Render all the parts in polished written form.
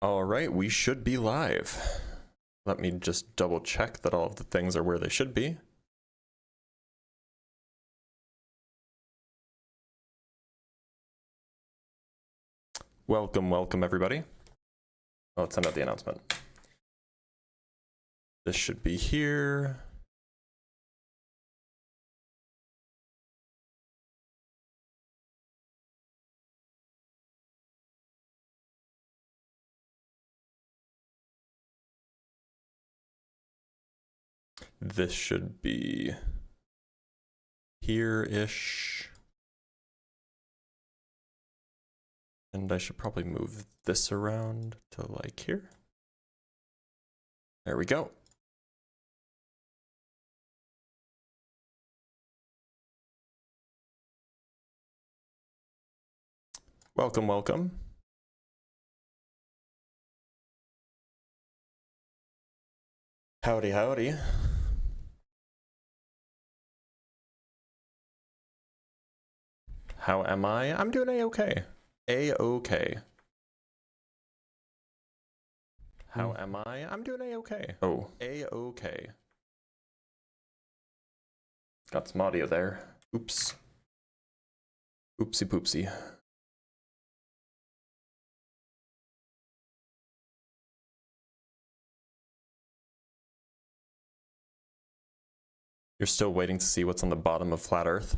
All right, we should be live. Let me just double check that all of the things are where they should be. Welcome, welcome everybody. Oh, let's send out the announcement. This should be here. This should be here-ish. And I should probably move this around to like here. There we go. Welcome, welcome. Howdy, howdy. How am I? I'm doing A-okay. A-okay. How am I? I'm doing A-okay. Oh, A-okay. Got some audio there. Oops. Oopsie poopsie. You're still waiting to see what's on the bottom of Flat Earth?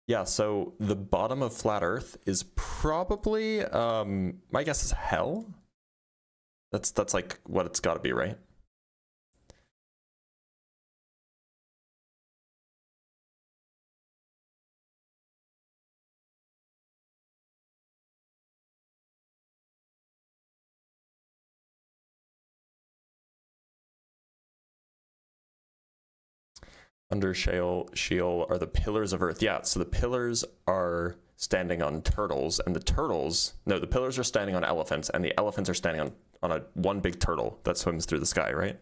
Yeah, so the bottom of Flat Earth is probably, my guess is hell. That's like what it's gotta be, right? Under Sheol are the pillars of Earth. Yeah, so the pillars are standing on turtles, and the pillars are standing on elephants, and the elephants are standing on one big turtle that swims through the sky, right?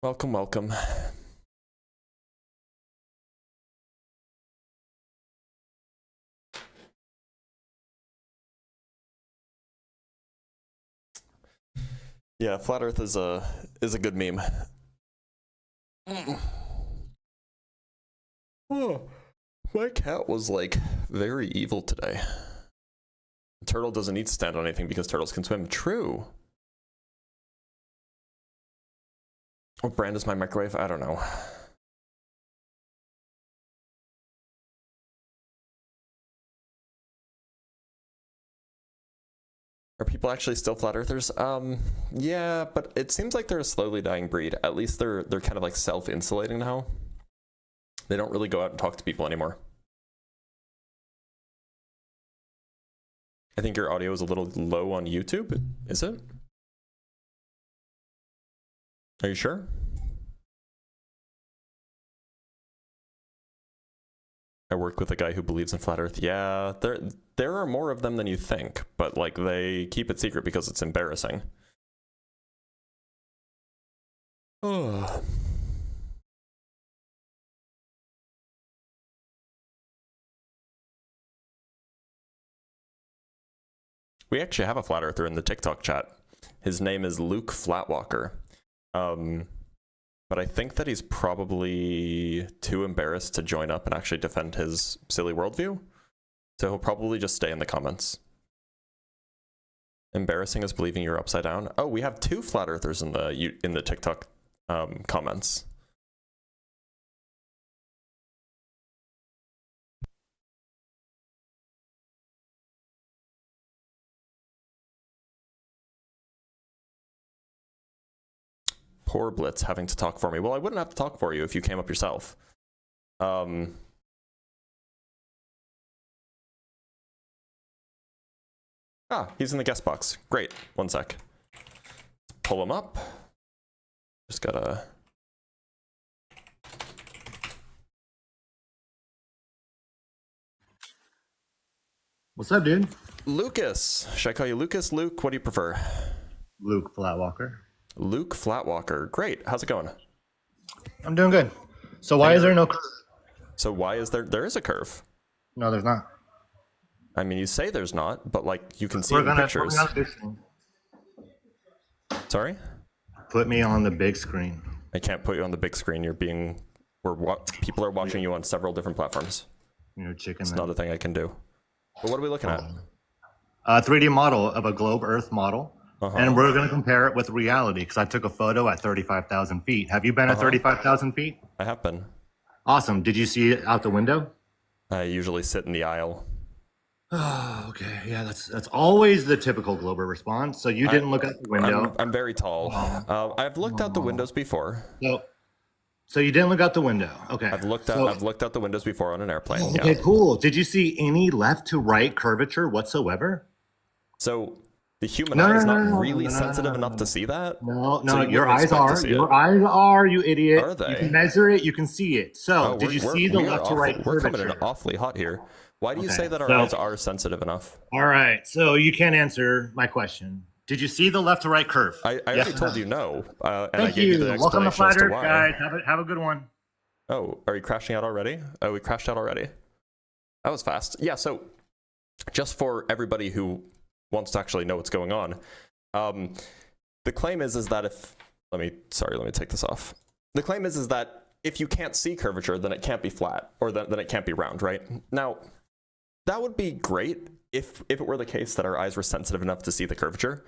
Welcome, welcome. Yeah, Flat Earth is a good meme. Oh, my cat was like very evil today. The turtle doesn't need to stand on anything because turtles can swim. True. What brand is my microwave? I don't know. Are people actually still flat earthers? Yeah, but it seems like they're a slowly dying breed. At least they're kind of like self-insulating now. They don't really go out and talk to people anymore. I think your audio is a little low on YouTube. Is it? Are you sure? I work with a guy who believes in flat earth. Yeah, there are more of them than you think, but like they keep it secret because it's embarrassing. Oh. We actually have a flat earther in the TikTok chat. His name is Luke Flatwalker. But I think that he's probably too embarrassed to join up and actually defend his silly worldview. So he'll probably just stay in the comments. Embarrassing is believing you're upside down. Oh, we have two flat earthers in the TikTok comments. Poor Blitz having to talk for me. Well, I wouldn't have to talk for you if you came up yourself. He's in the guest box. Great. One sec. Pull him up. Just gotta... What's up, dude? Lucas. Should I call you Lucas? Luke? What do you prefer? Luke Flatwalker. Luke Flatwalker. Great. How's it going? I'm doing good. So why is there no curve? So why is there is a curve? No, there's not. I mean, you say there's not, but like you can see We're it in gonna pictures. put me on the big screen. Sorry? Put me on the big screen. I can't put you on the big screen. People are watching you on several different platforms. You know, chicken. It's not a thing I can do. But what are we looking at? A 3D model of a globe Earth model. Uh-huh. And we're going to compare it with reality because I took a photo at 35,000 feet. Have you been at 35,000 feet? I have been. Awesome. Did you see it out the window? I usually sit in the aisle. Oh, okay. Yeah, that's always the typical Glober response. So you didn't look out the window. I'm very tall. I've looked out the windows before. So you didn't look out the window. Okay. I've looked out the windows before on an airplane. Okay, Yeah. cool. Did you see any left to right curvature whatsoever? So the human eye is not really sensitive enough to see that. No, So you your wouldn't eyes expect to are. see Your it. eyes are, you idiot. Are they? You can measure it, you can see it. So, Oh, did you see the we are left to right awful- We're coming in curvature? awfully hot here. Why do you Okay, say that our so- eyes are sensitive enough? All right. So, you can't answer my question. Did you see the left to right curve? I already told you no, and I Thank gave you the Welcome to explanation as Flat to Earth, why. guys. Have a good one. Oh, are you crashing out already? Oh, we crashed out already. That was fast. Yeah, so just for everybody who wants to actually know what's going on, the claim is that if let me take this off. The claim is that if you can't see curvature, then it can't be flat, or then it can't be round, right? Now, that would be great if it were the case that our eyes were sensitive enough to see the curvature.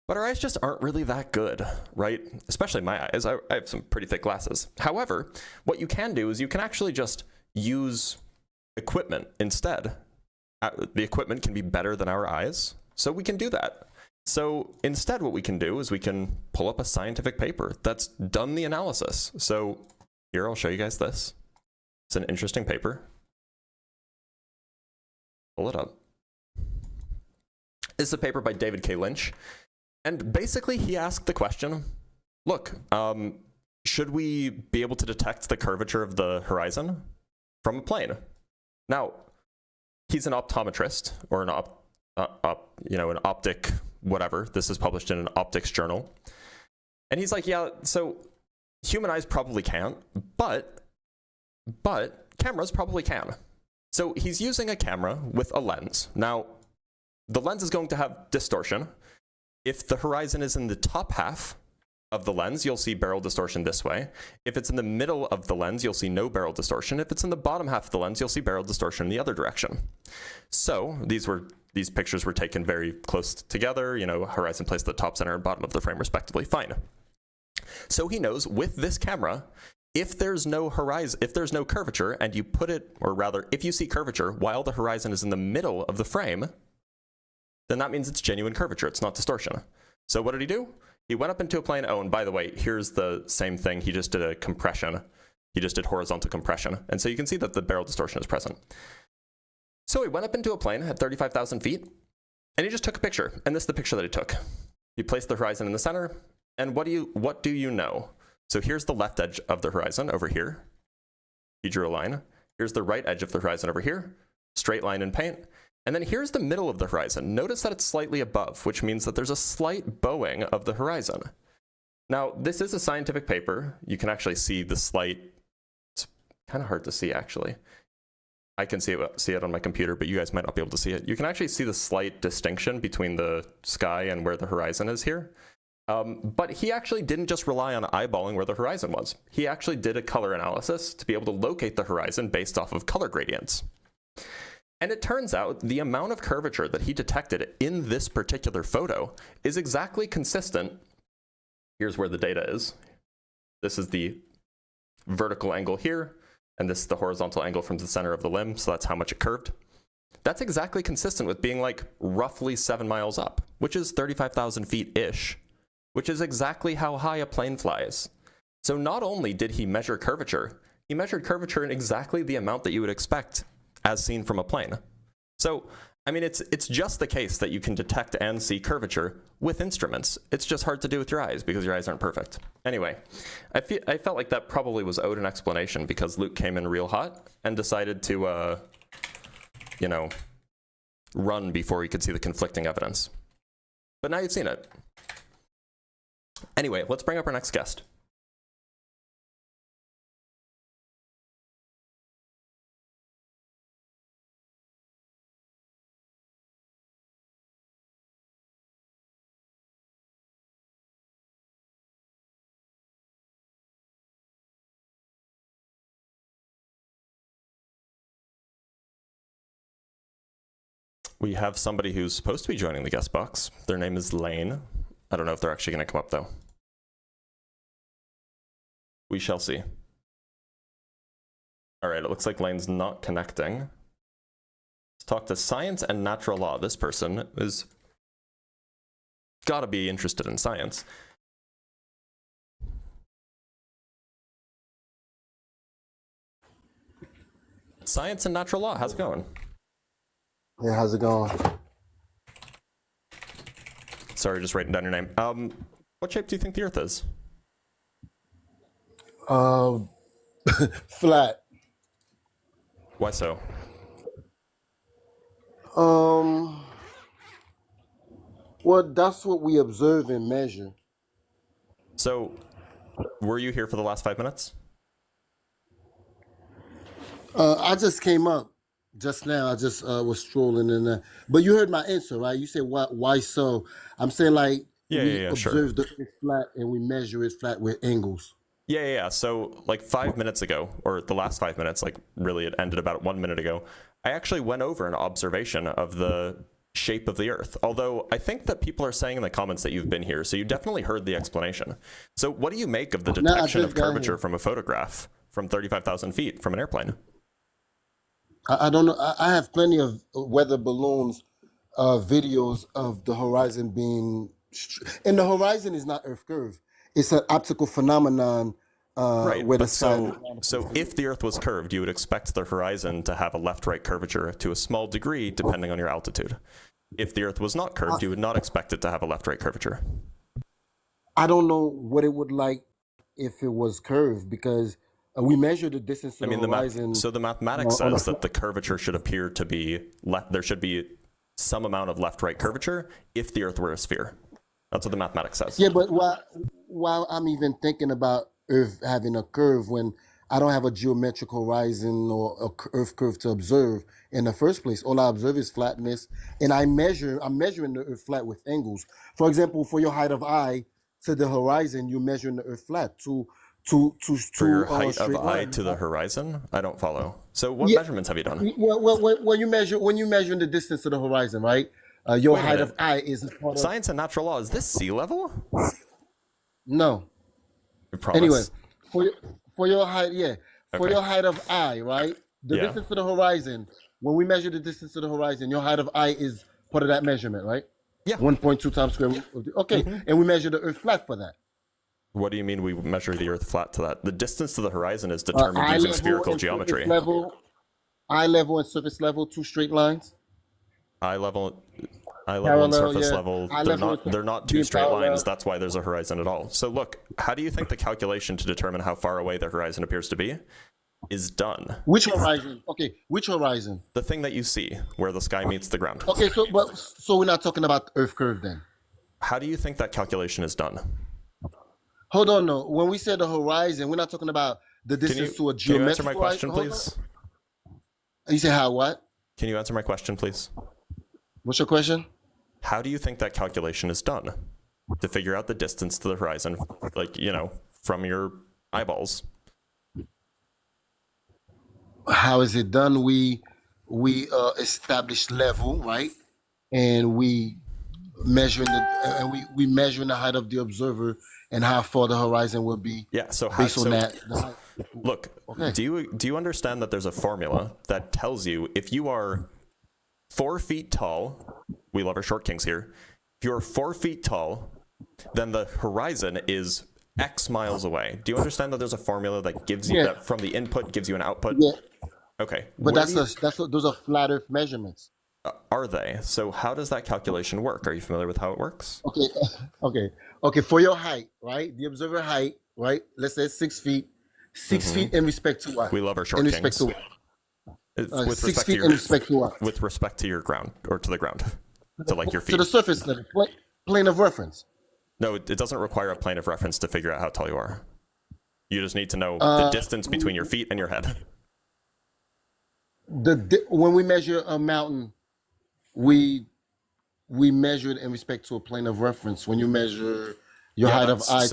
But our eyes just aren't really that good, right? Especially my eyes. I have some pretty thick glasses. However, what you can do is you can actually just use equipment instead. The equipment can be better than our eyes, so we can do that. So instead, what we can do is we can pull up a scientific paper that's done the analysis. So here, I'll show you guys this. It's an interesting paper. Pull it up. This is a paper by David K. Lynch. And basically, he asked the question, look, should we be able to detect the curvature of the horizon from a plane? Now, he's an optometrist, or an optic whatever. This is published in an optics journal. And he's like, yeah, so human eyes probably can't, but cameras probably can. So he's using a camera with a lens. Now, the lens is going to have distortion. If the horizon is in the top half of the lens, you'll see barrel distortion this way. If it's in the middle of the lens, you'll see no barrel distortion. If it's in the bottom half of the lens, you'll see barrel distortion in the other direction. So these pictures were taken very close together, horizon placed at the top, center, and bottom of the frame respectively. Fine. So he knows with this camera, if there's no horizon, if there's no curvature, and you put it, or rather, if you see curvature while the horizon is in the middle of the frame, then that means it's genuine curvature. It's not distortion. So what did he do? He went up into a plane. Oh, and by the way, here's the same thing. He just did a compression. He just did horizontal compression. And so you can see that the barrel distortion is present. So he went up into a plane at 35,000 feet, and he just took a picture. And this is the picture that he took. He placed the horizon in the center. And what do you know? So here's the left edge of the horizon over here. He drew a line. Here's the right edge of the horizon over here. Straight line in paint. And then here's the middle of the horizon. Notice that it's slightly above, which means that there's a slight bowing of the horizon. Now, this is a scientific paper. You can actually see the slight, it's kind of hard to see actually. I can see it on my computer, but you guys might not be able to see it. You can actually see the slight distinction between the sky and where the horizon is here. But he actually didn't just rely on eyeballing where the horizon was. He actually did a color analysis to be able to locate the horizon based off of color gradients. And it turns out the amount of curvature that he detected in this particular photo is exactly consistent. Here's where the data is. This is the vertical angle here, and this is the horizontal angle from the center of the limb, so that's how much it curved. That's exactly consistent with being like roughly 7 miles up, which is 35,000 feet-ish, which is exactly how high a plane flies. So not only did he measure curvature, he measured curvature in exactly the amount that you would expect as seen from a plane. So, I mean, it's just the case that you can detect and see curvature with instruments. It's just hard to do with your eyes because your eyes aren't perfect. Anyway, I felt like that probably was owed an explanation because Luke came in real hot and decided to, run before he could see the conflicting evidence. But now you've seen it. Anyway, let's bring up our next guest. We have somebody who's supposed to be joining the guest box. Their name is Lane. I don't know if they're actually going to come up, though. We shall see. All right, it looks like Lane's not connecting. Let's talk to science and natural law. This person is got to be interested in science. Science and natural law, how's it going? Hey, how's it going? Sorry, just writing down your name. What shape do you think the Earth is? Flat. Why so? Well, that's what we observe and measure. So, were you here for the last 5 minutes? I just came up just now. I just was strolling in there. But you heard my answer, right? You said why so? I'm saying like we observe the Earth flat and we measure it flat with angles. Yeah. So, like 5 minutes ago, or the last 5 minutes, like really it ended about 1 minute ago, I actually went over an observation of the shape of the Earth. Although I think that people are saying in the comments that you've been here, so you definitely heard the explanation. So what do you make of the detection of curvature from a photograph from 35,000 feet from an airplane? I don't know. I have plenty of weather balloons, videos of the horizon being, and the horizon is not Earth curve. It's an optical phenomenon. Right, where but so if the Earth was curved, you would expect the horizon to have a left-right curvature to a small degree, depending on your altitude. If the Earth was not curved, you would not expect it to have a left-right curvature. I don't know what it would like if it was curved, because we measure the distance to the horizon. So the mathematics says that the curvature should appear to be left. There should be some amount of left-right curvature if the Earth were a sphere. That's what the mathematics says. Yeah, but while I'm even thinking about Earth having a curve, when I don't have a geometrical horizon or a Earth curve to observe in the first place, all I observe is flatness, and I'm measuring the Earth flat with angles. For example, for your height of eye to the horizon, you're measuring the Earth flat for your height of eye to the horizon. I don't follow. So what measurements have you done? Well, when you measure the distance to the horizon, right? Your height of eye is part of science and natural law. Is this sea level? No. I promise. Anyway, for your height, for your height of eye, right? The distance to the horizon. When we measure the distance to the horizon, your height of eye is part of that measurement, right? Yeah. 1.2 times square root. Okay, and we measure the Earth flat for that. What do you mean we measure the Earth flat to that? The distance to the horizon is determined using spherical geometry. Eye level and surface level, two straight lines. Eye level and surface level, they're not two straight lines. That's why there's a horizon at all. So look, how do you think the calculation to determine how far away the horizon appears to be is done? Which horizon? Okay, which horizon? The thing that you see, where the sky meets the ground. Okay, so we're not talking about Earth curve then. How do you think that calculation is done? Hold on, no. When we say the horizon, we're not talking about the distance to a geometrical. Can you answer my question, please? You say how, what? Can you answer my question, please? What's your question? How do you think that calculation is done to figure out the distance to the horizon, like, from your eyeballs? How is it done? We establish level, right? And we measure we measure the height of the observer and how far the horizon will be. Yeah. So based on that. Look, do you understand that there's a formula that tells you if you are 4 feet tall, we love our short kings here. If you're 4 feet tall, then the horizon is X miles away. Do you understand that there's a formula that gives you that from the input gives you an output? Yeah. Okay. But those are flat Earth measurements. Are they? So how does that calculation work? Are you familiar with how it works? Okay. For your height, right? The observer height, right? Let's say 6 feet. 6 feet in respect to what? We love our short kings. In respect to what? With 6 feet in respect to what? With respect to your ground, or to the ground. To like your feet. To the surface level, plane of reference. No, it doesn't require a plane of reference to figure out how tall you are. You just need to know the distance between your feet and your head. When we measure a mountain, we measure it in respect to a plane of reference. When you measure your height of eye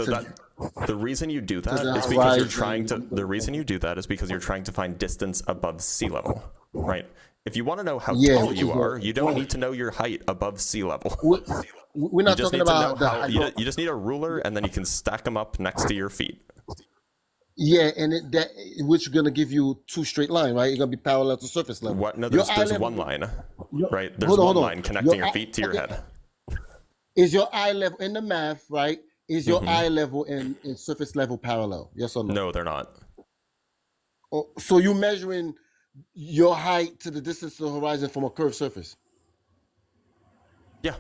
the reason you do that is because you're trying to. The reason you do that is because you're trying to find distance above sea level, right? If you want to know how Yeah, tall which you is are, you don't what- need to know your height above sea level. We're You not just talking need to know about the how. height. You just need a ruler, and then you can stack them up next to your feet. Yeah, and that which gonna give you two straight line, right? You're gonna be parallel to surface level. What? No, Your there's eye level, one line, your- right? There's hold on, one hold on. line connecting your eye- feet to your okay, head. Is your eye level in the math, right? Is your Mhm. eye level in surface level parallel? Yes or no? No, they're not. Oh, so you measuring your height to the distance to the horizon from a curved surface? Yeah,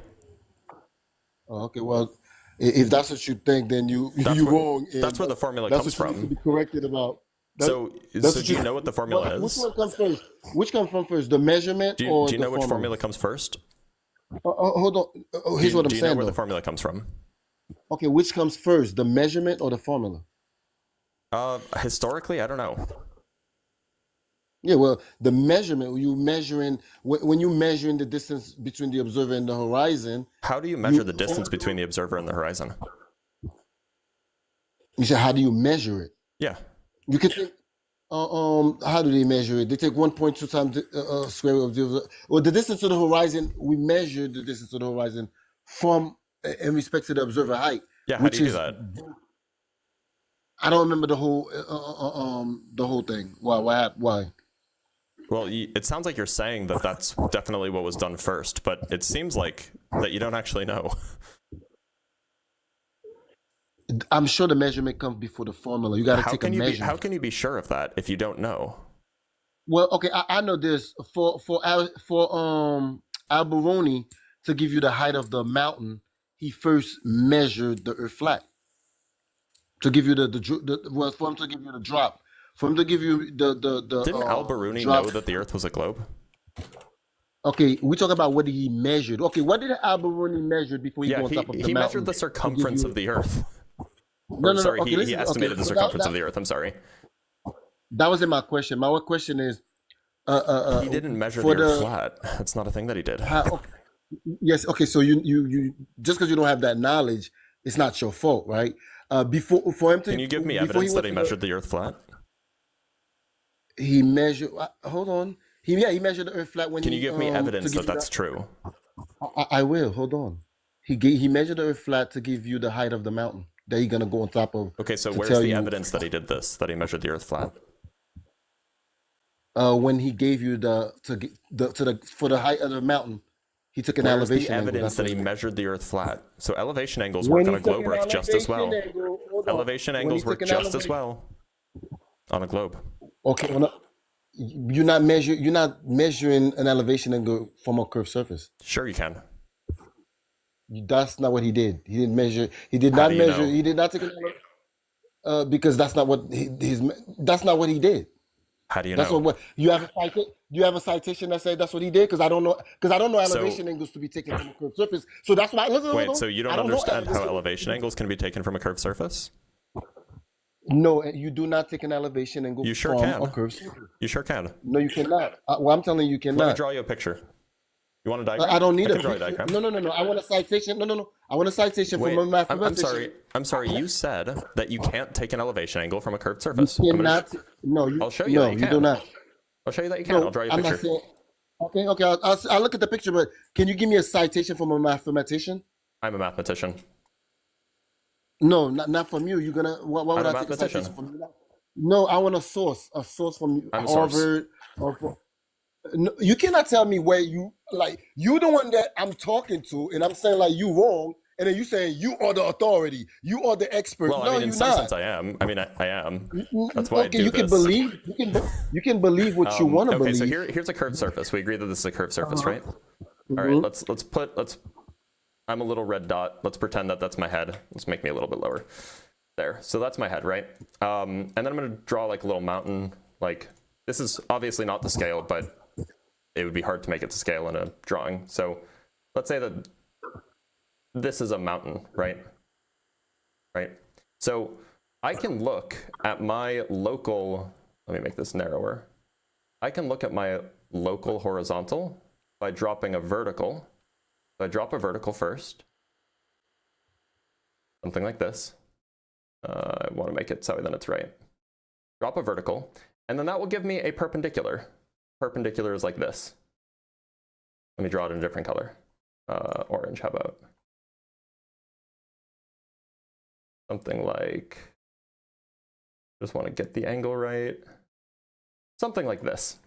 Oh, okay, well, if that's what you think, then you That's you where- wrong. and that's where the formula that's comes what you need to from. be corrected about. That- So, that's so what do you know what the formula Which is? one comes first? Which comes from first, the measurement Do or you the know which formula? formula comes first? Hold on. Here's what I'm Do you know saying where the though. formula comes from? Okay, which comes first, the measurement or the formula? Historically, I don't know. Yeah, well, the measurement, you measuring when you measuring the distance between the observer and the horizon. How do you measure the distance between the observer and the horizon? You said, how do you measure it? Yeah. You can think, how do they measure it? They take 1.2 times the square root of the observer. Well, the distance to the horizon, we measure the distance to the horizon from in respect to the observer height. Yeah, how which do you do is- that? I don't remember the whole thing. Why? Well, it sounds like you're saying that that's definitely what was done first, but it seems like that you don't actually know. I'm sure the measurement comes before the formula. You got to How take a can you be? measurement. How can you be sure of that if you don't know? Well, okay, I know this for Alberoni to give you the height of the mountain. He first measured the earth flat to give you well, for him to give you the drop, for him to give you the Didn't Al-Biruni drop. know that the Earth was a globe? Okay, we talk about what he measured. Okay, what did Alberoni measure before he Yeah, go on top of the he mountain? measured the circumference you- of the Earth. No, Sorry, okay, he listen, estimated okay, the so circumference of the Earth. I'm sorry. That wasn't my question. My question is, He didn't measure the for Earth flat. That's not a thing that he did. Okay. Yes. Okay. So you just because you don't have that knowledge, it's not your fault, right? Before for him to Can you give me before evidence that he went to measured the Earth flat? he measured. Hold on. He measured the earth flat when. Can you give me evidence to that give that's true? I will. Hold on. He measured the earth flat to give you the height of the mountain that you're gonna go on top of. Okay, so to where's tell the you- evidence that he did this? That he measured the Earth flat? When he gave you for the height of the mountain, he took an Where's elevation the angle. evidence That's that he what- measured the Earth flat? So elevation angles When work on he a took globe an Earth just as well. elevation angle- hold on. Elevation When he angles took work an just as elevation- well on a globe. Okay, well, you're not measuring an elevation angle from a curved surface. Sure, you can. That's not what he did. He didn't measure. He did How not do you measure. know? He did not take because that's not what that's not what he did. How do you That's know? what you have a you have a citation that says that's what he did because I don't know So- elevation angles to be taken from a curved surface. So that's why. Listen, hold Wait, on. so you I don't know understand how elevation angles can be taken from a curved surface? No, you do not take an elevation angle You sure from can. a curved surface. You sure can. No, you cannot. Well, I'm telling you, you Let me cannot. draw you a picture. You want a diagram? I don't need I a can draw a picture. diagram. No. I want a citation. No. I want a citation Wait, from a I'm mathematician. sorry. You said that you can't take an elevation angle from a curved surface. You I'm gonna cannot. No, you. I'll show you No, that you you can. do not. I'll show you that you can. No, I'll draw you a I'm not picture. saying. Okay. I'll look at the picture, but can you give me a citation from a mathematician? I'm a mathematician. No, not from you. You're gonna. Why would I'm a I take a mathematician. citation from you? No, I want a source from I'm a source. Harvard. No, you cannot tell me where you like. You the one that I'm talking to, and I'm saying like you wrong, and then you saying you are the authority, you are the expert. Well, no, I mean, in you're some not. sense, I am. I mean, I am. That's why I Okay, do you can this. believe. You can believe what you want to Okay, believe. so here's a curved surface. We agree that this is a curved surface, Uh-huh. right? All right. Let's. I'm a little red dot. Let's pretend that that's my head. Let's make me a little bit lower. There. So that's my head, right? And then I'm gonna draw like a little mountain. Like this is obviously not the scale, but it would be hard to make it to scale in a drawing. So let's say that this is a mountain, right? Right. So I can look at my local. Let me make this narrower. I can look at my local horizontal by dropping a vertical. So I drop a vertical first. Something like this. I want to make it so then it's right. Drop a vertical, and then that will give me a perpendicular. perpendicular is like this. Let me draw it in a different color. Orange, how about? Something like, just want to get the angle right. Something like this.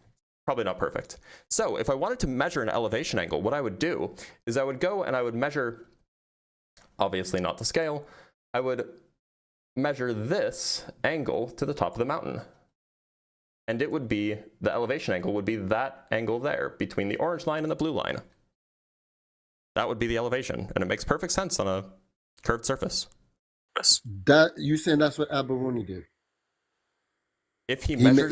Probably not perfect. So if I wanted to measure an elevation angle, what I would do is I would go and I would measure, obviously not the scale, I would measure this angle to the top of the mountain. And it would be, the elevation angle would be that angle there between the orange line and the blue line. That would be the elevation, and it makes perfect sense on a curved surface. That you saying that's what Alberoni did? If he measured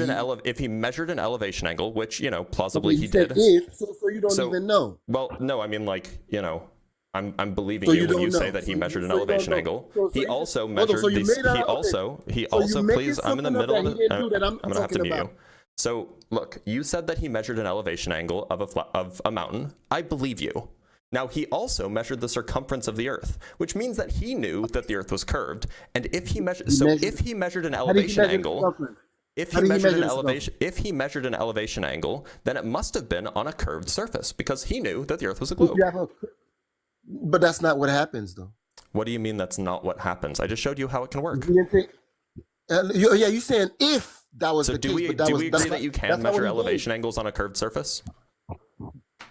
an elevation angle, which, you know, plausibly he said did. If, so you don't even know. Well, no, I mean, like, you know, I'm believing So you you when you don't say know. that he So measured you- an so you don't elevation know. angle. So He you- also hold on, measured so you these. made He that up, also you're making please. I'm in the something up middle of that it. he didn't do that I'm gonna have to talking mute about. you. So look, you said that he measured an elevation angle of a mountain. I believe you. Now, he also measured the circumference of the Earth, which means that he knew that the Earth was curved. And if he measured, if he measured an How did he elevation measure the angle, circumference? if How he did he measured an measure the elevation, if he measured an elevation angle, then it must have been on a curved surface because he knew that the Earth was a If globe. you have a- But that's not what happens, though. What do you mean that's not what happens? I just showed you how it can work. You didn't say, you're saying if that was So the do case, we but agree that's that not- you that's can not what measure he did. elevation angles on a curved surface?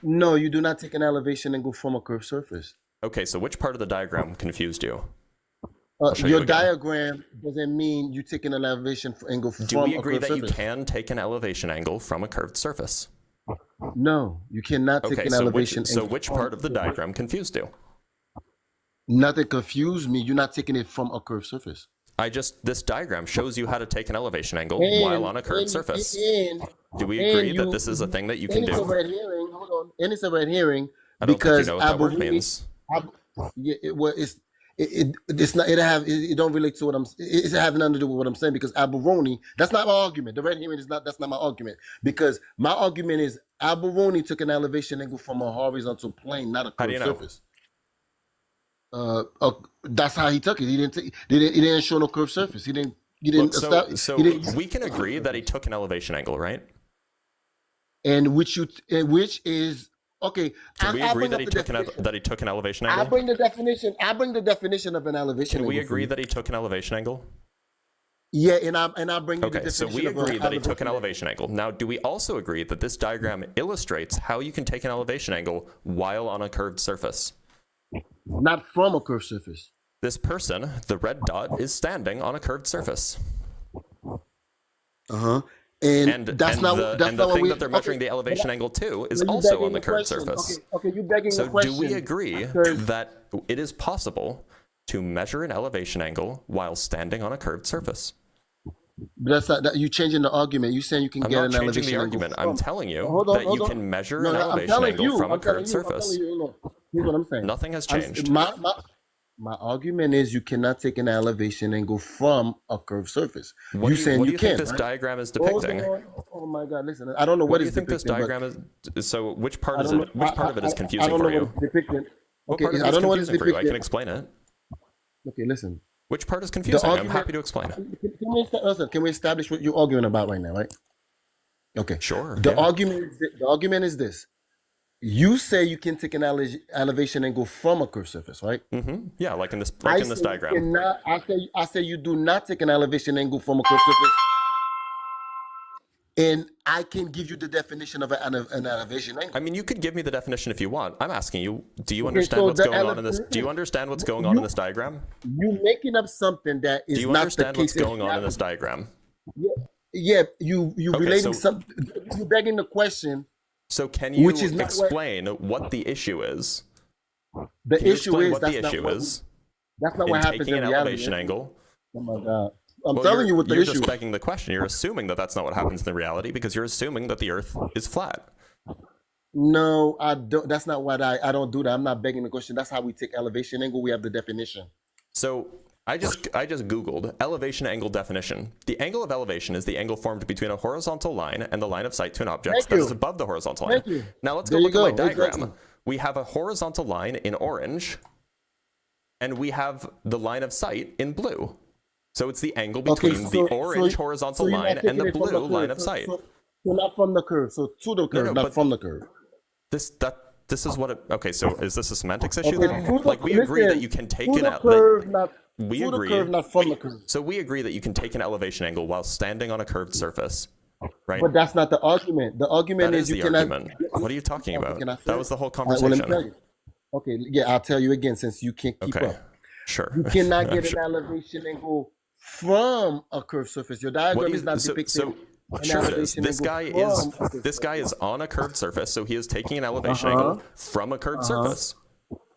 No, you do not take an elevation angle from a curved surface. Okay, so which part of the diagram confused you? show you Your again. diagram doesn't mean you take an elevation angle from Do we a agree curved that you surface. can take an elevation angle from a curved surface? No, you cannot take Okay, an so elevation angle. which part of the diagram confused you? Nothing confused me. You're not taking it from a curved surface. This diagram shows you how to take an elevation angle And- while on a curved and- surface. and- Do we and agree that you- this is a thing that you can and it's a do? red herring. Hold on. And it's a red herring I don't because think you know what that word Alberoni- means. Yeah, it's not. It don't relate to what I'm. It's having nothing to do with what I'm saying because Alberoni. That's not my argument. The red herring is not. That's not my argument because my argument is Alberoni took an elevation angle from a horizontal plane, not a How do curved you know? surface. That's how he took it. He didn't show no curved surface. He didn't. So we can agree that he took an elevation angle, right? And which is okay. Can we agree that he took an elevation I angle? bring the definition. I bring the definition of an elevation. Can we angle for agree you. that he took an elevation angle? Yeah, and I bring you the Okay, so definition. we of agree that he took an elevation elevation angle. Now, do we also agree that this diagram illustrates how you can take an elevation angle while on a curved surface? angle. Not from a curved surface. This person, the red dot, is standing on a curved surface. And that's not the thing that they're measuring the elevation angle to is also on the curved surface. Okay, you begging So the question. do we agree because- that it is possible to measure an elevation angle while standing on a curved surface? That's not, that you changing the argument. You saying you can I'm get not an changing elevation the angle argument. from- I'm telling you Hold on, that hold you on. can measure No, an I'm elevation telling angle you, from a I'm telling curved you, I'm surface. telling you, look, here's what I'm saying. Nothing has I'm- changed. My argument is you cannot take an elevation angle from a curved surface. What You do saying what do you you think can? this Right? diagram is Hold depicting? on. Oh my God! Listen, I don't know What do you it's think this depicting, but diagram is? So which part I is don't it? know- Which part of it is I confusing don't for know you? what it's depicting. What Okay, part of it I is don't know what it's confusing for you? I can depicting. explain it. Okay, listen. Which part is confusing? I'm argument- happy to explain it. Can we establish what you're arguing about right now, right? Okay. Sure. The yeah. argument is this. You say you can take an elevation angle from a curved surface, right? Yeah, like in this I say you diagram. cannot- I say you do not take an elevation angle from a curved surface. And I can give you the definition of an elevation angle. I mean, you could give me the definition if you want. I'm asking you, do you Okay, understand so what's the going on in this? elevation- Do you understand what's going on in this diagram? You making up something that is Do you not the understand what's case. going on in this diagram? Yeah, you Okay, relating so- something. You begging the question. So can you Which is not what- explain what the issue is? The Can you issue explain is what the that's not issue what is that's not in what happens taking in an reality. elevation angle? Oh my God! I'm Well, telling you what the you're issue just is. begging the question. You're assuming that that's not what happens in the reality because you're assuming that the Earth is flat. No, I don't. That's not what I don't do that. I'm not begging the question. That's how we take elevation angle. We have the definition. So I just Googled elevation angle definition. The angle of elevation is the angle formed between a horizontal line and the line of sight to an object Thank that you. is above the horizontal line. Thank you. Now let's There go you look at my go. diagram. Exactly. We have a horizontal line in orange, and we have the line of sight in blue. So it's the angle between the orange horizontal you're not line and taking the it from blue a line curve. of sight. So not from the curve. So to the curve, no, not but from the curve. This is what it. Okay, so is this a semantics issue Okay, then? to the, Like we agree that listen, you can take to an the out. curve, not We to the agree. curve, not from the curve. So we agree that you can take an elevation angle while standing on a curved surface, right? But that's not the argument. The argument That is is you the cannot. argument. What are you talking Okay, about? can I That say was it? the whole All right, well, let me tell conversation. you. Okay, yeah, I'll tell you again since you can't keep Okay, up. sure. You cannot get Sure. an elevation angle from a curved surface. Your What diagram do you, is not so depicting an sure it is. elevation This angle guy from is a curved this guy surface. is on a curved surface, so he is taking an elevation angle from a curved surface.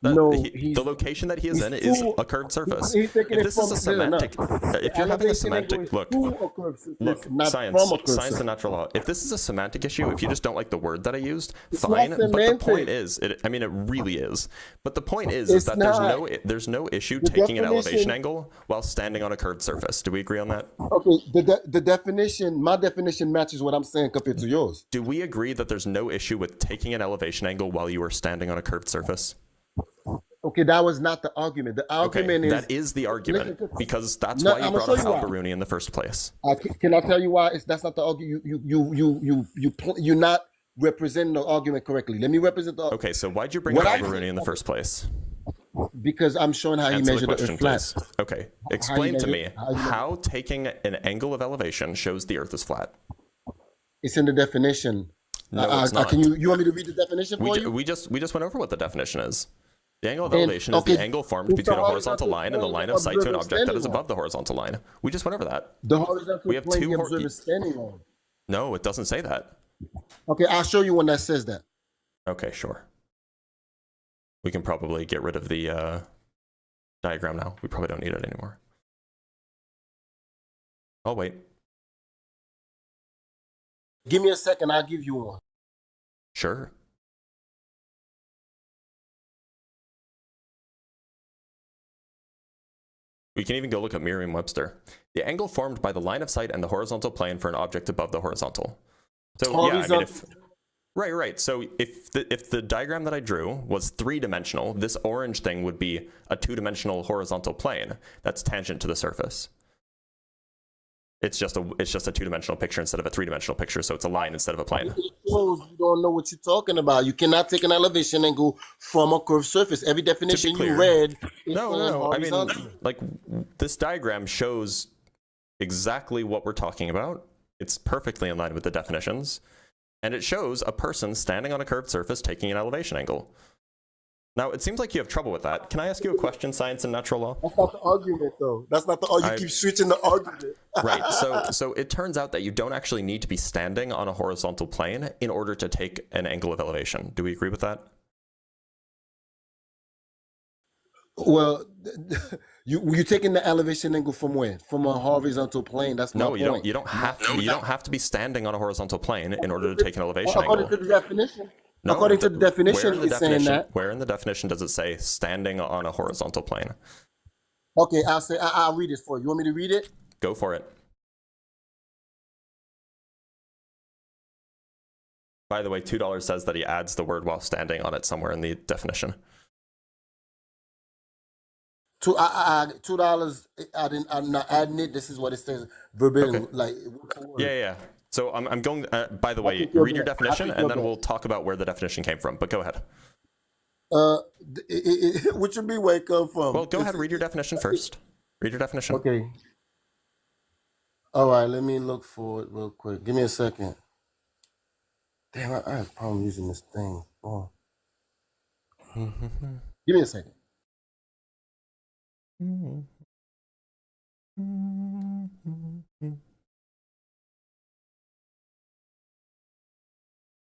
No, The location that he is he's in is to- a curved surface. he's taking If it this is a from- no, no, no. semantic, if The you're having a elevation angle semantic is look, to a curved surface, look, not science, from a curved science surface. and natural law. If this is a semantic issue, if you just don't like the word that I used, It's fine. not But the semantic. point is, I mean, it really is. But the point is It's that not. there's no issue The taking an elevation definition- angle while standing on a curved surface. Do we agree on that? Okay, the definition, my definition matches what I'm saying compared to yours. Do we agree that there's no issue with taking an elevation angle while you are standing on a curved surface? Okay, that was not the argument. The Okay, argument is. that is the argument Listen, because that's No, why you I'ma brought show up you why. Al-Biruni in the first place. Can I tell you why? That's not the argument. You're not representing the argument correctly. Let me represent the Okay, so why'd you bring What up I- Al-Biruni in the first place? because I'm showing how he Answer the measured the question, earth flat. please. Okay, explain to me measure- how you measure- how taking an angle of elevation shows the Earth is flat. It's in the definition. No, it's not. Can you want me to read the definition for you? We just went over what the definition is. The angle of And- elevation is the okay, angle formed it's between the a horizontal horizontal line and the plane line the of sight to an observer object that is standing above the horizontal line. We just went over that. The horizontal We have plane two the hor- observer is standing on. No, it doesn't say that. Okay, I'll show you one that says that. Okay, sure. We can probably get rid of the diagram now. We probably don't need it anymore. Oh, wait. Give me a second, I'll give you one. Sure. We can even go look at Merriam-Webster. The angle formed by the line of sight and the horizontal plane for an object above the horizontal. So yeah, I mean, right. So if the diagram that I drew was three-dimensional, this orange thing would be a two-dimensional horizontal plane that's tangent to the surface. It's just a two-dimensional picture instead of a three-dimensional picture, so it's a line instead of a plane. It shows you don't know what you're talking about. You cannot take an elevation angle from a curved surface. Every definition you clear. read is No. I mean, horizontal. like, this diagram shows exactly what we're talking about. It's perfectly in line with the definitions. And it shows a person standing on a curved surface taking an elevation angle. Now, it seems like you have trouble with that. Can I ask you a question, science and natural law? That's not the argument, though. That's not the argument. You keep switching the argument. Right. So it turns out that you don't actually need to be standing on a horizontal plane in order to take an angle of elevation. Do we agree with that? Well, you taking the elevation angle from where? From a horizontal plane. That's my No, point. you don't have to. You don't have to be standing on a horizontal plane in order to take an elevation According angle. to the definition. No, According to the definition, where in the it's saying definition- that. Where in the definition does it say standing on a horizontal plane? Okay, I'll read it for you. You want me to read it? Go for it. By the way, $2 says that he adds the word while standing on it somewhere in the definition. $2. I'm not adding it. This is what it says verbatim, Okay. like word for word. Yeah. So I'm going. By the way, think you're read your good. I definition, think and you're then good. we'll talk about where the definition came from. But go ahead. What you mean where it come from? Well, go ahead. Read your definition first. Read your definition. Okay. All right, let me look for it real quick. Give me a second. Damn, I have a problem using this thing. Oh. Give me a second.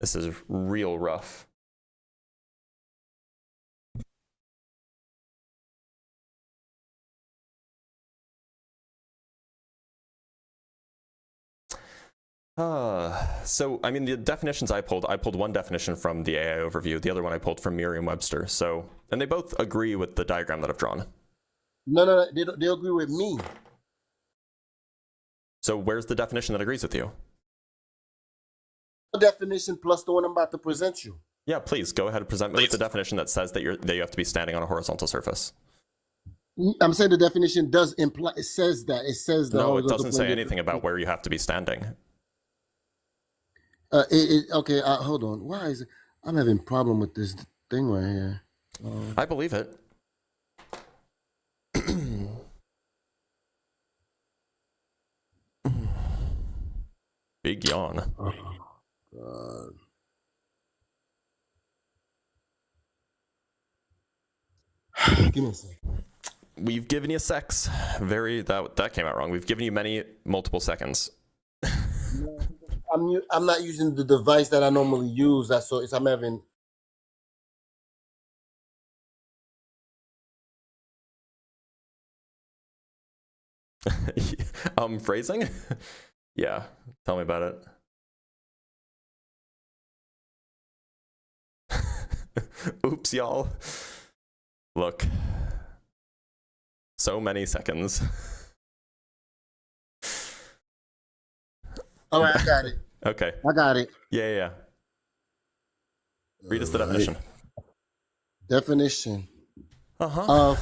This is real rough. So I mean, the definitions I pulled one definition from the AI overview, the other one I pulled from Merriam-Webster. So, and they both agree with the diagram that I've drawn. No, they agree with me. So where's the definition that agrees with you? The definition plus the one I'm about to present you. Yeah, please go ahead and present me with the definition that says that you have to be standing on a horizontal surface. I'm saying the definition does imply. It says that. It says that. No, it doesn't say anything about where you have to be standing. Okay. Hold on. Why is it? I'm having problem with this thing right here. I believe it. Big yawn. Oh, God. Give me a second. We've given you sex. That came out wrong. We've given you multiple seconds. I'm not using the device that I normally use. I'm having. Phrasing? Yeah, tell me about it. Oops, y'all. Look. So many seconds. All right, I got it. Okay. I got it. Yeah. Read us the definition. Definition. Uh-huh.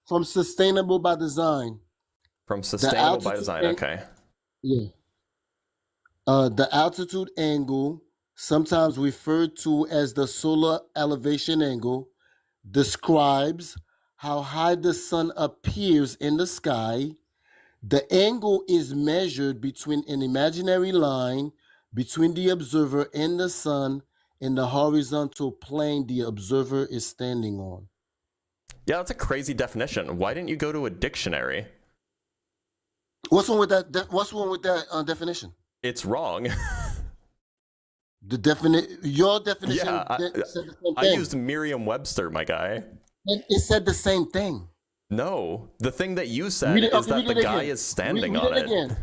From sustainable by design. From sustainable by altitude design, okay. Yeah. The altitude angle, sometimes referred to as the solar elevation angle, describes how high the sun appears in the sky. The angle is measured between an imaginary line between the observer and the sun in the horizontal plane the observer is standing on. Yeah, that's a crazy definition. Why didn't you go to a dictionary? What's wrong with that? What's wrong with that definition? It's wrong. Your definition Yeah, said the same thing. I used Merriam-Webster, my guy. It said the same thing. No, the thing that you said Read it- is okay, that read the it guy again. is standing Read on it it. again.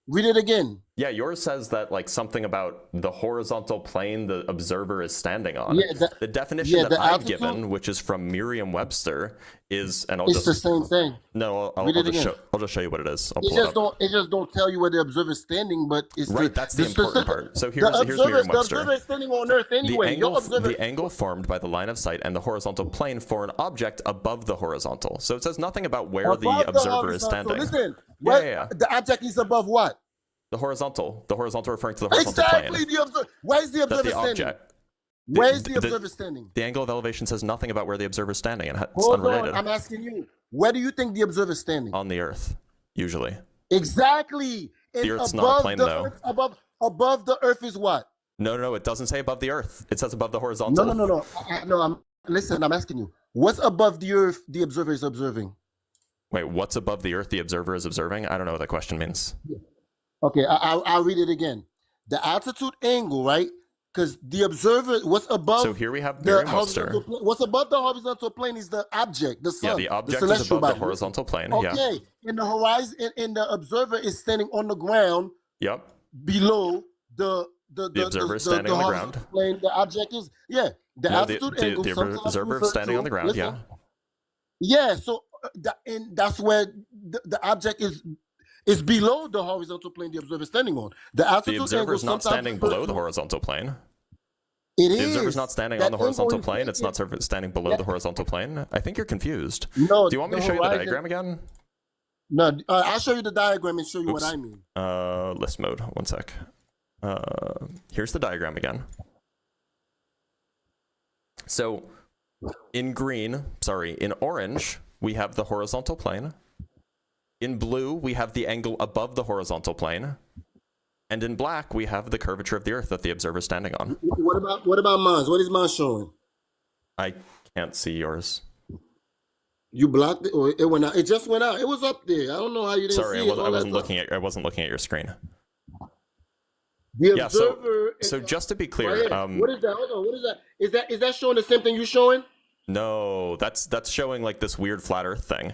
Read it again. Yeah, yours says that like something about the horizontal plane the observer is standing on. Yeah, the definition yeah, that the I've altitude- given, which is from Merriam-Webster, is, and I'll It's just the same thing. no, I'll Read it just again. I'll just show you what it is. I'll It pull it just up. don't tell you where the observer is standing, but it's Right, that's the important part. So here's the observer Merriam-Webster. is standing on Earth anyway. The angle formed by the line of sight and the horizontal plane for an object above the horizontal. So it says nothing about where the above observer is horizontal. standing. Listen, Yeah. the object is above what? The horizontal referring to the horizontal Exactly. plane. Where is the That observer the standing? object. Where is the the- observer standing? The angle of elevation says nothing about where the observer is standing, and it's Hold unrelated. on, I'm asking you. Where do you think the observer is standing? On the Earth, usually. Exactly. And The Earth's not a plane, though. Above the Earth is what? No, it doesn't say above the Earth. It says above the horizontal. No. Listen, I'm asking you. What's above the Earth the observer is observing? Wait, what's above the Earth the observer is observing? I don't know what that question means. Okay, I'll read it again. The altitude angle, right? Because the observer, what's above So here we have the Merriam-Webster. horizontal plane, what's above the horizontal plane is the object, the sun. Yeah, the object is celestial above the body. horizontal plane. Okay, Yeah. and the horizon, and the observer is standing on the ground Yep. below the observer is standing on the horizontal ground. plane. The object is the No, altitude angle. the sometimes observer is referred standing to- on the ground. listen, Yeah. Yeah, so and that's where the object is below the horizontal plane the observer is standing on. The altitude The observer angle is not sometimes standing referred below to- the horizontal plane. It The is. observer is not standing That on the horizontal angle plane. is- It's not standing below the horizontal plane. I think you're confused. No. Do you want me to show you the diagram again? No, I'll show you the diagram and show you what Oops. I mean. List mode. One sec. Here's the diagram again. So in orange, we have the horizontal plane. In blue, we have the angle above the horizontal plane. And in black, we have the curvature of the Earth that the observer is standing on. What about mine? What is mine showing? I can't see yours. You blocked it, or it went out? It just went out. It was up there. I don't know how you didn't Sorry, see it. I wasn't looking at your screen. The Yeah, so observer. so just to be Right clear, here. What is that? Hold on. What is that? Is that showing the same thing you showing? no, that's showing like this weird flat Earth thing.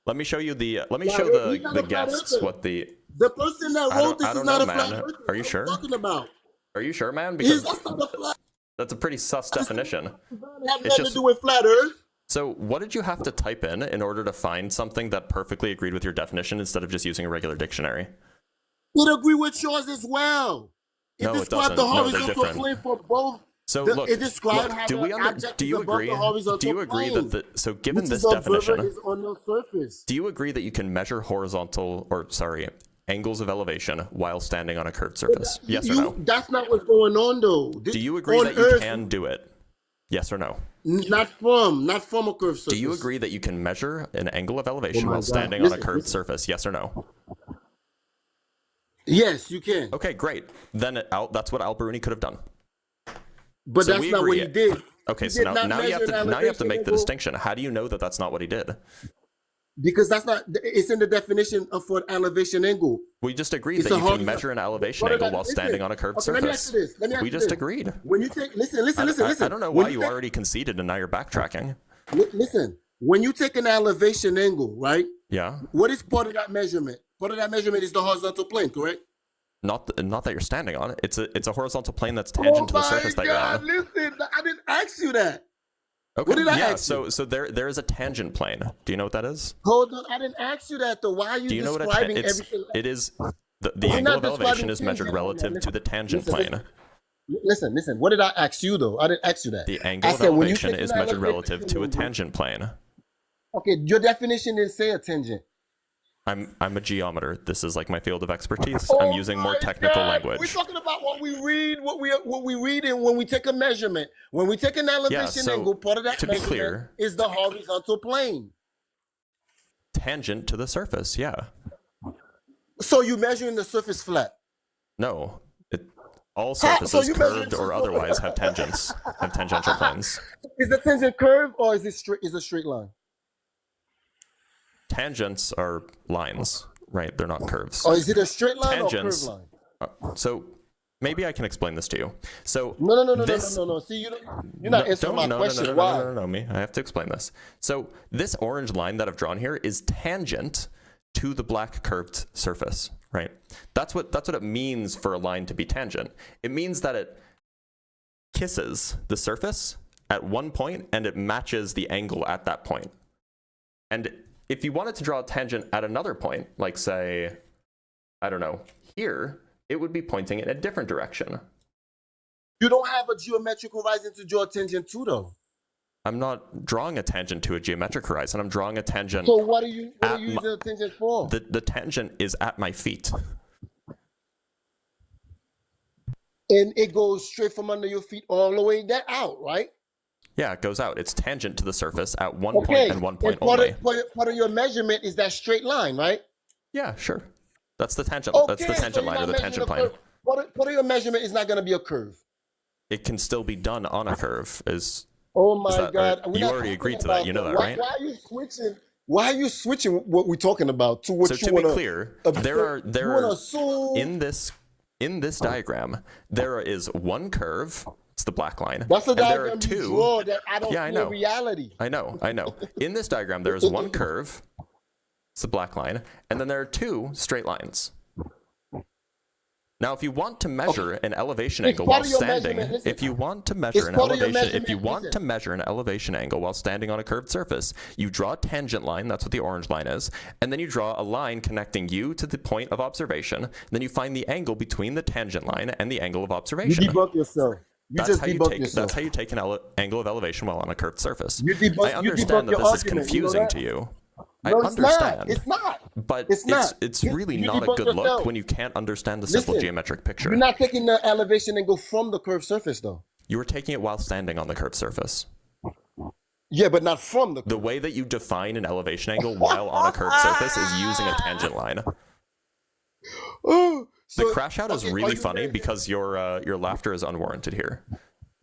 Let me show you the Flat show Earth? He's not the a flat guests earther. what the The person that I wrote this don't is not know, a flat man. earther. Are you What sure? talking about? Are you sure, man? Is Because that's not a flat. that's a pretty sus definition. It has It's nothing just- to do with flat Earth. So what did you have to type in order to find something that perfectly agreed with your definition instead of just using a regular dictionary? It agree with yours as well. No, it described doesn't. the No, they're horizontal different. plane for both. So It describes how do the we object do is you above agree? the horizontal Do you agree plane, that so given which this is the observer definition, is on the surface. do you agree that you can measure angles of elevation while standing on a curved surface? Yes or no? That's not what's going on, though. Do you agree On that you Earth, can do it? Yes or no? Not from a curved surface. Do you agree that you can measure an angle of elevation my while God. standing on a Listen, curved listen. surface? Yes or no? Yes, you can. Okay, great. Then that's what Al Bruni could have done. But So that's we not what agree. he did. Okay, He so did now not you have measure to an now you have to elevation make the angle. distinction. How do you know that that's not what he did? Because that's not. It's in the definition of for an elevation angle. We just agreed It's that a you hard- can measure an elevation What did angle I- while listen. standing on a curved Okay, let me ask surface. you this. Let me ask We you just this. agreed. When you take listen. I don't know When why you take- already conceded and now you're backtracking. Listen. When you take an elevation angle, right? Yeah. What is part of that measurement? Part of that measurement is the horizontal plane, correct? Not that you're standing on it. It's a horizontal plane that's tangent to the surface that you're on. Listen, I didn't ask you that. Okay. What did I yeah, ask you? so there is a tangent plane. Do you know what that is? Hold on, I didn't ask you that though. Why are you Do you know what describing it's everything? it is the You're angle not of elevation describing is measured tangent. relative to the tangent Listen, plane. Listen. What did I ask you though? I didn't ask you that. The angle I of said when you elevation take is an measured elevation relative to a angle- tangent plane. Okay, your definition didn't say a tangent. I'm a geometer. This is like my field of expertise. Oh I'm using more my technical God. We're language. talking about what we read, what we read in when we take a measurement. When we take an elevation so, angle, part of that to be measurement clear- is the horizontal plane. Tangent to the surface, yeah. So you measuring the surface flat. No. All so surfaces, you measure curved it- or otherwise, have tangents, have tangential planes. Is the tangent curve or is it straight? Is a straight line? Tangents are lines, right? They're not curves. Or is it a straight line Tangents- or curved line? So maybe I can explain this to you. So No. See, you're not answering my question. Why? No, me. I have to explain this. So this orange line that I've drawn here is tangent to the black curved surface, right? That's what it means for a line to be tangent. It means that it kisses the surface at one point and it matches the angle at that point. And if you wanted to draw a tangent at another point, like say, I don't know, here, it would be pointing in a different direction. You don't have a geometrical horizon to draw a tangent to, though. I'm not drawing a tangent to a geometric horizon. I'm drawing a tangent. So what are you At using a tangent for? The tangent is at my feet. And it goes straight from under your feet all the way down out, right? Yeah, it goes out. It's tangent to the surface at one Okay. point and one point part only. Part of your measurement is that straight line, right? Yeah, sure. That's the tangent. Okay, That's the so tangent you're line or not the measuring tangent a plane. curve. Part of your measurement is not going to be a curve. It can still be done on a curve. Oh my that- God! or We're you not already talking agreed to that. about You know that, Why- right? Why are you switching? Why are you switching what we're talking about to what So you to be want to? clear, there you are want to assume in this diagram there is one curve. It's the black line. that's a and there diagram are two. you draw that I don't Yeah, I see know. in reality. I know. In this diagram, there is one curve. It's the black line. And then there are two straight lines. Now, if you want to measure an elevation It's angle part while of your standing, measurement, listen. if you want to measure an part of your elevation, if you measurement, want listen. to measure an elevation angle while standing on a curved surface, you draw a tangent line, that's what the orange line is, and then you draw a line connecting you to the point of observation, then you find the angle between the tangent line and the angle of You observation. debunk yourself. You That's just how you debunk take. yourself. That's how you take an angle of elevation while on a curved surface. You debunk- I you understand debunk that your this is argument, you know confusing that? to you. I No, it's understand. not. It's not. But It's not. it's You- really you not a debunk good yourself. look when you can't understand the simple Listen, geometric picture. You're not taking the elevation angle from the curved surface, though. You were taking it while standing on the curved surface. Yeah, but not from the. The way that you define an elevation angle while on a curved surface is using a tangent line. Oh, The so- crash out is okay, are really you funny ready? because your laughter is unwarranted here.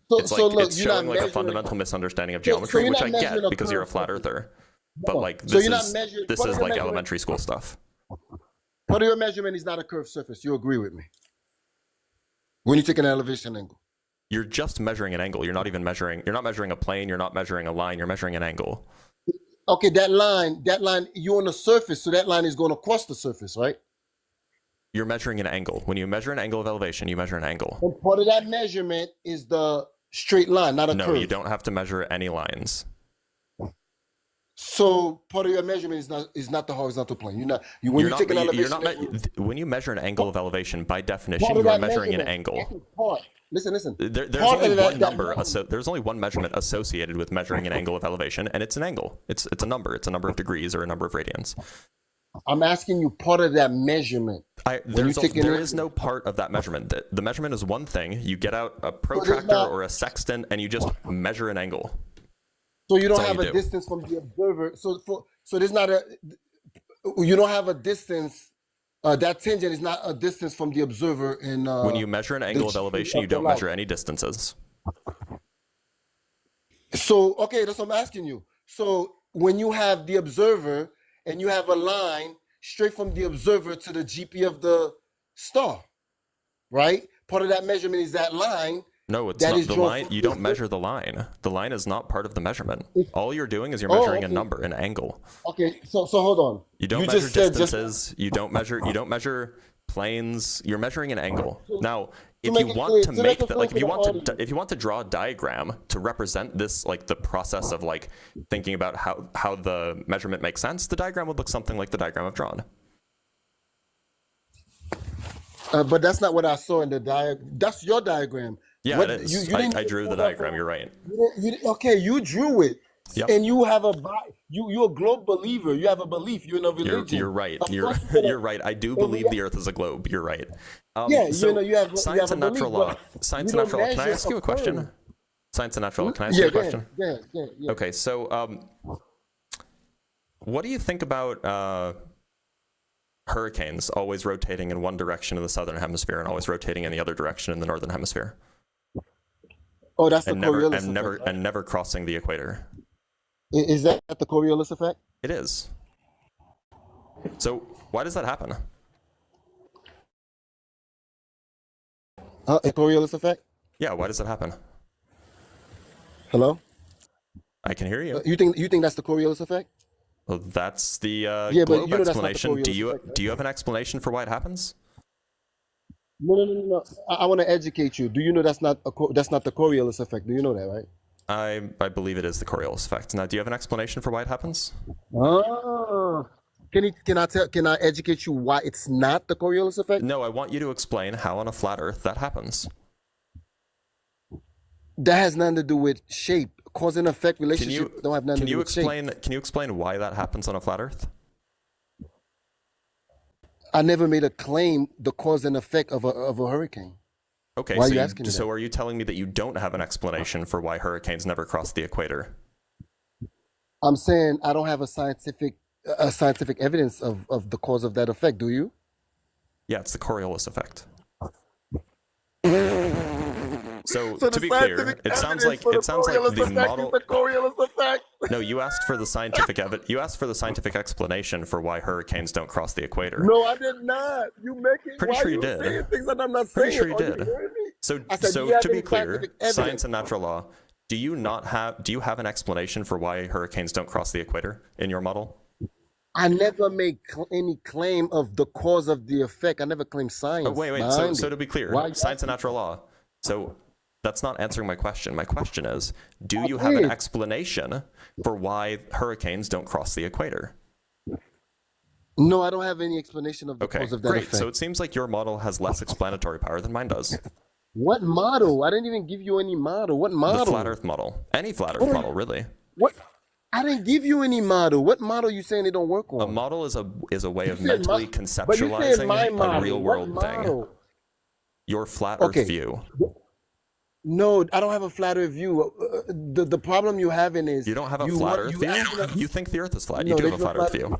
So, It's so like look, it's you're not showing like a measuring- fundamental misunderstanding of So geometry, you're which not I measuring get a because you're a curve flat surface. earther. But like So this you're not is measuring- this what is are the like measurement- elementary school stuff. Part of your measurement is not a curved surface. You agree with me? When you take an elevation angle. You're just measuring an angle. You're not measuring a plane, you're not measuring a line, you're measuring an angle. Okay, that line, you're on the surface, so that line is going across the surface, right? You're measuring an angle. When you measure an angle of elevation, you measure an angle. And part of that measurement is the straight line, not a No, curve. you don't have to measure any lines. So part of your measurement is not the horizontal plane. When You're you not, take an you're elevation not angle, when you measure an angle of elevation, by definition, part of you are that measuring an measurement- angle. that's a part. Listen. There's Part only of that- one that number. measurement- There's only one measurement associated with measuring an angle of elevation, and it's an angle. It's a number. It's a number of degrees or a number of radians. I'm asking you part of that measurement. There is no part of that measurement. The measurement is one thing. You get out a protractor or a sextant and you just measure an angle. So you don't That's all have you a do. distance from the observer. So there's not a. You don't have a distance. That tangent is not a distance from the observer in. When you measure an angle of GP elevation, you of the don't light. measure any distances. So okay, that's what I'm asking you. So when you have the observer and you have a line straight from the observer to the GP of the star, right? Part of that measurement is that line. No, it's That not is the drawn line. from You the don't measure the line. The line is not part of the measurement. If- All you're doing is you're Oh, measuring a okay. number, an angle. Okay, so hold on. You don't You measure just said distances. You don't measure planes. You're measuring an angle. Now, if make you it want clear- to to make make it that, like, clear if for the audience. you want to draw a diagram to represent this, like the process of like thinking about how the measurement makes sense, the diagram would look something like the diagram I've drawn. But that's not what I saw in the diagram. That's your diagram. Yeah, What- it is. you didn't I drew the diagram. You're right. Okay, you drew it. Yep. And you have you're a globe believer. You have a belief. You're in a religion. You're right. Of You're course you're gonna- you're right. I do believe the Earth is a globe. You're right. Yeah, so you have science a and natural belief, law. but Science you and don't natural law. Can I measure ask you a a question? curve. Science and natural law. Can I ask you a question? Yeah. Okay, so what do you think about hurricanes always rotating in one direction in the southern hemisphere and always rotating in the other direction in the northern hemisphere, Oh, that's the and never Coriolis and never effect. and never crossing the equator? Is that the Coriolis effect? It is. So why does that happen? A Coriolis effect? Yeah, why does that happen? Hello? I can hear you. You think that's the Coriolis effect? Well, that's the Yeah, but globe you know that's not the explanation. Do Coriolis you effect, right? do you have an explanation for why it happens? No. I want to educate you. Do you know that's not the Coriolis effect? Do you know that, right? I believe it is the Coriolis effect. Now, do you have an explanation for why it happens? Oh. Can I educate you why it's not the Coriolis effect? No, I want you to explain how on a flat Earth that happens. That has nothing to do with shape. Cause and effect relationship don't have nothing to do with shape. Can you explain why that happens on a flat Earth? I never made a claim the cause and effect of a hurricane. Okay, Why are so you asking me so that? are you telling me that you don't have an explanation for why hurricanes never cross the equator? I'm saying I don't have a scientific evidence of the cause of that effect. Do you? Yeah, it's the Coriolis effect. So, So to the be clear, scientific it sounds evidence like for it sounds like Coriolis the effect is model. the Coriolis effect. No, you asked for the scientific explanation for why hurricanes don't cross the equator. No, I did not. You make it. Pretty why sure you you did. saying things that I'm not Pretty saying? sure you Are did. hearing me? So, I said, so do you have to be any clear, scientific evidence? science and natural law. Do you have an explanation for why hurricanes don't cross the equator in your model? I never made any claim of the cause of the effect. I never claimed science. Oh, wait. behind So it. to be clear, Why are you science and asking natural law. So that's not answering my question. My question is, do you I have an did. explanation for why hurricanes don't cross the equator? No, I don't have any explanation of the Okay, cause of that great. effect. So it seems like your model has less explanatory power than mine does. What model? I didn't even give you any model. What model? The flat Earth model. Any flat Earth model, really. What? I didn't give you any model. What model you saying they don't work on? A model is a way of You said mentally but you said conceptualizing my a model. real What world thing. model? Your flat Okay. Earth view. No, I don't have a flat Earth view. The problem you having is You don't have a flat Earth view? You think the Earth is flat. You No, do have a there's no flat Earth flat- view.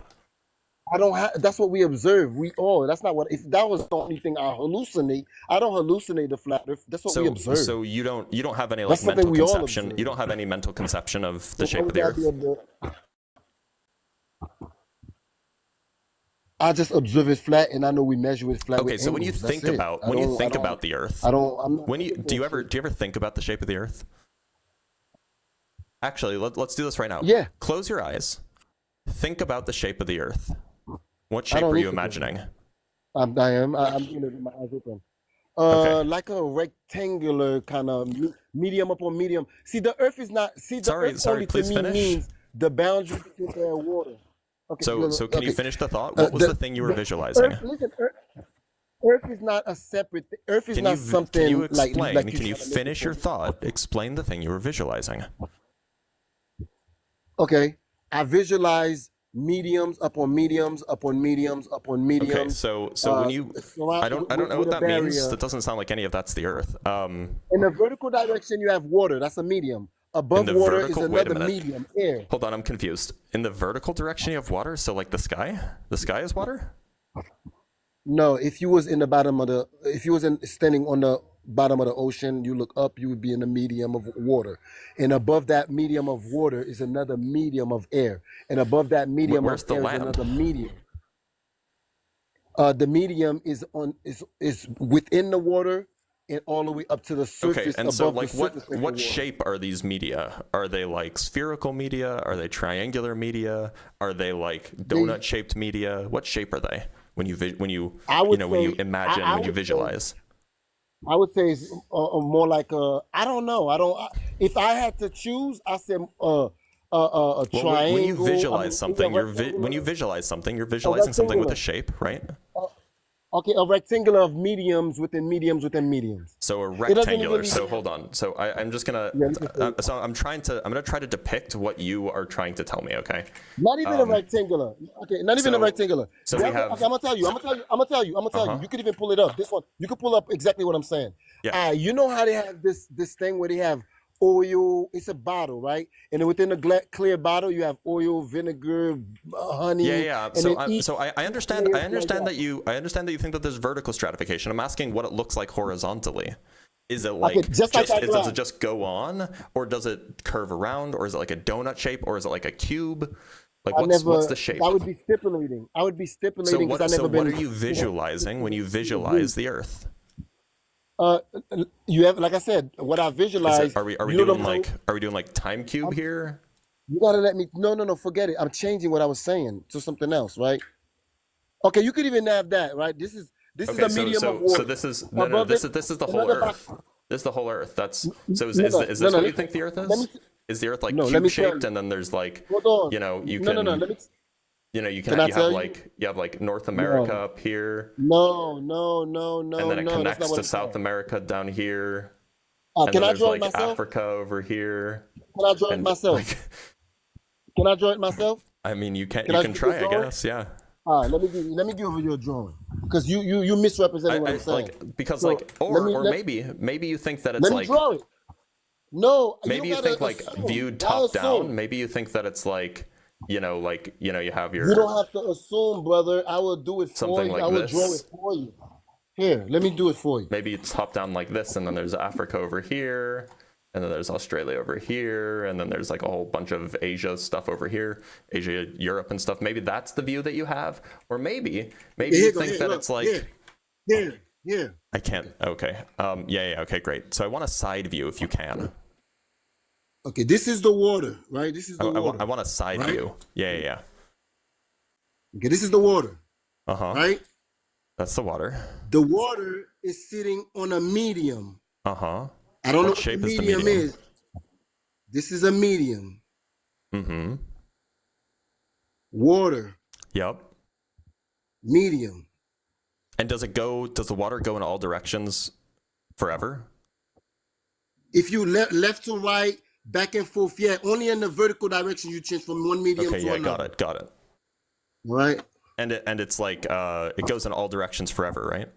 I don't have. That's what we observe. We all. That's not what. If that was the only thing I hallucinate, I don't hallucinate the flat Earth. That's what we observe. So you don't have any like That's something mental we all conception. observe. You don't have any mental conception of the So shape why of the would Earth. that be I just observe it flat, and I know we measure it flat. Okay, with so when you angles. That's think it. about I don't- the Earth, I don't. I'm not, do you ever think about the shape of the Earth? Actually, let's do this right now. Yeah. Close your eyes. Think about the shape of the Earth. What I shape don't are need you to do imagining? I'm doing it with my eyes open. Okay. Like a rectangular kind of medium upon medium. See, the Earth is not. See, the Sorry, Earth only to please me finish. means the boundary between air and water. Okay. So can you okay. finish the thought? What was the thing you were visualizing? Earth is not a separate. Earth is not something can you like. explain? Like Can you trying to make finish it your work. thought? Explain the thing you were visualizing. Okay, I visualize mediums upon mediums upon mediums upon Okay, mediums. so when you, I don't know with what a that means. barrier. That doesn't sound like any of that's the Earth. In the vertical direction, you have water. That's a medium. Above the water vertical- is wait a another minute. medium, air. Hold on, I'm confused. In the vertical direction, you have water. So like the sky is water. No, if you was in the bottom of the, if you was standing on the bottom of the ocean, you look up, you would be in the medium of water, and above that medium of water is another medium of air, and above that medium Where's of the air land? is another medium. The medium is within the water and all the way up to the surface. Okay, and above so the like surface of the what water. shape are these media? Are they like spherical media? Are they triangular media? Are they like donut shaped media? What shape are they when you when you I would when you say- imagine I when you would say- visualize? I would say it's more like I don't know. If I had to choose, I said a Well, triangle. when you visualize something, when you visualize something, you're visualizing something with a shape, right? Okay, a rectangle of mediums within mediums within mediums. So a doesn't rectangular. even So need- hold on. So I'm just gonna. Yeah, you can So I'm gonna try to depict what you are trying to tell me. Okay. Not even a rectangular. Okay, not even a so- rectangular. so Yeah, we have- okay, I'm gonna tell you. I'm gonna tell you. Uh-huh. You could even pull it up. This one, you could pull up exactly what I'm saying. Yeah. You know how they have this thing where they have oil. It's a bottle, right? And then within the clear bottle, you have oil, vinegar, honey. Yeah. and So then each I understand. layer I understand like that you. I understand that you think that there's vertical stratification. I'm asking what it looks like horizontally. Is it like just like that does glass. it just go on, or does it curve around, or is it like a donut shape, or is it like a cube? Like what's the shape? I would be stipulating. I would be So stipulating because I never what been. are you visualizing when you visualize the Earth? You have, like I said, what I Is visualize. it, are we you know doing the- like time cube here? You gotta let me. No. Forget it. I'm changing what I was saying to something else, right? Okay, you could even have that, right? This is Okay, a medium of water. so this is no Above this it, is the whole another Earth. This is the whole Earth. That's so is No, this no, what no, you let- think the Earth let is? me- Is the Earth like No, let cube me tell shaped, you. and then there's like Hold on. you know you No. can Let me. you know you can Can I you tell have you? like you have like North America up here, No. and then it that's connects not what to I'm South saying. America down here, and Can then I there's draw like it myself? Africa over here. Can I draw it And myself? like, Can I draw it myself? I mean, you Can you I can see try, the I drawing? guess, yeah. All right, let me give you your drawing because you misrepresenting what I'm saying. like because So, like let me- or let- maybe you think that it's Let me like draw it. No, maybe you don't think gotta like assume. viewed Why top down. assume? Maybe you think that it's like you have your You don't have to assume, brother. I will do it for Something you. like I will this. draw it for you. Here, let me do it for you. maybe it's top down like this, and then there's Africa over here, and then there's Australia over here, and then there's like a whole bunch of Asia stuff over here, Asia, Europe, and stuff. Maybe that's the view that you have, or maybe you think that it's like here. I can't. Okay. Yeah. Okay. Great. So I want a side view if you can. Okay, this is the water, right? This is the water. I want a side right? view. Yeah. Okay, this is the water, Uh huh. right? That's the water. The water is sitting on a medium. Uh huh. I don't know What what shape the is the medium medium? is. This is a medium. Mm-hmm. Water, Yep. medium. And does the water go in all directions forever? If you left to right, back and forth, yeah, only in the vertical direction you change from one medium Okay, to yeah, another. got it. Right? And it's like it goes in all directions forever, right?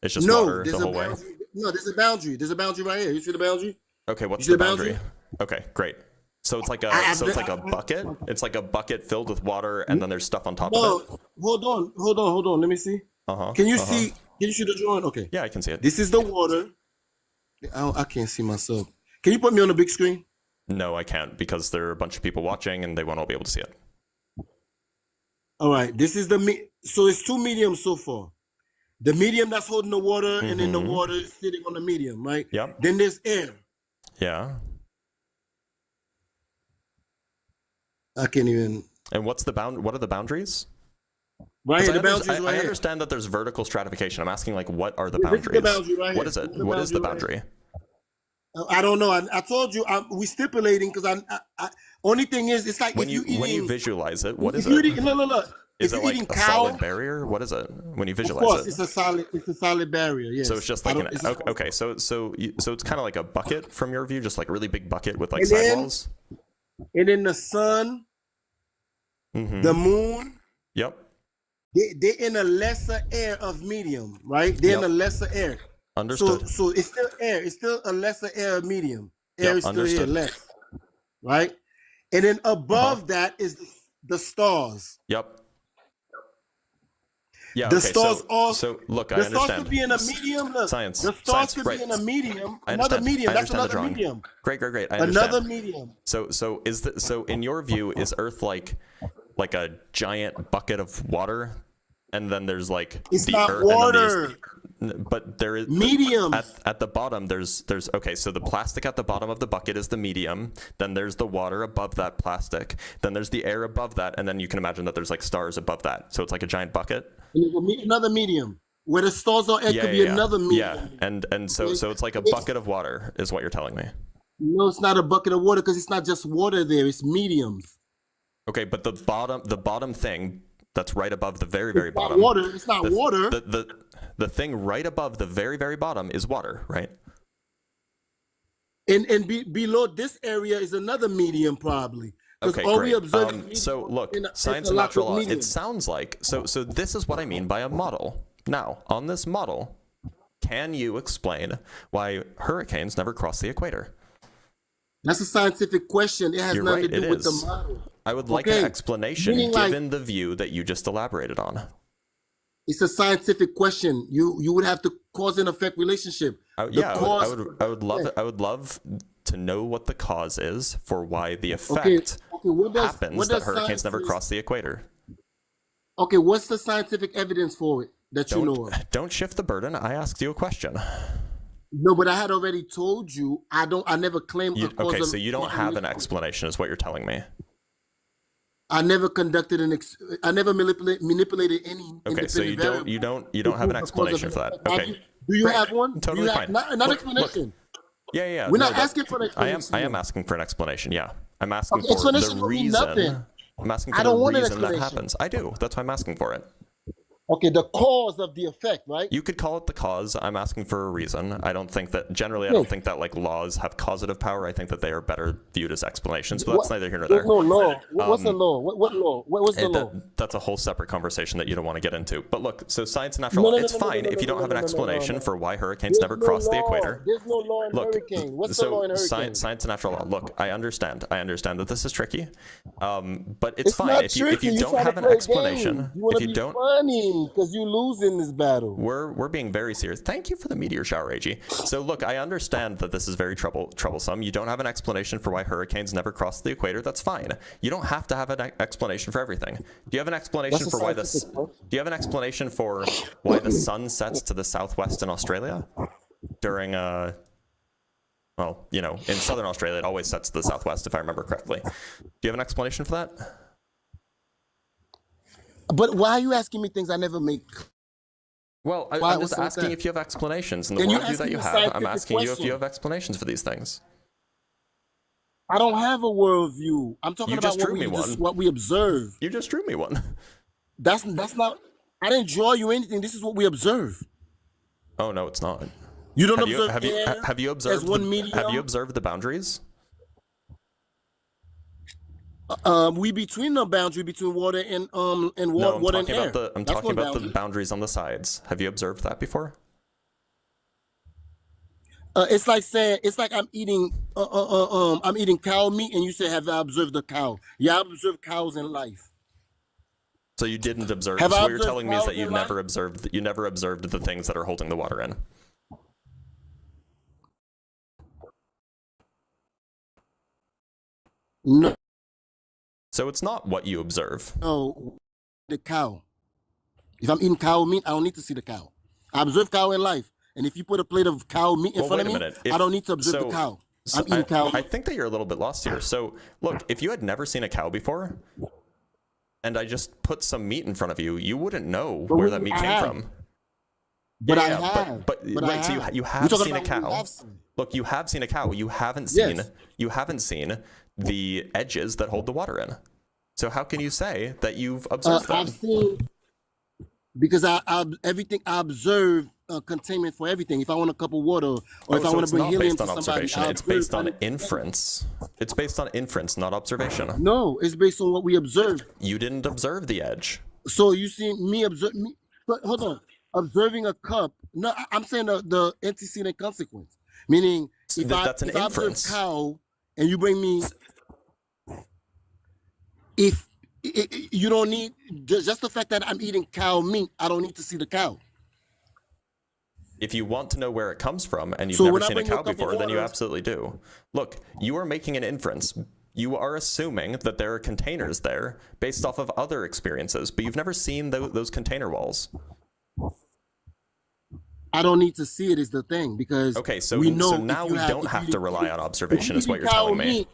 It's just No, water there's the a whole way. boundary. No, there's a boundary. There's a boundary right here. You see the boundary? Okay, what's You see the the boundary? boundary? Okay, great. So it's like I- a bucket. It's like a bucket filled with water, and then there's stuff on top of it. No, hold on. Let me see. Uh-huh. Can you see? Can you see the drawing? Okay. Yeah, I can see it. This is the water. I can't see myself. Can you put me on the big screen? No, I can't because there are a bunch of people watching and they won't all be able to see it. All right. This is so it's two mediums so far. The medium that's holding the water, and then the Mhm. water is sitting on the medium, right? Yep. Then there's air. Yeah. I can't even. And what are the boundaries? Right 'Cause here, I, the under- boundary's I right here. understand that there's vertical stratification. I'm asking like what are the Yeah, this is boundaries? the boundary right What here. is it? This is the What is the boundary boundary? I don't know. I told you we stipulating because I only thing is it's like When if you eating, when you visualize it, what is if you it? eating, look. Is if it you're like eating a cow, solid barrier? What is it when you of visualize course it? it's a solid barrier. Yes. So it's just I like don't- an it's a- okay. So it's kind of like a bucket from your view, just like a really big bucket with like And then- sidewalls. And then the sun Mm-hmm. The moon, Yep. they're in a lesser air of medium, right? They're in a lesser air. Understood. So it's still air. It's still a lesser air of medium. Air Yep, is still here, understood. less, right? And then above that is the stars. Yep. Yeah. The okay, stars so, also. so look, I The stars understand. could be in a medium. Look, Science. The stars Science, could right. be in a medium. I Another understand. medium. I That's understand the another drawing. medium. Great. I understand. Another medium. So so in your view, is Earth like a giant bucket of water, and then there's like It's the not Earth, and then water. but there is Mediums. at the bottom. There's okay. So the plastic at the bottom of the bucket is the medium. Then there's the water above that plastic. Then there's the air above that, and then you can imagine that there's like stars above that. So it's like a giant bucket. Another medium. Where the stars are, it could be another medium. Yeah, and so it's like a bucket of water, is what you're telling me. No, it's not a bucket of water because it's not just water there. It's mediums. Okay, but the bottom thing that's right above the very It's not bottom. water. It's not water. The thing right above the very bottom is water, right? And below this area is another medium probably. Okay, all great. we observe is medium So look, science and interlock natural with law. medium. It sounds like so this is what I mean by a model. Now, on this model, can you explain why hurricanes never cross the equator? That's a scientific question. It has You're nothing right, to do it with is. the model. I would like Okay, an explanation meaning like- given the view that you just elaborated on. It's a scientific question. You would have to cause and effect relationship. The Yeah, cause- I would love to know what the cause is for why the Okay, effect what happens what that does hurricanes never science- cross the equator. Okay, what's the scientific evidence for it that you know of? Don't shift the burden. I asked you a question. No, but I had already told you. I never claimed a cause Okay, and- so you don't have an explanation, is what you're telling me. I never conducted I never manipulated any. Okay, so you don't have an explanation for that. Okay, Do you Great. have one? Totally Do you have, fine. Not Look, explanation. yeah. We're not but asking for an explanation. I am asking for an explanation. Yeah, I'm asking Okay, for explanation the don't mean reason. nothing. I'm asking I for don't the want an reason that explanation. happens. I do. That's why I'm asking for it. Okay, the cause of the effect, right? You could call it the cause. I'm asking for a reason. I don't think that like laws have causative power. I think that they are better viewed as explanations, but that's neither here nor there. There's no law. What's the law? What law? What's the law? That's a whole separate conversation that you don't want to get into. But look, so science and natural law, it's fine if you don't have an explanation for why hurricanes never cross the equator. There's no law in Look, hurricane. What's the law in hurricane? science and natural law. Look, I understand that this is tricky, but it's It's fine not if you tricky. don't try to have an play explanation. games. You want If to you be don't, funny because you lose in this battle. we're being very serious. Thank you for the meteor shower, AG. So look, I understand that this is very troublesome. You don't have an explanation for why hurricanes never cross the equator. That's fine. You don't have to have an explanation for everything. Do you have an explanation That's a for why this? scientific question. Do you have an explanation for why the sun sets to the southwest in Australia during well, in southern Australia it always sets to the southwest if I remember correctly. Do you have an explanation for that? But why are you asking me things I never make? Well, Why- I'm just what's wrong with asking that? if you have explanations in the Then you worldview ask that me you a have. I'm scientific asking you if question. you have explanations for these things. I don't have a worldview. I'm talking You about just drew me one. what we observe. You just drew me one. That's not. I didn't draw you anything. This is what we observe. Oh no, it's not. You don't Have you, observe have you, air have you as observed one the, medium. have you observed the boundaries? We between the boundary between water and No, water and I'm air. talking That's one about the boundary. boundaries on the sides. Have you observed that before? It's like saying I'm eating I'm eating cow meat, and you say, "Have I observed a cow?" Yeah, I've observed cows in life. So you didn't observe. Have So I what you're observed telling me is cows that you in never life? observed the things that are holding the water in. No, So it's not what you observe. the cow. If I'm eating cow meat, I don't need to see the cow. I observe cow in life, and if you put a plate of cow meat in Well, front of wait me, a minute. I don't need to observe So- the cow. So I'm eating cow. I think that you're a little bit lost here. So look, if you had never seen a cow before, and I just put some meat in front of you, you wouldn't know where that meat I came have. from. But I Yeah, have. but I right, so have. you We're have talking seen a about what we cow. have seen. Look, you have seen a cow. You haven't Yes. seen the edges that hold the water in. So how can you say that you've observed I've them? seen because I everything I observe containment for everything. If I want a cup of water, or Oh, if I so want it's to bring not helium based on to somebody, observation. I It's observe. based I on need- inference. It's based on inference, not observation. No, it's based on what we observe. You didn't observe the edge. So you see me observe me. But hold on, observing a cup. No, I'm saying the antecedent consequence. Meaning, if That's an if I observe inference. cow and you bring me, if you don't need just the fact that I'm eating cow meat, I don't need to see the cow. If you want to know where it comes from and you've So never when I seen a bring you a cow cup of before, then you water- absolutely do. Look, you are making an inference. You are assuming that there are containers there based off of other experiences, but you've never seen those container walls. I don't need to see it is the thing, because Okay, so, we know so if now you we don't if have you to eat- rely on if observation, you is what eat you're cow telling me. meat-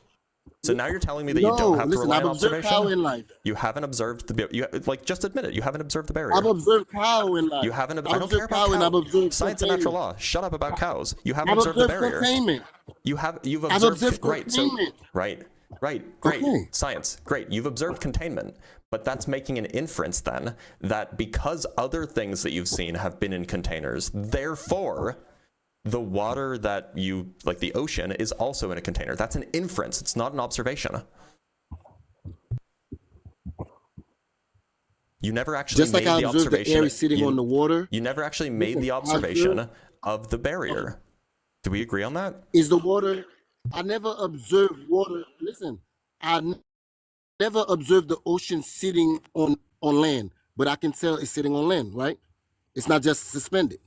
So now you're telling me that no, you don't have to listen, rely I've on observed cow observation? in life. You haven't observed like, just admit it. You haven't observed the barrier. I've observed cow in life. You haven't. I I've don't care observed about cow and I've cow. observed Science and natural containment. law. Shut up about cows. You haven't I've observed the observed barrier. containment. You've I've observed observed right. So containment. right. Great. Okay. Science. Great. You've observed containment, but that's making an inference then that because other things that you've seen have been in containers, therefore the water that you like, the ocean, is also in a container. That's an inference. It's not an observation. You never actually Just like made I the observed the observation. air sitting on the water. You never actually made Listen, the I observation observed- of the barrier. Do we agree on that? Is the water? I never observed water. Listen, never observed the ocean sitting on land, but I can tell it's sitting on land, right? It's not just suspended,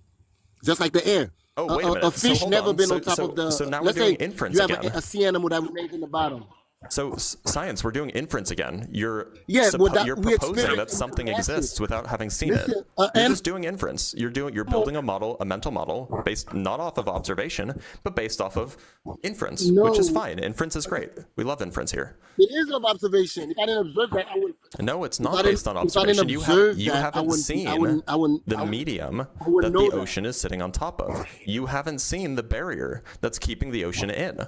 just like the air. Oh, wait a minute. A So fish hold never on. been So- on top so- of the. so now we're let's doing say inference you have again. a sea animal that remains in the bottom. So science, we're doing inference again. You're Yeah, well, that- you're we proposing that experienced something it. exists without having seen Listen, it. You're and- just doing inference. You're building a model, a mental model based not off of observation, but based off of inference, which is No. fine. Inference is great. We love inference here. It is of observation. If I didn't observe that, I would. No, it's If I not didn't- based on if I didn't observation. You observe that, I haven't wouldn't- seen I wouldn't- the I would- medium wouldn't that know the that. ocean is sitting on top of. You haven't seen the barrier that's keeping the ocean in.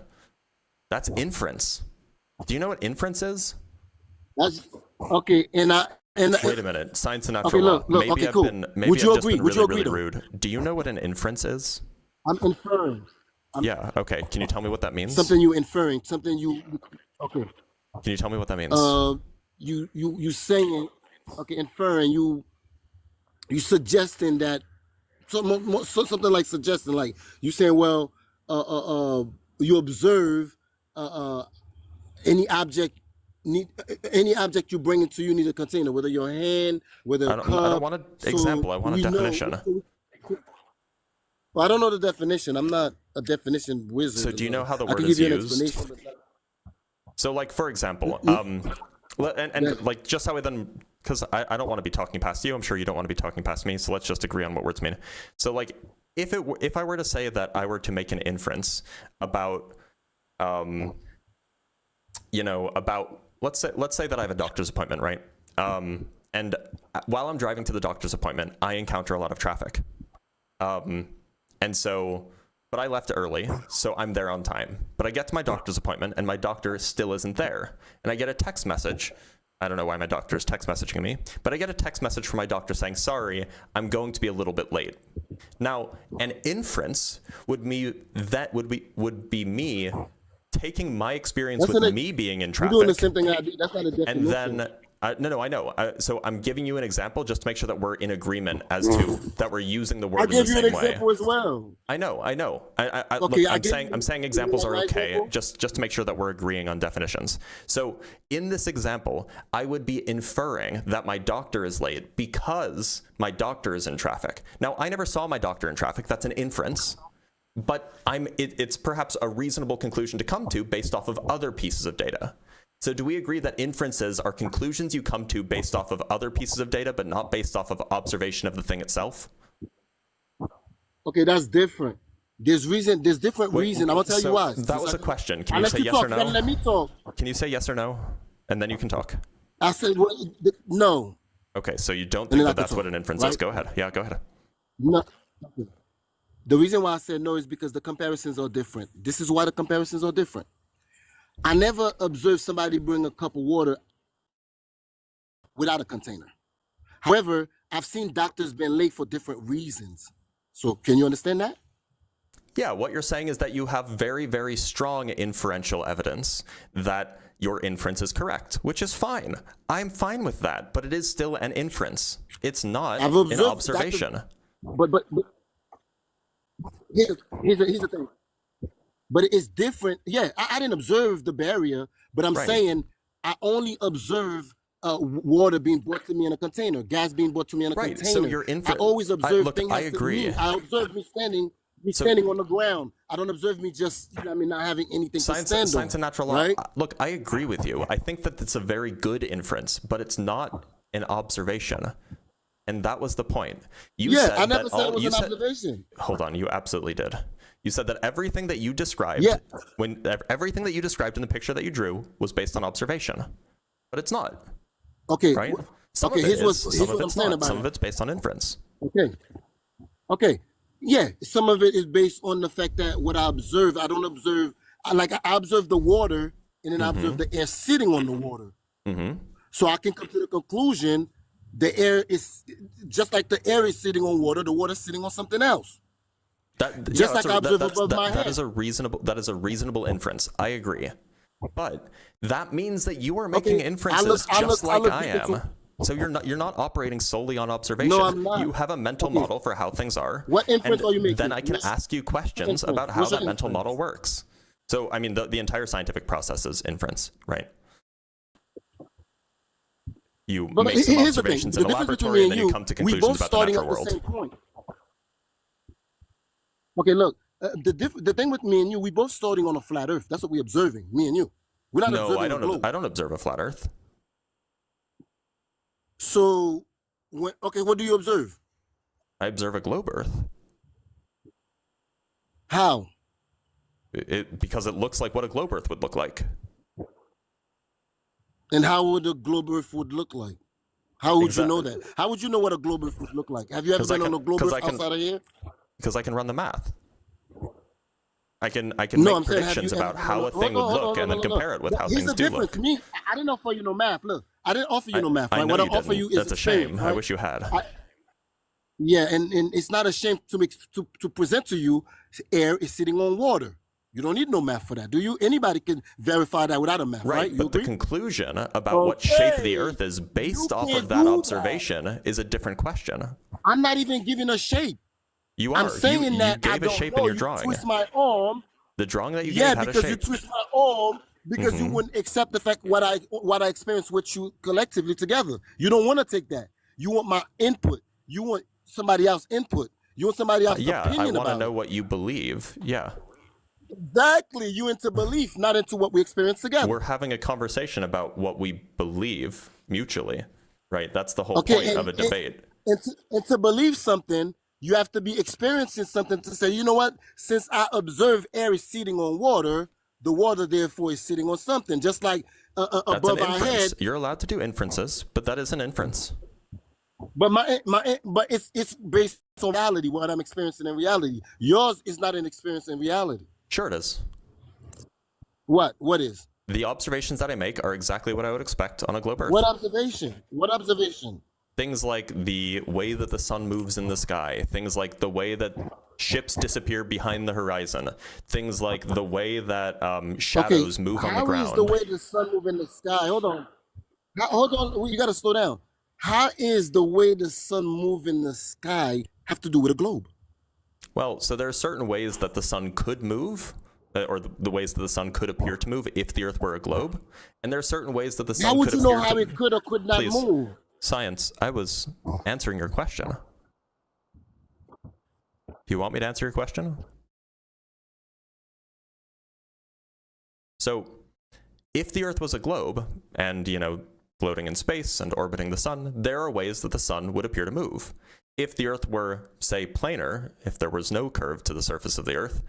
That's inference. Do you know what inference is? That's okay. Wait a minute. Science and natural Okay, look, law. look, Maybe okay, I've cool. been maybe Would you I've just agree? been Would you really, agree, really rude. Do you know what an inference is? I'm inferring Yeah, okay. Can you tell me what that means? something. You inferring something. You okay? Can you tell me what that means? You saying okay? Inferring you suggesting that something like suggesting like you saying well you observe any object you bring into you need a container, whether your hand, whether I a don't, cup. I don't want an example. I want a we know- definition. Well, I don't know the definition. I'm not a definition wizard. So do you know how the I word can is give you an used? explanation, but So, like, for example, Yeah. like, just how I then, because I don't want to be talking past you. I'm sure you don't want to be talking past me. So let's just agree on what words mean. So, like, if I were to say that I were to make an inference about, about let's say that I have a doctor's appointment, right? And while I'm driving to the doctor's appointment, I encounter a lot of traffic. And so, but I left early, so I'm there on time. But I get to my doctor's appointment, and my doctor still isn't there. And I get a text message. I don't know why my doctor is text messaging me, but I get a text message from my doctor saying, "Sorry, I'm going to be a little bit late." Now, an inference would be me taking my experience That's with not a- me being in you're traffic. doing the same thing I did. That's not a definition. And then, no, I know. So I'm giving you an example just to make sure that we're in agreement as to that we're using the word I in the gave you same an way. example as well. I know. Okay, Look, I I'm gave saying you- I'm saying examples you are want my okay, example? just to make sure that we're agreeing on definitions. So in this example, I would be inferring that my doctor is late because my doctor is in traffic. Now, I never saw my doctor in traffic. That's an inference. But it's perhaps a reasonable conclusion to come to based off of other pieces of data. So do we agree that inferences are conclusions you come to based off of other pieces of data, but not based off of observation of the thing itself? Okay, that's different. There's different reason. I'm gonna tell you why. That was a question. Can I you let say you yes talk. or You gotta no? let me talk. Can you say yes or no? And then you can talk. I said no. Okay, so you don't And think then I that can that's talk, what an inference is? right? Go ahead. Yeah, go ahead. No. Okay. The reason why I said no is because the comparisons are different. This is why the comparisons are different. I never observed somebody bring a cup of water without a container. However, I've seen doctors been late for different reasons. So can you understand that? Yeah, what you're saying is that you have very, very strong inferential evidence that your inference is correct, which is fine. I'm fine with that, but it is still an inference. It's not I've an observed observation. But here's the thing. But it's different. Yeah, I didn't observe the barrier, but I'm Right. saying I only observe water being brought to me in a container, gas being brought to me in a Right, container. so your I inference. always observe Look, things. I that fit agree. me. I observe me standing So- standing on the ground. I don't observe me just, you know what I mean, not having anything to stand Science on. and natural law. right? Look, I agree with you. I think that it's a very good inference, but it's not an observation. And that was the point. You Yeah, said I never that said all, it was you an said, observation. Hold on, you absolutely did. You said that everything that you described, Yeah. everything that you described in the picture that you drew was based on observation, but it's not, Okay. right? Some Okay, of it here's is, what some of I'm it's saying not. about Some it. of it's based on inference. Okay. Okay. Yeah, some of it is based on the fact that what I observe, I don't observe. I observe the water, and then I observe the air sitting on the water. Mm-hmm. So I can come to the conclusion the air is just like the air is sitting on water. The water is sitting on something else. Just like I observe above my that head. is a reasonable inference. I agree, but that means that you are making Okay, inferences I just look like I into- am. So you're not operating solely on observation. No, I'm not. You have a mental Okay. model for how things are. What inference and are you making? Then I can What's- ask you questions inference? about how What's your that mental inference? model works. So I mean, the entire scientific process is inference, right? You But make some here's the thing. observations The in a difference between laboratory, me and and then you come to we conclusions both about the starting natural at the world. same point. Okay, look. The thing with me and you, we both starting on a flat Earth. That's what we're observing. Me and you. We're not No, observing I a don't. globe. I don't observe a flat Earth. So, okay, what do you observe? I observe a globe Earth. How? Because it looks like what a globe Earth would look like. And how would a globe Earth would look like? How would you know Exactly. that? How would you know what a globe Earth would look like? Have you ever 'Cause I been on can- a globe 'cause Earth I can- outside of here? Because I can run the math. I can No, make I'm saying, have predictions you about ever- how a thing would look and then compare it with how Here's things the do difference. look. Me, I didn't offer you no math. Look, I didn't offer you no math. I Right? know What I you offer didn't. you is That's a experience, shame. I right? wish you had. Yeah, and it's not a shame to present to you air is sitting on water. You don't need no math for that, do you? Anybody can verify that without a math, right? Right, You but the agree? conclusion about what shape the Okay, Earth is based you off can't of that do observation is a different question. I'm not even giving a shape. You are. I'm saying you that I gave a don't shape know. in your You drawing. twist my arm. The drawing that you Yeah, gave had a because you shape. twist my arm because you Mhm. wouldn't accept the fact what I experienced with you collectively together. You don't want to take that. You want my input. You want somebody else's input. You want somebody else's Yeah, I opinion want to about know it. what you believe. Yeah. Exactly. You into belief, not into what we experience together. We're having a conversation about what we believe mutually, right? That's the whole Okay, point and- of a debate. And to believe something, you have to be experiencing something to say, you know what? Since I observe air is sitting on water, the water therefore is sitting on something. Just like That's above an our inference. head. You're allowed to do inferences, but that is an inference. But but it's based on reality, what I'm experiencing in reality. Yours is not an experience in reality. Sure, it is. What? What is? The observations that I make are exactly what I would expect on a globe Earth. What observation? What observation? Things like the way that the sun moves in the sky, things like the way that ships disappear behind the horizon, things like the way that shadows move on the How ground. is the way the sun move in the sky? Hold on. Hold on. You got to slow down. How is the way the sun move in the sky have to do with a globe? Well, so there are certain ways that the sun could move, or the ways that the sun could appear to move if the Earth were a globe, and there are certain ways that the sun How would could you know appear how to it could or could not Please. move? Science. I was answering your question. Do you want me to answer your question? So, if the Earth was a globe, and, floating in space and orbiting the sun, there are ways that the sun would appear to move. If the Earth were, say, planar, if there was no curve to the surface of the Earth,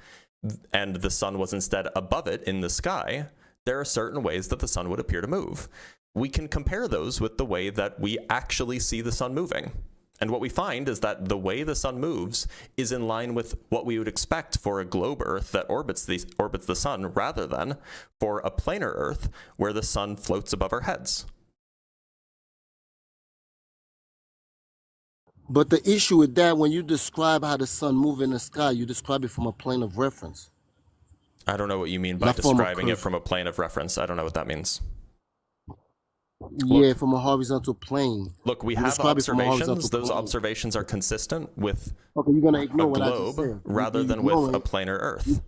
and the sun was instead above it in the sky, there are certain ways that the sun would appear to move. We can compare those with the way that we actually see the sun moving. And what we find is that the way the sun moves is in line with what we would expect for a globe Earth that orbits the sun, rather than for a planar Earth where the sun floats above our heads. But the issue with that, when you describe how the sun moves in the sky, you describe it from a plane of reference, I don't know what you mean by not from a describing it curve. from a plane of reference. I don't know what that means. Yeah, from a horizontal plane. Look, we You have describe it from a observations. horizontal Those plane. observations are consistent with Okay, you're gonna a ignore what I just globe said. rather You than with ignore a it, planar Earth.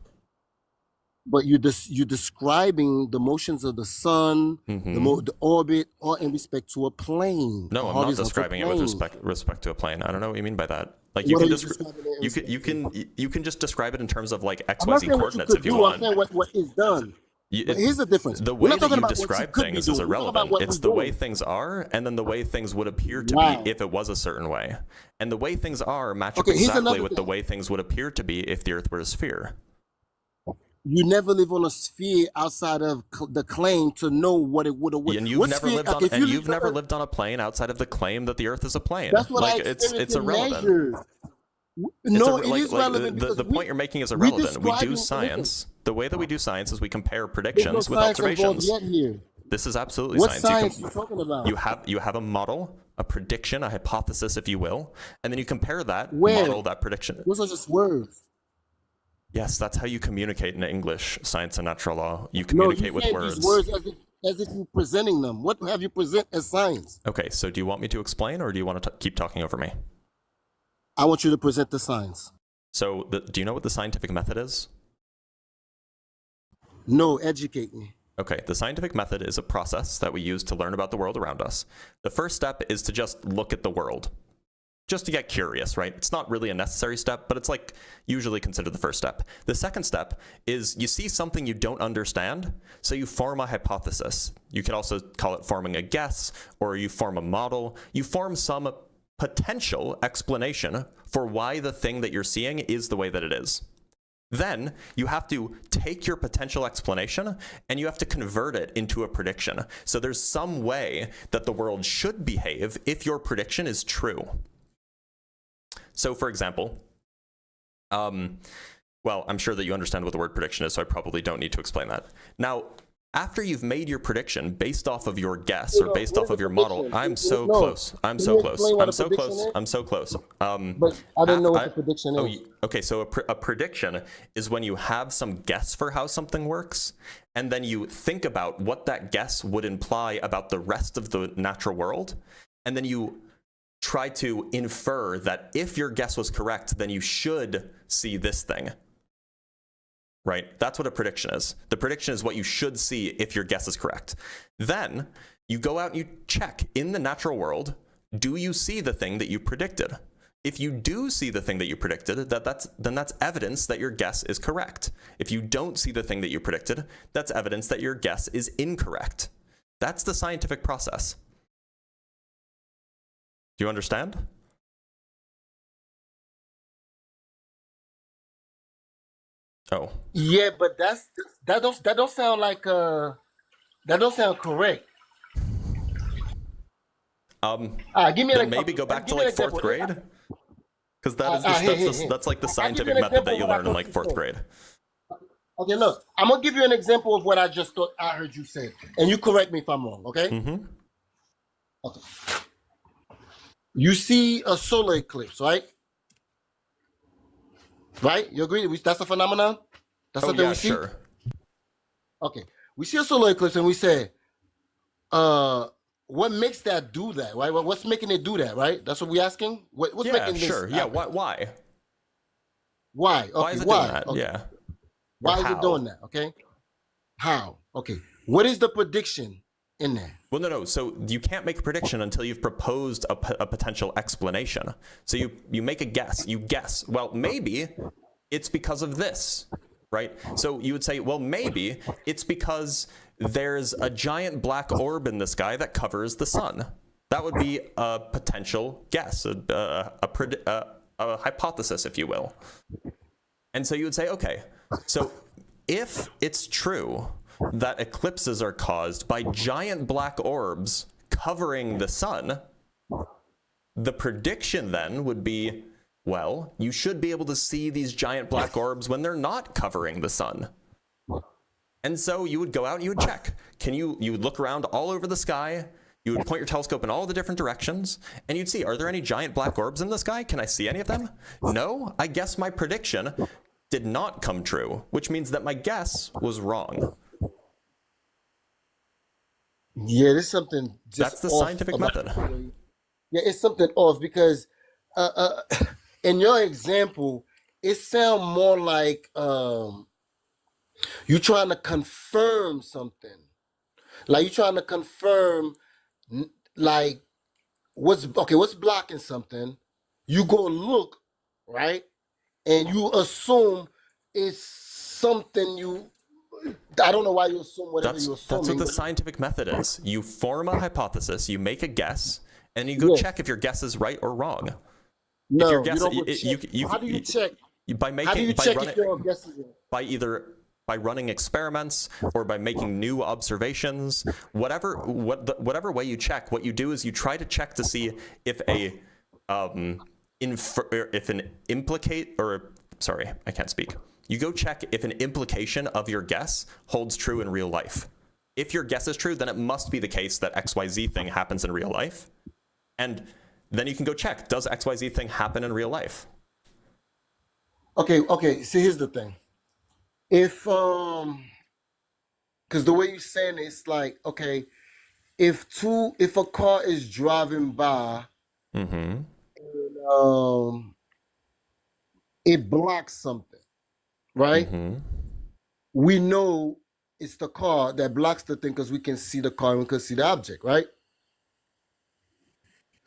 but you're describing the motions of the sun, the orbit, all in respect to a plane, No, a I'm not horizontal describing it with plane. respect to a plane. I don't know what you mean by that. Like you What can are you just describing it in you can respect you to? can you can just describe it in terms of like I'm not XYZ saying what you coordinates could if you do. I'm want. saying what is done. But here's the difference. The We're way not that talking you about what you describe could be things is doing. We're talking about irrelevant. what It's we're the way doing. things are, and then the way things would appear to Wow. be if it was a certain way. And the way things are match up Okay, here's exactly another with the thing. way things would appear to be if the Earth were a sphere. You never live on a sphere outside of the claim to know what it would have. And you've What never sphere? lived Okay, on if you you've live never on, lived on a plane outside of the claim that the Earth is a plane. that's what I Like it's experienced in irrelevant. measures. It's No, ir- it is like relevant because the point you're making is we irrelevant. We do describing. Listen, science. The way that we do science is we compare there's no predictions with science involved observations. yet here. This is absolutely What science. science you talking about? You have a model, a prediction, a hypothesis, if you will, and then you compare that Where? model, that prediction. Those are just words. Yes, that's how you communicate in English, science and natural law. You No, communicate you with said words. these words as if you're presenting them. What have you present as science? Okay, so do you want me to explain, or do you want to keep talking over me? I want you to present the science. So, do you know what the scientific method is? No, educate me. Okay, the scientific method is a process that we use to learn about the world around us. The first step is to just look at the world, just to get curious, right? It's not really a necessary step, but it's like usually considered the first step. The second step is you see something you don't understand, so you form a hypothesis. You could also call it forming a guess, or you form a model. You form some potential explanation for why the thing that you're seeing is the way that it is. Then you have to take your potential explanation and you have to convert it into a prediction. So there's some way that the world should behave if your prediction is true. So for example, well, I'm sure that you understand what the word prediction is, so I probably don't need to explain that. Now, after you've made your prediction based off of your guess or based off of your model, I'm so close. I'm so close. I'm so close. I'm so close. But I didn't know what the prediction is. Okay, so a prediction is when you have some guess for how something works, and then you think about what that guess would imply about the rest of the natural world, and then you try to infer that if your guess was correct, then you should see this thing. Right? That's what a prediction is. The prediction is what you should see if your guess is correct. Then you go out and you check in the natural world, do you see the thing that you predicted? If you do see the thing that you predicted, then that's evidence that your guess is correct. If you don't see the thing that you predicted, that's evidence that your guess is incorrect. That's the scientific process. Do you understand? Oh. Yeah, but that don't sound like that don't sound correct. Give me an Then maybe go back to give me an like fourth example. grade, because that's like the I'll give scientific you an method that example you of what I learn in thought like you fourth said. grade. Okay, look, I'm gonna give you an example of what I just thought I heard you say, and you correct me if I'm wrong. Okay. Mm-hmm. Okay. You see a solar eclipse, right? Right? You agree? That's a phenomenon. That's Oh something yeah, we see. sure. Okay. We see a solar eclipse, and we say, what makes that do that? Right? What's making it do that? Right? That's what we're asking. What's Yeah, making this? sure. Yeah. happen? Why? Why? Okay. Why is it why? doing that? Okay. Yeah. Why Or is it how? doing that? Okay. How? Okay. What is the prediction in there? Well, no. So you can't make a prediction until you've proposed a potential explanation. So you make a guess. You guess. Well, maybe it's because of this, right? So you would say, well, maybe it's because there's a giant black orb in the sky that covers the sun. That would be a potential guess, a hypothesis, if you will. And so you would say, okay, so if it's true that eclipses are caused by giant black orbs covering the sun, the prediction then would be, well, you should be able to see these giant black orbs when they're not covering the sun. And so you would go out and you would check. You would look around all over the sky You would point your telescope in all the different directions, and you'd see, are there any giant black orbs in the sky? Can I see any of them? No? I guess my prediction did not come true, which means that my guess was wrong. Yeah, there's something just That's the off scientific about method. the way- Yeah, it's something off because in your example, it sounds more like you're trying to confirm something. Like you're trying to confirm like what's blocking something. You go look, right? And you assume it's something I don't know why you assume whatever you're assuming. That's what the scientific method is. You form a hypothesis, you make a guess, and you go check if your guess is right or wrong. No, your guess- you don't go you- check. you- How do you check? By How do you check running, if your guess is right? by running experiments or by making new observations, whatever way you check, what you do is you try to check to see if you go check if an implication of your guess holds true in real life. If your guess is true, then it must be the case that XYZ thing happens in real life. And then you can go check, does XYZ thing happen in real life? Okay. See, here's the thing. If because the way you're saying it's like, okay, if a car is driving by, Mm-hmm. and, it blocks something, right? Mm-hmm. We know it's the car that blocks the thing because we can see the car and we can see the object, right?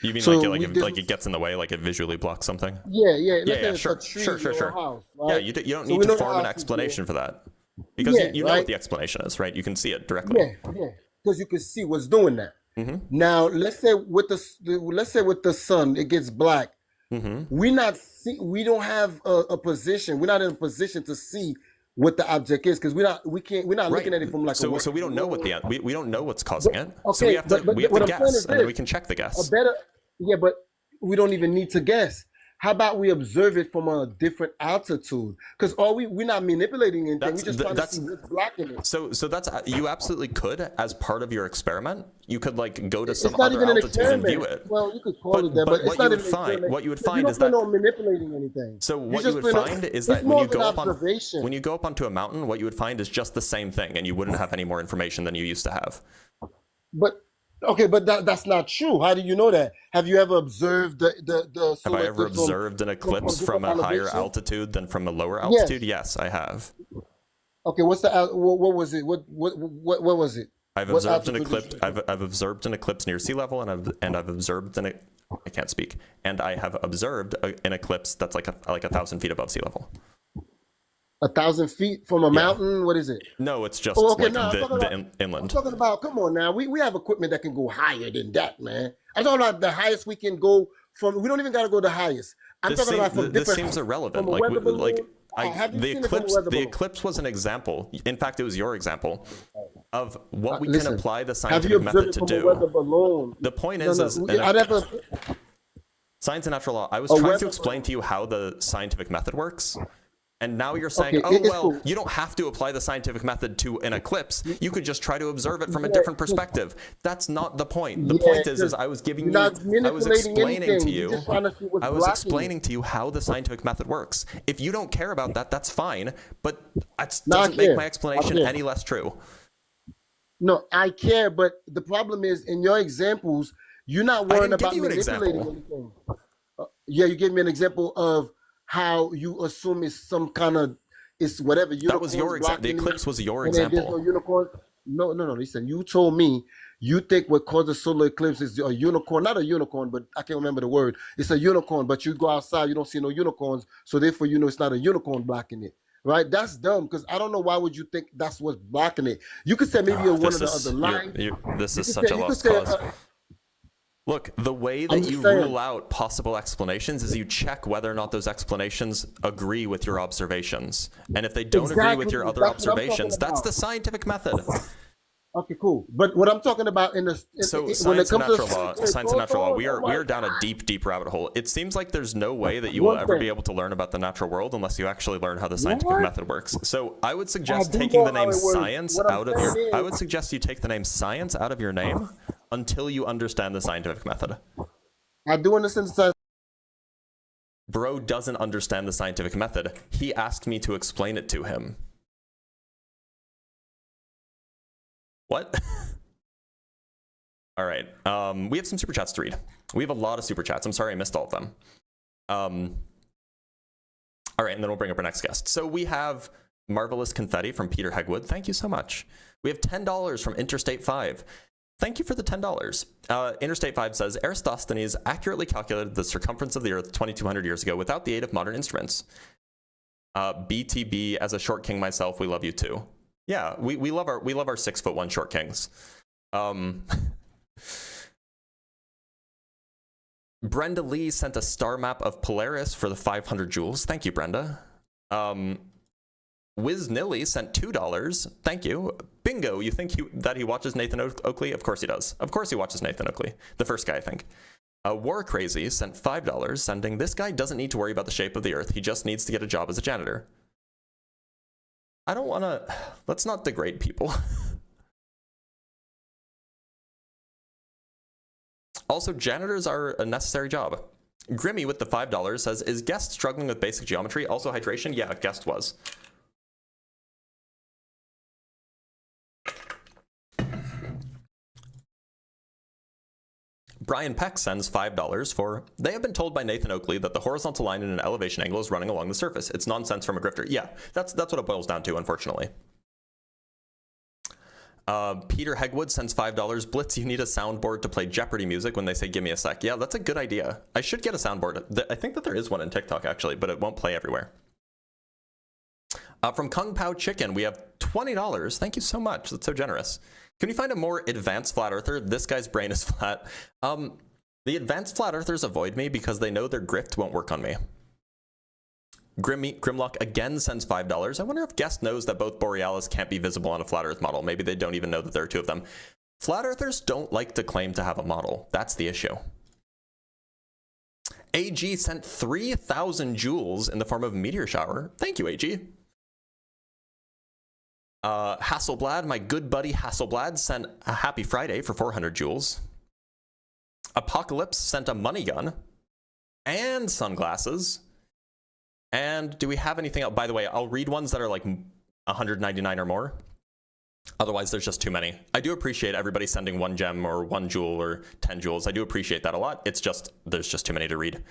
You mean So like we like it gets in the way, like it visually blocks something? Yeah. Let's Yeah, say it's sure, a tree sure. or a house, Yeah, right? you don't So need we to know the form an house is explanation for that. Because Yeah, you know right? what the explanation is, right? You can see it directly. Yeah. Because you can see what's doing that. Mm-hmm. Now, let's say with the sun, it gets black. Mm-hmm. We don't have a position. We're not in a position to see what the object is because we're not looking at it from like so we don't know what we don't know what's causing it. So we have to but what I'm saying guess, is and then we this. can check the guess. But we don't even need to guess. How about we observe it from a different altitude? Because we're not manipulating anything. We're just trying to see what's blocking it. So that's you absolutely could, as part of your experiment, you could like go to It's some not other even an altitude and experiment. view it. Well, you could call it that, but it's what not you even would an find, experiment. what you would Because find is you don't that. plan on manipulating anything. So You what you just would plan on- find is it's that more when you of an go up observation. when you go up onto a mountain, what you would find is just the same thing, and you wouldn't have any more information than you used to have. But that's not true. How do you know that? Have you ever observed the Have solar I ever eclipse from- observed an eclipse different from a higher elevation? altitude than from a lower altitude? Yes, I have. Okay, what was it? What was it? I've What observed an altitude eclipse. is it? I've observed an eclipse near sea level, and I've observed I can't speak. And I have observed an eclipse that's like 1,000 feet above sea level. 1,000 feet from a mountain? What is it? No, it's just Oh, okay, like no, I'm talking about- I'm inland. talking about, come on now. We have equipment that can go higher than that, man. I'm talking about the highest we can go from. We don't even got to go the highest. I'm talking about from This different. seems irrelevant. from a Like, weather balloon. Have you the seen it from a eclipse. weather The balloon? eclipse was an example. In fact, it was your example of what we Listen, can apply the have you scientific observed method it to from a weather do. balloon? The point No, is, no. I never. science and natural law. I was A trying weather to explain to you how the scientific method works. And now you're saying, Okay, oh, it's well, cool. you don't have to apply the scientific method to an eclipse. You could just try to observe it from a Yeah, different perspective. That's not the point. The Yeah, point is because I was giving you're you, not I was manipulating explaining anything. to You're you, just trying to see what's I was blocking explaining to you how the scientific method works. If you don't care about that, that's fine. But it No, I doesn't make care. my explanation I care. any less true. No, I care, but the problem is in your examples, you're not I worrying didn't give about you an manipulating example. anything. Yeah, you gave me an example of how you assume it's some kind of it's whatever. That was your example. The blocking it, eclipse was your and then there's example. no unicorn. No. Listen, you told me you think what caused a solar eclipse is a unicorn, not a unicorn, but I can't remember the word. It's a unicorn, but you go outside, you don't see no unicorns, so therefore you know it's not a unicorn blocking it. Right? That's dumb because I don't know why would you think that's what's blocking it. You could say maybe you're one of the other lines. This is You such could a say- lost you could cause. say, Look, the way I'm that just you saying. rule out possible explanations is you check whether or not those explanations agree with your observations. And if they don't agree with your other Exactly. That's what I'm observations, talking that's about. the scientific method. Okay, cool. But what I'm talking about So when it science and comes natural to law, science and natural law, we are down a deep rabbit hole. It seems like there's no way that you will One ever thing. be able to learn about the natural world unless you actually learn how the scientific What? method works. So I would suggest do taking know the how name it works. science What I'm out of your. saying I is- would suggest you take the name science out of your name. until you understand the scientific method. I do understand the science. Bro doesn't understand the scientific method. He asked me to explain it to him. What? All right. We have some super chats to read. We have a lot of super chats. I'm sorry I missed all of them. All right, and then we'll bring up our next guest. So we have Marvelous Confetti from Peter Hegwood. Thank you so much. We have $10 from Interstate 5. Thank you for the $10. Interstate 5 says, Eratosthenes accurately calculated the circumference of the Earth 2,200 years ago without the aid of modern instruments. BTB, as a short king myself, we love you too. Yeah, we love our 6'1" short kings. Brenda Lee sent a star map of Polaris for the 500 joules. Thank you, Brenda. Wiz Nilly sent $2. Thank you. Bingo, you think that he watches Nathan Oakley? Of course he does. Of course he watches Nathan Oakley. The first guy, I think. War Crazy sent $5, sending, this guy doesn't need to worry about the shape of the Earth. He just needs to get a job as a janitor. I don't want to... Let's not degrade people. Also, janitors are a necessary job. Grimmy with the $5 says, is Guest struggling with basic geometry? Also hydration? Yeah, Guest was. Brian Peck sends $5 for, they have been told by Nathan Oakley that the horizontal line in an elevation angle is running along the surface. It's nonsense from a grifter. Yeah, that's what it boils down to, unfortunately. Peter Hegwood sends $5. Blitz, you need a soundboard to play Jeopardy music when they say, give me a sec. Yeah, that's a good idea. I should get a soundboard. I think that there is one in TikTok, actually, but it won't play everywhere. From Kung Pao Chicken, we have $20. Thank you so much. That's so generous. Can you find a more advanced flat earther? This guy's brain is flat. The advanced flat earthers avoid me because they know their grift won't work on me. Grimlock again sends $5. I wonder if Guest knows that both Borealis can't be visible on a flat earth model. Maybe they don't even know that there are two of them. Flat earthers don't like to claim to have a model. That's the issue. AG sent 3,000 joules in the form of a meteor shower. Thank you, AG. Hasselblad, my good buddy Hasselblad, sent a happy Friday for 400 joules. Apocalypse sent a money gun and sunglasses. And do we have anything else? By the way, I'll read ones that are like 199 or more. Otherwise, there's just too many. I do appreciate everybody sending 1 gem or 1 joule or 10 joules. I do appreciate that a lot. It's just, there's just too many to read.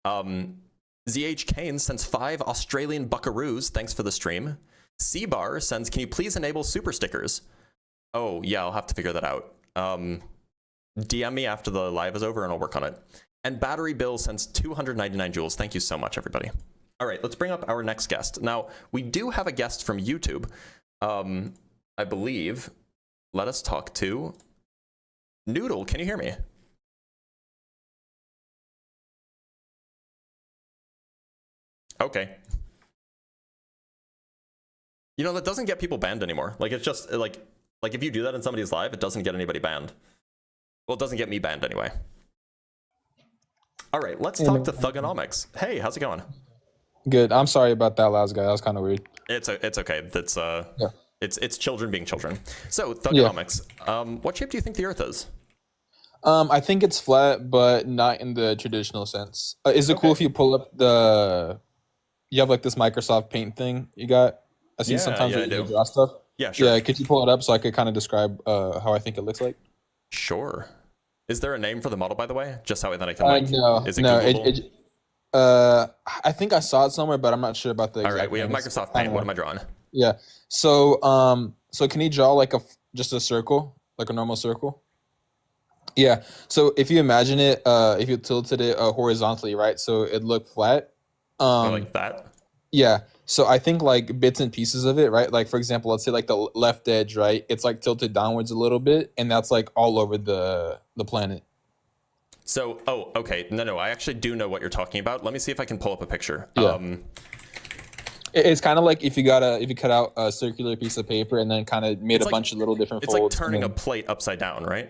ZH Kane sends 5 Australian buckaroos. Thanks for the stream. C-Bar sends, can you please enable super stickers? Oh, yeah, I'll have to figure that out. DM me after the live is over and I'll work on it. And Battery Bill sends 299 joules. Thank you so much, everybody. All right, let's bring up our next guest. Now, we do have a guest from YouTube, I believe. Let us talk to Noodle. Can you hear me? Okay. You know, that doesn't get people banned anymore. Like, it's just, like if you do that in somebody's live, it doesn't get anybody banned. Well, it doesn't get me banned anyway. All right, let's talk to Thugonomics. Hey, how's it going? Good. I'm sorry about that last guy. That was kind of weird. It's okay. That's yeah. It's children being children. So Thugonomics, what shape do you think the Earth is? I think it's flat, but not in the traditional sense. Is it cool if you pull up you have like this Microsoft Paint thing you got? I see sometimes you draw stuff. Yeah, sure. Yeah, could you pull it up so I could kind of describe how I think it looks like? Sure. Is there a name for the model, by the way? Just how then I can like. No, is it no. Googleable? I think I saw it somewhere, but I'm not sure about the exact. All right, we have Microsoft Paint. What am I drawing? Yeah. So so can you draw like just a circle, like a normal circle? Yeah. So if you imagine it, if you tilted it horizontally, right? So it looked flat. Like that? Yeah. So I think like bits and pieces of it, right? Like for example, let's say like the left edge, right? It's like tilted downwards a little bit, and that's like all over the planet. So, oh, okay. No, I actually do know what you're talking about. Let me see if I can pull up a picture. Yeah. It's kind of like if you cut out a circular piece of paper and then kind of made a bunch of little different folds. It's like turning a plate upside down, right?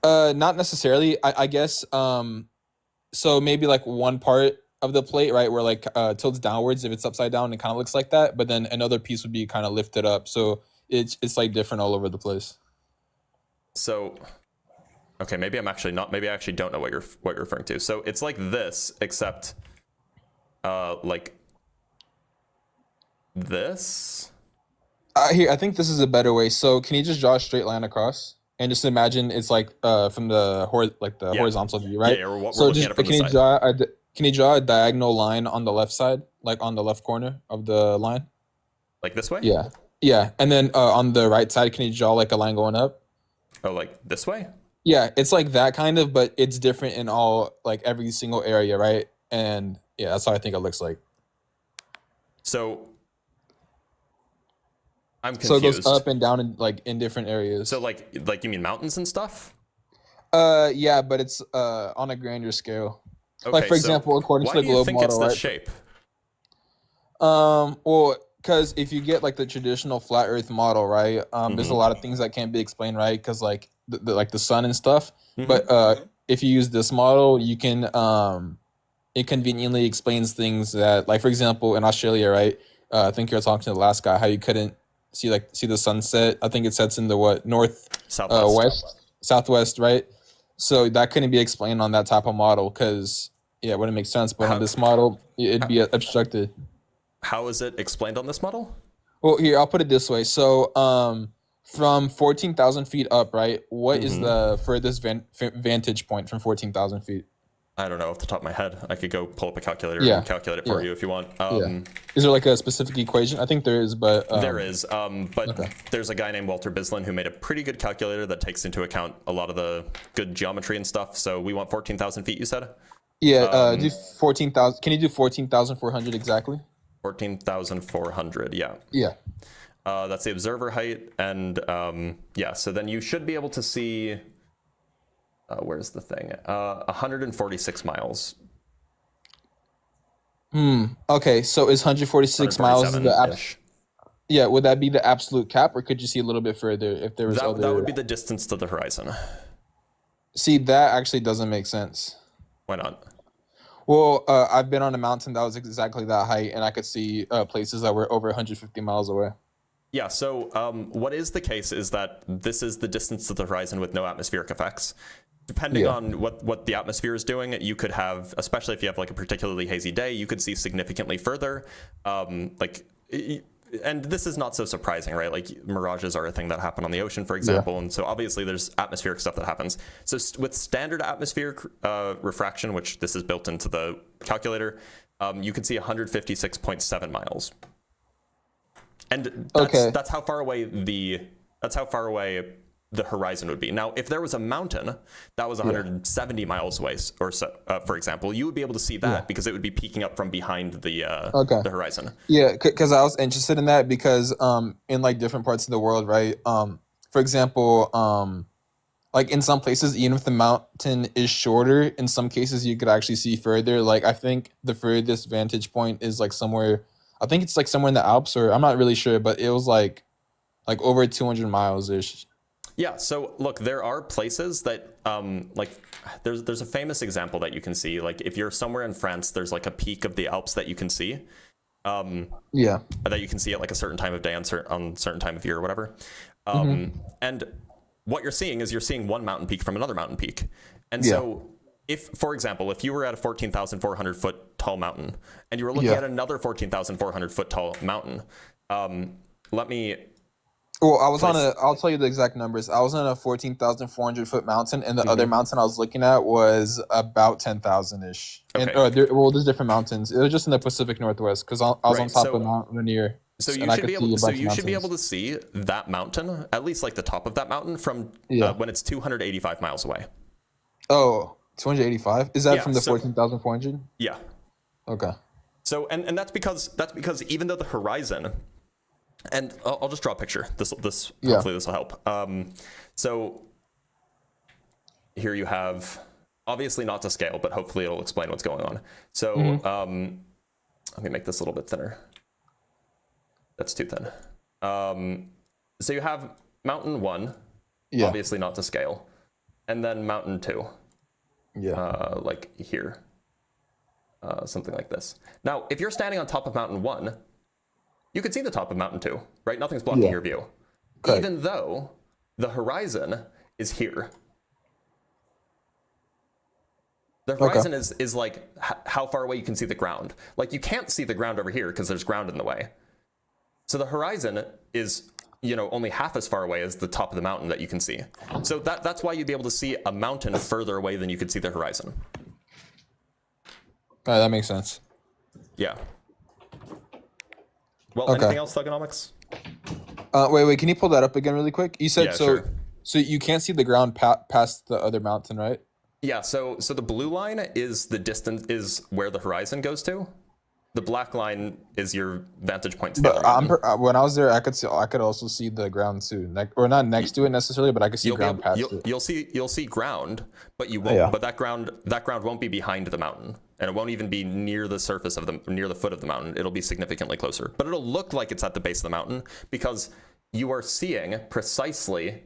Not necessarily. I guess. So maybe like one part of the plate, right, where like tilts downwards. If it's upside down, it kind of looks like that. But then another piece would be kind of lifted up. So it's like different all over the place. So, okay, maybe I'm actually not. Maybe I actually don't know what you're referring to. So it's like this, except, like this. Here, I think this is a better way. So can you just draw a straight line across and just imagine it's like from the Yeah. horizontal view, right? Yeah, or what we're So looking just at it from can the you side. draw can you draw a diagonal line on the left side, like on the left corner of the line? Like this way? Yeah, yeah. And then on the right side, can you draw like a line going up? Oh, like this way? Yeah, it's like that kind of, but it's different in all like every single area, right? And yeah, that's how I think it looks like. So I'm So it confused. goes up and down in like in different areas. So like you mean mountains and stuff? Yeah, but it's on a grander scale. Okay, Like for so example, according why to the do you globe think model, it's this right? shape? Well, because if you get like the traditional flat Earth model, right, there's a Mhm. lot of things that can't be explained, right? Because like like the sun and stuff. Mhm. But if you use this model, you can it conveniently explains things that, like for example, in Australia, right? I think you're talking to the last guy how you couldn't see the sunset. I think it sets in the what north Southwest. southwest, right? So that couldn't be explained on that type of model because yeah, it wouldn't make sense. But How- on this model, it'd be obstructed. How is it explained on this model? Well, here I'll put it this way. So, from 14,000 feet up, right? What is Mhm. the furthest vantage point from 14,000 feet? I don't know off the top of my head. I could go pull up a calculator Yeah, and calculate it for yeah, you if you want. yeah. Is there like a specific equation? I think there is, but There is, but okay. there's a guy named Walter Bislin who made a pretty good calculator that takes into account a lot of the good geometry and stuff. So we want 14,000 feet, you said? Yeah, do 14,000. Can you do 14,400 exactly? 14,400, yeah. Yeah. That's the observer height, and yeah, so then you should be able to see, where's the thing? 146 miles. Okay, so is 146 miles the 147-ish. yeah, would that be the absolute cap, or could you see a little bit further if there was That other? would be the distance to the horizon. See, that actually doesn't make sense. Why not? Well, I've been on a mountain that was exactly that height, and I could see places that were over 150 miles away. Yeah, so what is the case is that this is the distance to the horizon with no atmospheric effects. Depending Yeah. on what the atmosphere is doing, you could have, especially if you have like a particularly hazy day, you could see significantly further. And this is not so surprising, right? Like mirages are a thing that happen on the ocean, for example, and so obviously there's atmospheric stuff that happens. So with standard atmospheric refraction, which this is built into the calculator, you can see 156.7 miles. And that's how far away the horizon would be. Now, if there was a mountain that was 170 miles away or so, for example, you would be able to see that because it would be peeking up from behind the horizon. Yeah, because I was interested in that because in like different parts of the world, right? For example, like in some places, even if the mountain is shorter, in some cases you could actually see further. Like I think the furthest vantage point is like somewhere. I think it's like somewhere in the Alps, or I'm not really sure, but it was like over 200 miles ish. Yeah, so look, there are places that like there's a famous example that you can see. Like if you're somewhere in France, there's like a peak of the Alps that you can see. Yeah. That you can see at like a certain time of day on certain time of year or whatever. And what you're seeing is you're seeing one mountain peak from another mountain peak. And so if, for example, if you were at a 14,400 foot tall mountain and you were looking at another 14,400 foot tall mountain, let me... Well, I'll tell you the exact numbers. I was on a 14,400 foot mountain, and the other mountain I was looking at was about 10,000 ish. Okay. And there's different mountains. It was just in the Pacific Northwest because I was on top of Mount Rainier. So you should be able. So you should be able to see that mountain, at least like the top of that mountain, from when it's 285 miles away. Oh, 285? Is that from the 14,400? Yeah. Okay. So and that's because even though the horizon, and I'll just draw a picture. This hopefully this will help. So here you have, obviously not to scale, but hopefully it'll explain what's going on. So let me make this a little bit thinner. That's too thin. So you have mountain 1, obviously not to scale, and then mountain 2, like here, something like this. Now, if you're standing on top of mountain 1, you could see the top of mountain 2, right? Nothing's blocking your view, even though the horizon is here. The horizon is like how far away you can see the ground. Like you can't see the ground over here because there's ground in the way. So the horizon is, you know, only half as far away as the top of the mountain that you can see. So that's why you'd be able to see a mountain further away than you could see the horizon. That makes sense. Yeah. Well, Okay. anything else, Thugonomics? Wait, can you pull that up again really quick? You said Yeah, so. sure. So you can't see the ground past the other mountain, right? Yeah, so the blue line is the distance, is where the horizon goes to. The black line is your vantage point to the But other mountain. when I was there, I could also see the ground too, or not next to it necessarily, but I could see ground past it. You'll see ground, but you won't. Yeah. But that ground won't be behind the mountain, and it won't even be near the surface of near the foot of the mountain. It'll be significantly closer, but it'll look like it's at the base of the mountain because you are seeing precisely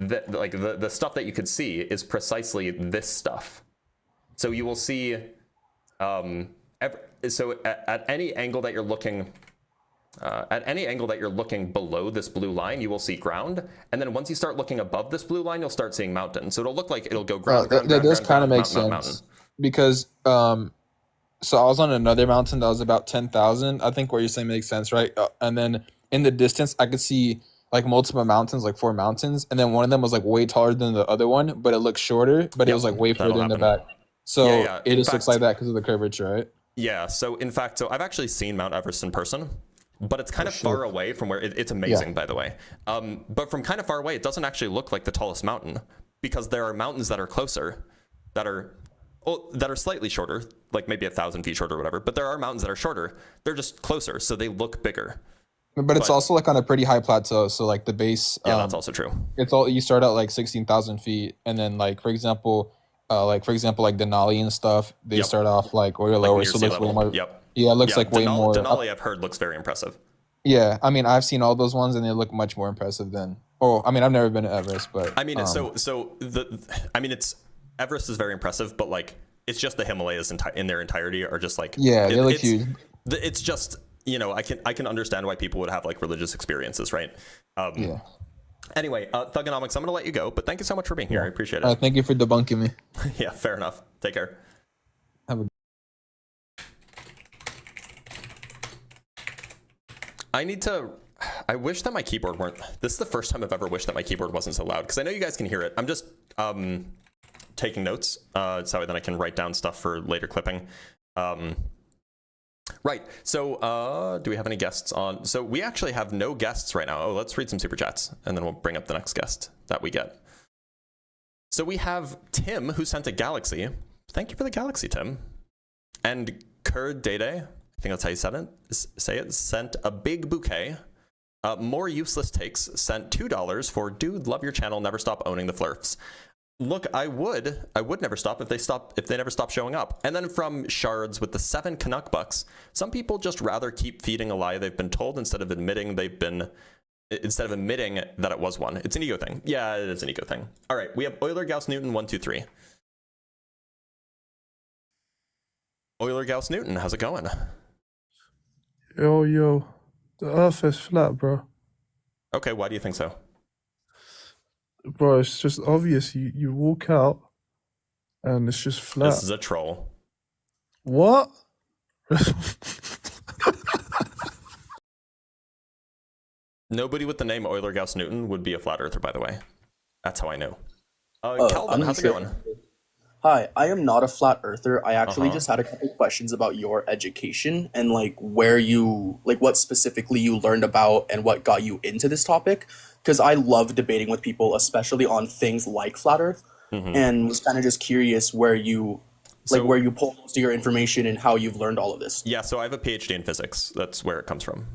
the stuff that you could see is precisely this stuff. So you will see, so at any angle that you're looking. At any angle that you're looking below this blue line, you will see ground, and then once you start looking above this blue line, you'll start seeing mountain. So it'll look like it'll go ground. That does kind of make sense mountain. because so I was on another mountain that was about 10,000. I think what you're saying makes sense, right? And then in the distance, I could see like multiple mountains, like 4 mountains, and then one of them was like way taller than the other one, but it looked shorter, but it was like way that'll further in the happen. back. So Yeah. it In just looks fact- like that because of the curvature, right? Yeah. So in fact, I've actually seen Mount Everest in person, but it's kind of far away from where it's amazing, by the way. But from kind of far away, it doesn't actually look like the tallest mountain because there are mountains that are closer, that are slightly shorter, like maybe 1,000 feet shorter or whatever. But there are mountains that are shorter. They're just closer, so they look bigger. But it's also like on a pretty high plateau. So like the base, Yeah, that's also true. it's all you start out like 16,000 feet, and then like for example, like Denali and stuff, they Yep. start off like way Like lower. near So it sea looks way level. more. Yep. Yeah, it looks like way more. Denali, I've heard, looks very impressive. Yeah, I mean, I've seen all those ones, and they look much more impressive than. Oh, I mean, I've never been to Everest, but I mean, it's Everest is very impressive, but like it's just the Himalayas in their entirety are just like yeah, they look it's, huge. It's just, you know, I can understand why people would have like religious experiences, right? Yeah. Anyway, Thugonomics, I'm gonna let you go, but thank you so much for being here. I appreciate it. Thank you for debunking me. Yeah, fair enough. Take care. Have a I wish that my keyboard weren't. This is the first time I've ever wished that my keyboard wasn't so loud because I know you guys can hear it. I'm just taking notes so then I can write down stuff for later clipping. Right. So do we have any guests on? So we actually have no guests right now. Oh, let's read some super chats and then we'll bring up the next guest that we get. So we have Tim who sent a galaxy. Thank you for the galaxy, Tim. And Kurd Dede, I think that's how you say it, sent a big bouquet. More useless takes sent $2 for dude, love your channel, never stop owning the flirfs. Look, I would never stop if they never stop showing up. And then from Shards with the 7 Canuck bucks, some people just rather keep feeding a lie they've been told instead of admitting that it was one. It's an ego thing. Yeah, it is an ego thing. All right, we have Euler Gauss Newton 1, 2, 3. Euler Gauss Newton, how's it going? Yo, the Earth is flat, bro. Okay, why do you think so? Bro, it's just obvious. You walk out, and it's just flat. This is a troll. What? Nobody with the name Euler Gauss Newton would be a flat earther, by the way. That's how I know. I'm Calvin, how's it sure. going? Hi, I am not a flat earther. I actually Uh-huh. just had a couple questions about your education and like what specifically you learned about and what got you into this topic. Because I love debating with people, especially on things like flat Earth, and was kind of just curious where you pull most of your information and how you've learned all of this. Yeah, so I have a PhD in physics. That's where it comes from.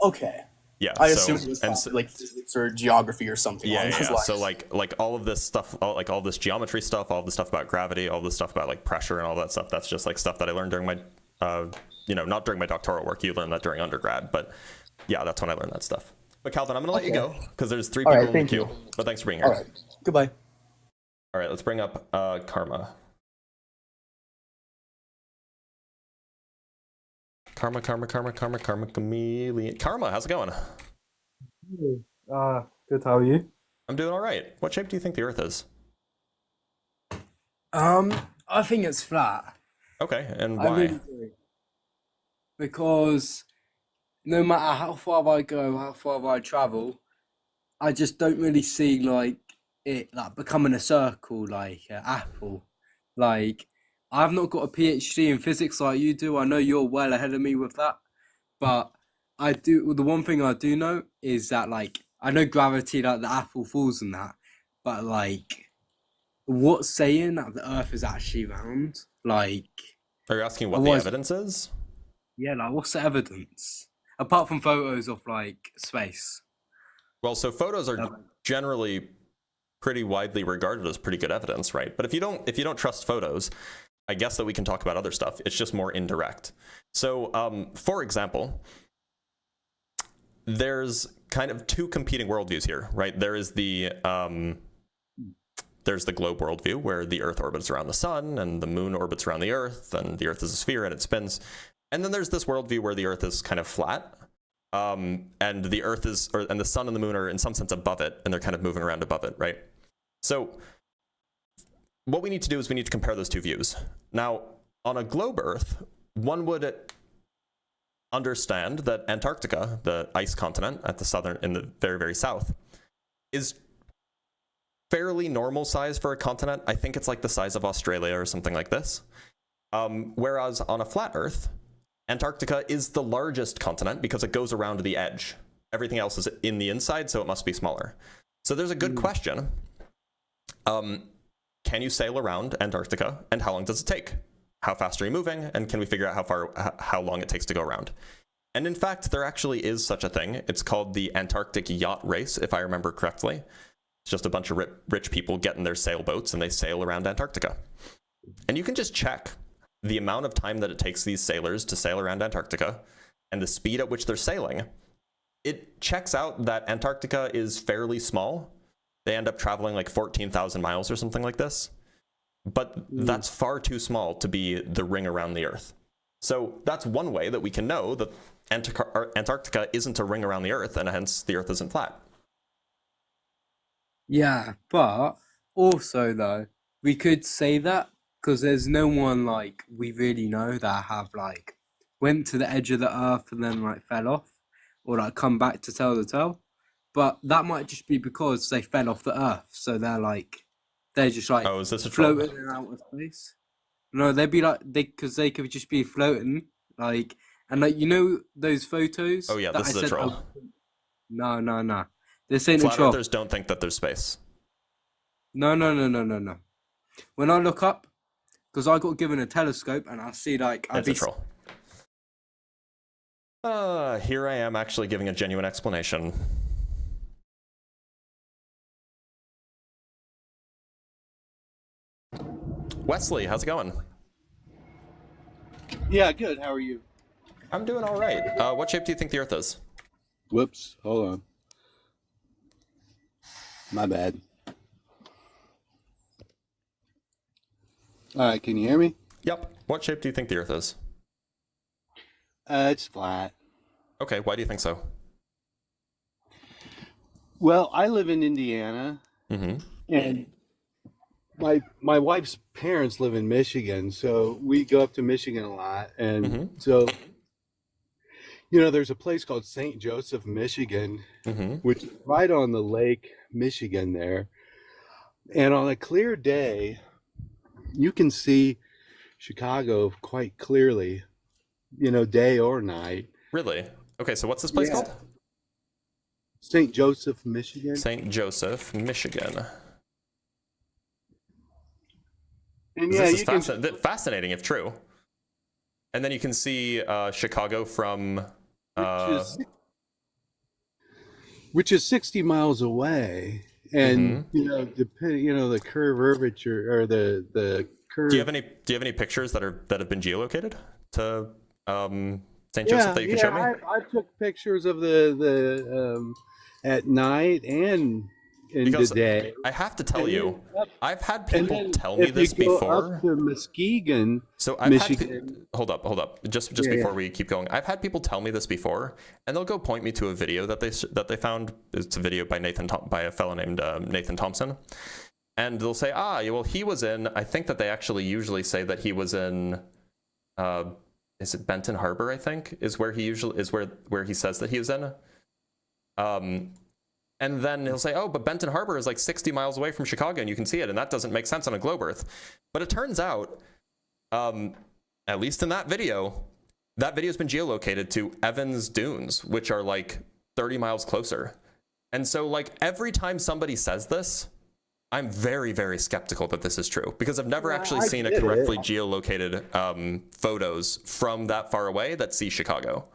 Okay, Yeah, I so, assume it was and like physics or geography or something yeah, along yeah, those yeah. lines. So like all of this stuff, all this geometry stuff, all the stuff about gravity, all the stuff about like pressure and all that stuff. That's just like stuff that I learned during my, not during my doctoral work. You learned that during undergrad, but yeah, that's when I learned that stuff. But Calvin, I'm gonna let you go because there's 3 All people right, in the thank queue. you. But thanks for being here. All right, goodbye. All right, let's bring up Karma. Karma chameleon. Karma, how's it going? Good. How are you? I'm doing all right. What shape do you think the Earth is? I think it's flat. Okay, and I why? really do. Because no matter how far I go, how far I travel, I just don't really see like it like becoming a circle like an apple. Like I've not got a PhD in physics like you do. I know you're well ahead of me with that, but I do. The one thing I do know is that like I know gravity, like the apple falls and that, but like what's saying that the Earth is actually round? Like Are you asking what the otherwise, evidence is? yeah, like what's the evidence apart from photos of like space? Well, so photos are Um, generally pretty widely regarded as pretty good evidence, right? But if you don't trust photos, I guess that we can talk about other stuff. It's just more indirect. So, for example, there's kind of two competing worldviews here, right? There's the globe worldview where the Earth orbits around the sun and the moon orbits around the Earth and the Earth is a sphere and it spins. And then there's this worldview where the Earth is kind of flat, and the Earth and the sun and the moon are in some sense above it, and they're kind of moving around above it, right? So what we need to do is we need to compare those two views. Now, on a globe Earth, one would understand that Antarctica, the ice continent in the very, very south, is fairly normal size for a continent. I think it's like the size of Australia or something like this. Whereas on a flat Earth, Antarctica is the largest continent because it goes around the edge. Everything else is in the inside, so it must be smaller. So there's a good question. Can you sail around Antarctica, and how long does it take? How fast are you moving, and can we figure out how long it takes to go around? And in fact, there actually is such a thing. It's called the Antarctic Yacht Race, if I remember correctly. It's just a bunch of rich people get in their sailboats and they sail around Antarctica. And you can just check the amount of time that it takes these sailors to sail around Antarctica and the speed at which they're sailing. It checks out that Antarctica is fairly small. They end up traveling like 14,000 miles or something like this. But that's far too small to be the ring around the Earth. So that's one way that we can know that Antarctica isn't a ring around the Earth, and hence the Earth isn't flat. Yeah, but also though, we could say that because there's no one like we really know that have like went to the edge of the Earth and then like fell off, or like come back to tell the tale. But that might just be because they fell off the Earth, so they're just like Oh, is this a troll? floating in outer space. No, they'd be like because they could just be floating like and like you know those photos. Oh yeah, that this I is a sent troll. No. This ain't a Flat troll. Earthers don't think that there's space. No. When I look up, because I got given a telescope and I see like I'd It's be a troll. Here I am actually giving a genuine explanation. Wesley, how's it going? Yeah, good. How are you? I'm doing all right. What shape do you think the Earth is? Whoops. Hold on. My bad. All right. Can you hear me? Yep. What shape do you think the Earth is? It's flat. Okay, why do you think so? Well, I live in Indiana, Mm-hmm. and my wife's parents live in Michigan, so we go up to Michigan a lot, and Mhm. so there's a place called St. Joseph, Michigan, Mm-hmm. which is right on the lake Michigan there. And on a clear day, you can see Chicago quite clearly, day or night. Really? Okay, so what's this place Yeah. called? St. Joseph, Michigan. St. Joseph, Michigan. And This yeah, is you can, fascinating if true. And then you can see Chicago from... which is 60 miles away. And Mm-hmm. the curvature or the curve. Do you have any pictures that have been geolocated to St. Joseph that you can show me? I took pictures of the at night and in Because the day. I have to tell And you, then up- I've had and people then tell me if this you go before. up to Muskegon, So I've had Michigan. hold up. Just Yeah, before yeah. we keep going, I've had people tell me this before, and they'll go point me to a video that they found. It's a video by by a fellow named Nathan Thompson, and they'll say, well, he was in. I think that they actually usually say that he was in. Is it Benton Harbor? I think is where he usually is where he says that he was in. And then he'll say, but Benton Harbor is like 60 miles away from Chicago, and you can see it, and that doesn't make sense on a globe Earth. But it turns out, at least in that video's been geolocated to Evans Dunes, which are like 30 miles closer. And so, like, every time somebody says this, I'm very, very skeptical that this is true, because I've never actually I seen a get it. correctly geolocated photos from that far away that see Chicago.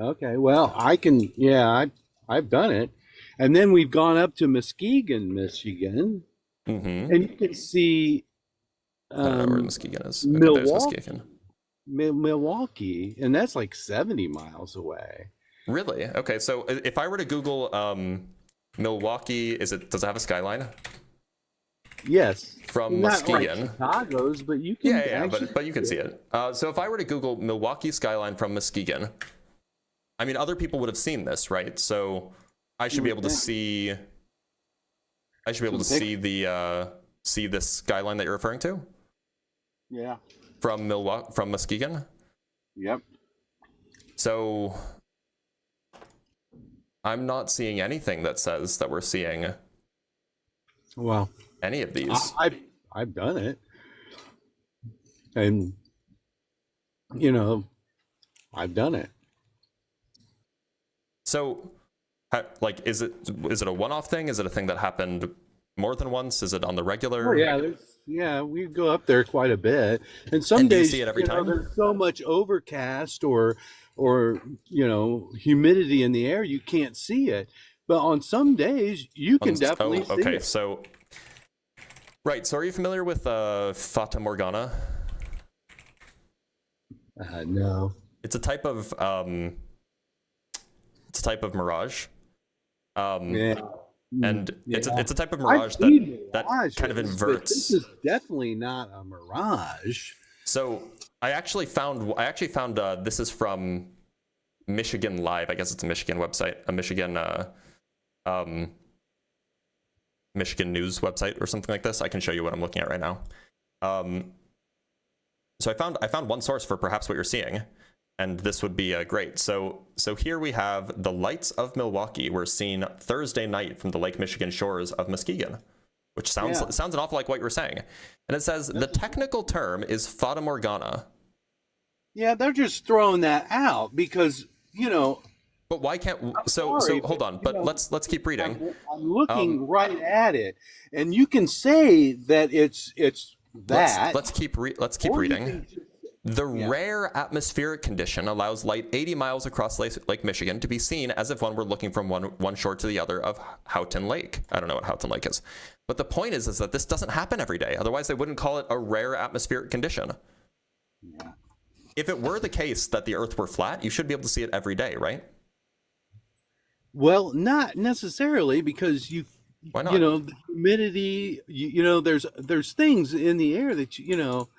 Okay, well, I've done it. And then we've gone up to Muskegon, Michigan, Mm-hmm. and you can see I don't know where Muskegon is. Okay, there's Milwaukee. Muskegon. Milwaukee, and that's like 70 miles away. Really? Okay, so if I were to Google Milwaukee, does it have a skyline Yes. from Not like Muskegon? Chicago's, but you can Yeah, actually but you can see it. So if I were to Google Milwaukee skyline from Muskegon, I mean, other people would have seen this, right? So I should be able to see. I should be able to see the see this skyline that you're referring to Yeah. from Muskegon. Yep. So I'm not seeing anything that says that we're seeing Well, any of these. I've done it, and you know, I've done it. So, like, is it a one-off thing? Is it a thing that happened more than once? Is it on the regular? Oh yeah, we go up there quite a bit, and some And do you days see it every time? there's so much overcast or humidity in the air you can't see it. But on some days you can definitely see okay. it. So, right. So, are you familiar with Fata Morgana? No. It's a type of mirage. Yeah. And it's Yeah. a type of I've mirage seen that kind of mirages, but inverts. This is definitely not a mirage. So I actually found this is from Michigan Live. I guess it's a Michigan website, a Michigan Michigan news website or something like this. I can show you what I'm looking at right now. So I found one source for perhaps what you're seeing, and this would be great. So here we have the lights of Milwaukee were seen Thursday night from the Lake Michigan shores of Muskegon, which sounds an awful like what you were saying. And it says the technical term is Fata Morgana. Yeah, they're just throwing that out because But why can't so sorry, hold but, on? But let's keep reading. I'm looking right at it, and you can say that it's that. Let's keep or you reading. can just- The rare atmospheric condition allows light 80 miles across Lake Michigan to be seen as if one were looking from one shore to the other of Houghton Lake. I don't know what Houghton Lake is. But the point is that this doesn't happen every day. Otherwise, they wouldn't call it a rare atmospheric condition. Yeah. If it were the case that the Earth were flat, you should be able to see it every day, right? Well, not necessarily because Why not? the humidity. There's things in the air that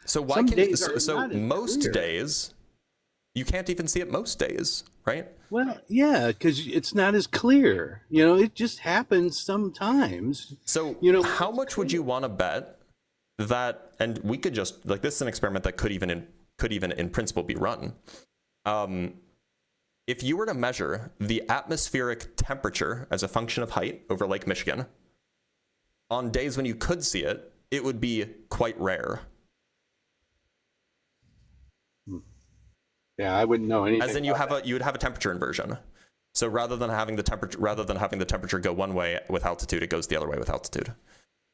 So why some can days are so not as most clear. days you can't even see it most days, right? Well, yeah, because it's not as clear. It just happens sometimes. So how much would you want to bet that? And we could just this is an experiment that could even in principle be run. If you were to measure the atmospheric temperature as a function of height over Lake Michigan, on days when you could see it, it would be quite rare. Yeah, I wouldn't know anything. As in, you would have a temperature inversion. So rather than having the temperature go one way with altitude, it goes the other way with altitude.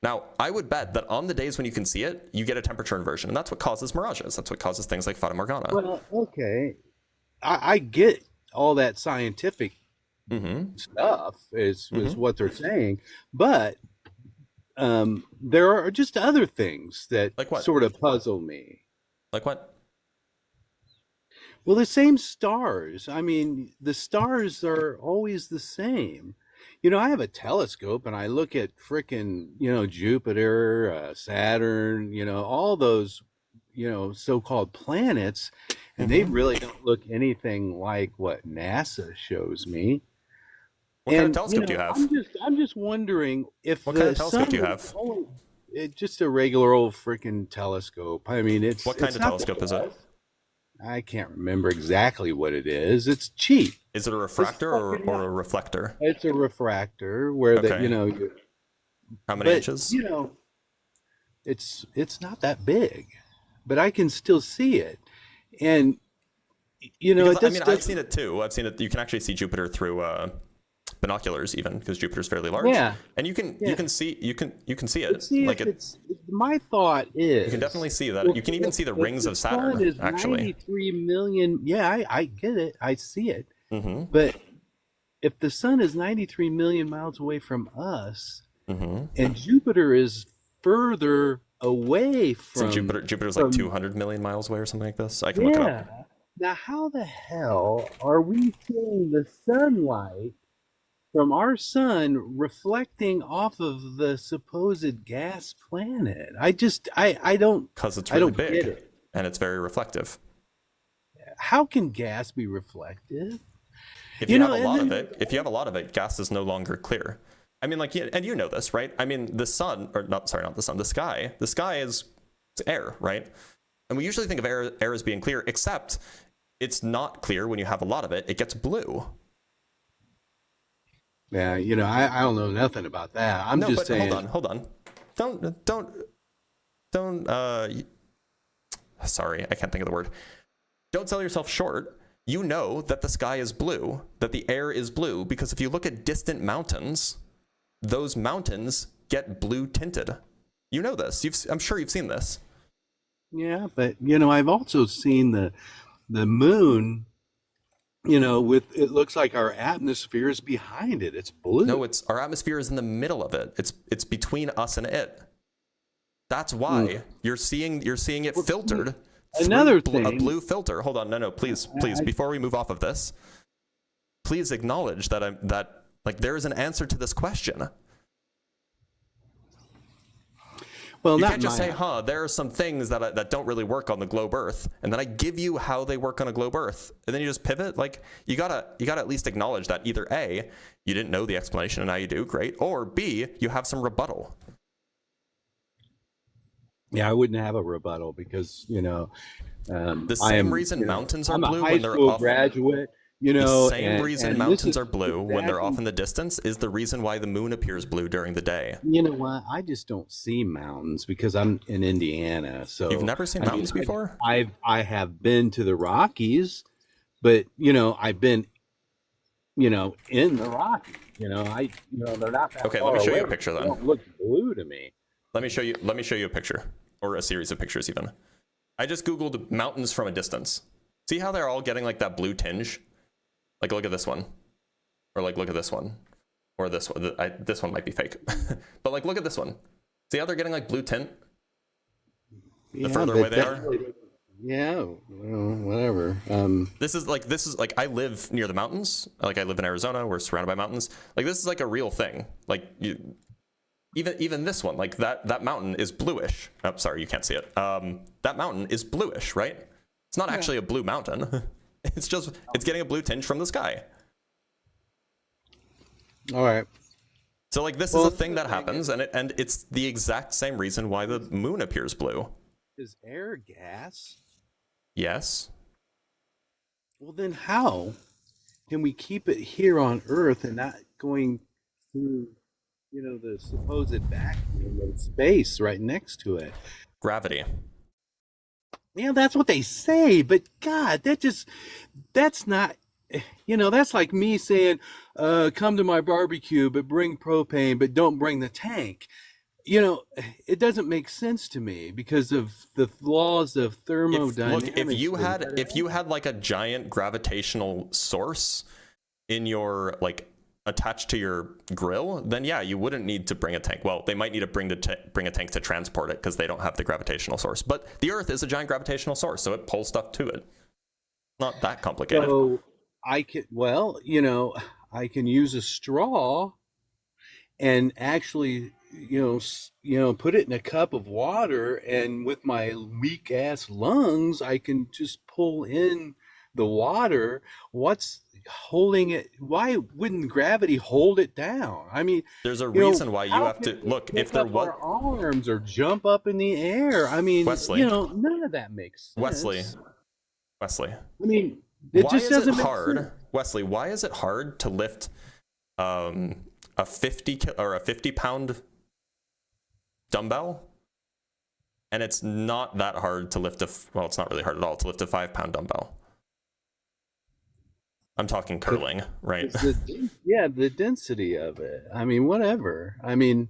Now, I would bet that on the days when you can see it, you get a temperature inversion, and that's what causes mirages. That's what causes things like Fata Morgana. Well, okay, I get all that scientific stuff is what they're saying, but there are just other things that Like what? sort of puzzle me. Like what? Well, the same stars. I mean, the stars are always the same. You know, I have a telescope and I look at frickin', Jupiter, Saturn, all those, so-called planets, and they really don't look anything like what NASA shows me. What kind of telescope do you have? I'm just wondering if What the kind of telescope sun do you was have? only- just a regular old freaking telescope. I mean, What kind it's of not telescope is it? I can't remember exactly what it is. It's cheap. Is it a refractor fucking or a reflector? It's a refractor where Okay. How many but inches? it's not that big, but I can still see it, and Because, it I've seen it too. I've seen it. You can actually see Jupiter through binoculars, even because Jupiter's fairly large. Yeah. And you can see it. But see, like my thought is you can definitely see that. You can even see the rings of sun Saturn. is Actually. 93 million. Yeah, I get it. I see it. Mm-hmm. But if the sun is 93 million miles away from us, Mm-hmm. and Jupiter is further away So from Jupiter's like from- 200 million miles away or something like this. I can look it yeah. up. Now, how the hell are we seeing the sunlight from our sun reflecting off of the supposed gas planet? I don't. Because it's I really don't get big it. and it's very reflective. How can gas be reflective? If You you know, have a lot and of it, gas is no longer clear. I mean, like, and you know this, right? I mean, the sun, or not the sun, the sky. The sky is air, right? And we usually think of air as being clear, except it's not clear when you have a lot of it. It gets blue. Yeah, I don't know nothing about that. I'm just saying. Hold on. Don't. Sorry, I can't think of the word. Don't sell yourself short. You know that the sky is blue, that the air is blue, because if you look at distant mountains, those mountains get blue tinted. You know this. I'm sure you've seen this. Yeah, but I've also seen the moon. With it looks like our atmosphere is behind it. It's blue. No, our atmosphere is in the middle of it. It's between us and it. That's why you're seeing it filtered. Another through a thing- blue filter. Hold on, no, please, before we move off of this, please acknowledge that there is an answer to this question. Well, You not can't just my- say, there are some things that don't really work on the globe Earth, and then I give you how they work on a globe Earth, and then you just pivot. Like, you gotta at least acknowledge that either A, you didn't know the explanation and now you do, great, or B, you have some rebuttal. Yeah, I wouldn't have a rebuttal because The same reason mountains are I'm blue a high when they're school off. graduate. The same reason and mountains this are is blue when they're off exactly- in the distance is the reason why the moon appears blue during the day. You know what? I just don't see mountains because I'm in Indiana. So You've never seen I mean, mountains before? I have been to the Rockies, but I've been in the Rockies. They're not that Okay, far let me show you a away. picture They then. don't look blue to me. Let me show you a picture, or a series of pictures even. I just Googled mountains from a distance. See how they're all getting like that blue tinge? Like, look at this one. Or like, look at this one. Or this one. This one might be fake. But like, look at this one. See how they're getting like blue tint? The further but away they are? that- Yeah, well, whatever. This is like I live near the mountains. Like, I live in Arizona. We're surrounded by mountains. Like, this is like a real thing. Like, even this one, like that mountain is bluish. Oh, sorry, you can't see it. That mountain is bluish, right? It's not actually a blue mountain. It's getting a blue tinge from the sky. All right. So like, this is a thing that happens, and it's the exact same reason why the moon appears blue. Is air gas? Yes. Well, then how can we keep it here on Earth and not going through, the supposed vacuum of space right next to it? Gravity. Yeah, that's what they say, but God, that's not, that's like me saying, come to my barbecue, but bring propane, but don't bring the tank. It doesn't make sense to me because of the laws of thermodynamics. If you had like a giant gravitational source in your, like, attached to your grill, then yeah, you wouldn't need to bring a tank. Well, they might need to bring a tank to transport it because they don't have the gravitational source. But the Earth is a giant gravitational source, so it pulls stuff to it. Not that complicated. So I could, I can use a straw and actually, put it in a cup of water, and with my weak ass lungs, I can just pull in the water. What's holding it? Why wouldn't gravity hold it down? I mean, There's a reason why you how have to can we look. pick If there up was our arms or jump up in the air? I mean, Wesley. none of that makes sense. Wesley, I mean, it why just is it doesn't make hard, sense. Wesley? Why is it hard to lift a 50 pound dumbbell, and it's not that hard to lift well, it's not really hard at all to lift a 5 pound dumbbell? I'm talking curling, right? It's the density of it. I mean, whatever. I mean,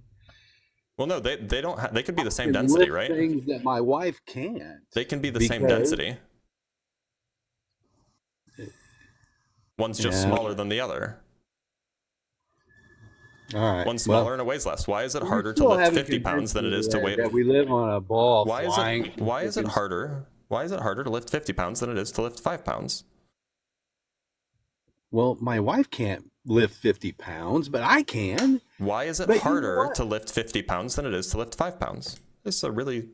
Well, no, they don't. They could be the same can density, lift right? things that my wife can't. They can be the same because- density. One's just Yeah. smaller than the other. All right. One's well, smaller and it weighs less. Why is it you're harder to still lift haven't 50 pounds than it is to convinced weigh? me that we live on a ball Why is flying. it? Why is it harder? Why is it harder to lift 50 pounds than it is to lift 5 pounds? Well, my wife can't lift 50 pounds, but I can. Why is it But you know harder what? to lift 50 pounds than it is to lift 5 pounds? This is a really.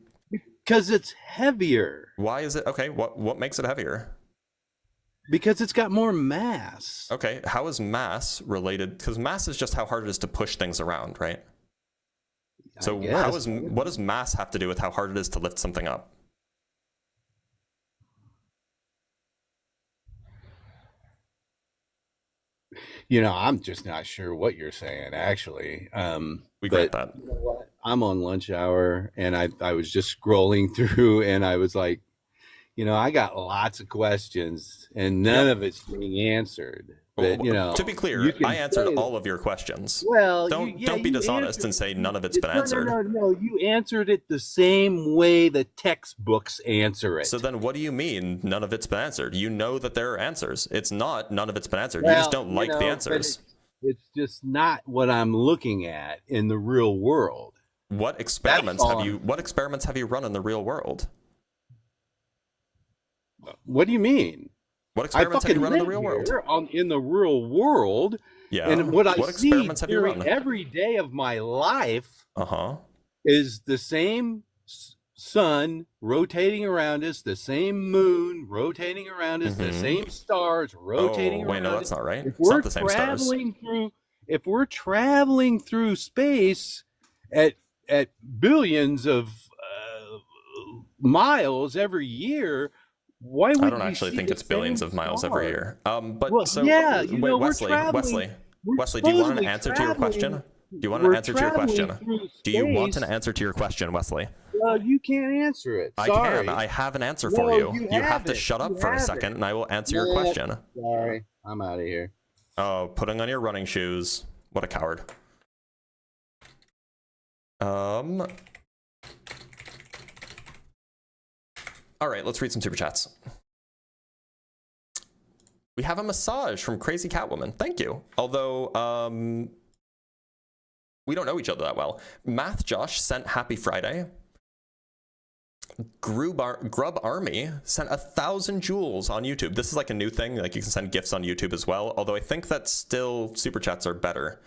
Because it's heavier. Why is it okay? What makes it heavier? Because it's got more mass. Okay, how is mass related? Because mass is just how hard it is to push things around, right? So what does mass have to do with how hard it is to lift something up? I'm just not sure what you're saying, actually. We but got that. you know what? I'm on lunch hour, and I was just scrolling through, and I was like, I got lots of questions, and none of it's being answered. But To be clear, you can I answered say- all of your questions. Well, Don't be dishonest and say none of it's been answered. No, you answered it the same way the textbooks answer it. So then what do you mean none of it's been answered? You know that there are answers. It's not none of it's been answered. You just don't like the but answers. It's just not what I'm looking at in the real world. What experiments all have you run in the real world? What do you mean? What experiments have you run in the live real world? here in the real world, Yeah. and what I see experiments have you during run? every day of my life Uh-huh. is the same sun rotating around us, the same moon rotating around us, the Mhm. same stars rotating Oh, wait, around no, us. that's not right. If It's we're not the same stars. if we're traveling through space at billions of miles every year, why would I don't actually think it's billions of miles every year. But Well, so yeah, wait, we're Wesley, traveling- Wesley, do you want an answer to your question? Do you want an answer to your question? Do you want an answer to your question, Wesley? Well, you can't answer it. I Sorry. can. I have an answer for No, you. you You have to haven't. shut up You for a haven't. second, and I will answer your Yeah. question. Sorry. I'm out of here. Oh, putting on your running shoes. What a coward. All right, let's read some super chats. We have a massage from Crazy Catwoman. Thank you. Although, we don't know each other that well. Math Josh sent Happy Friday. Grub Army sent 1,000 joules on YouTube. This is like a new thing. Like you can send gifts on YouTube as well. Although I think that still super chats are better.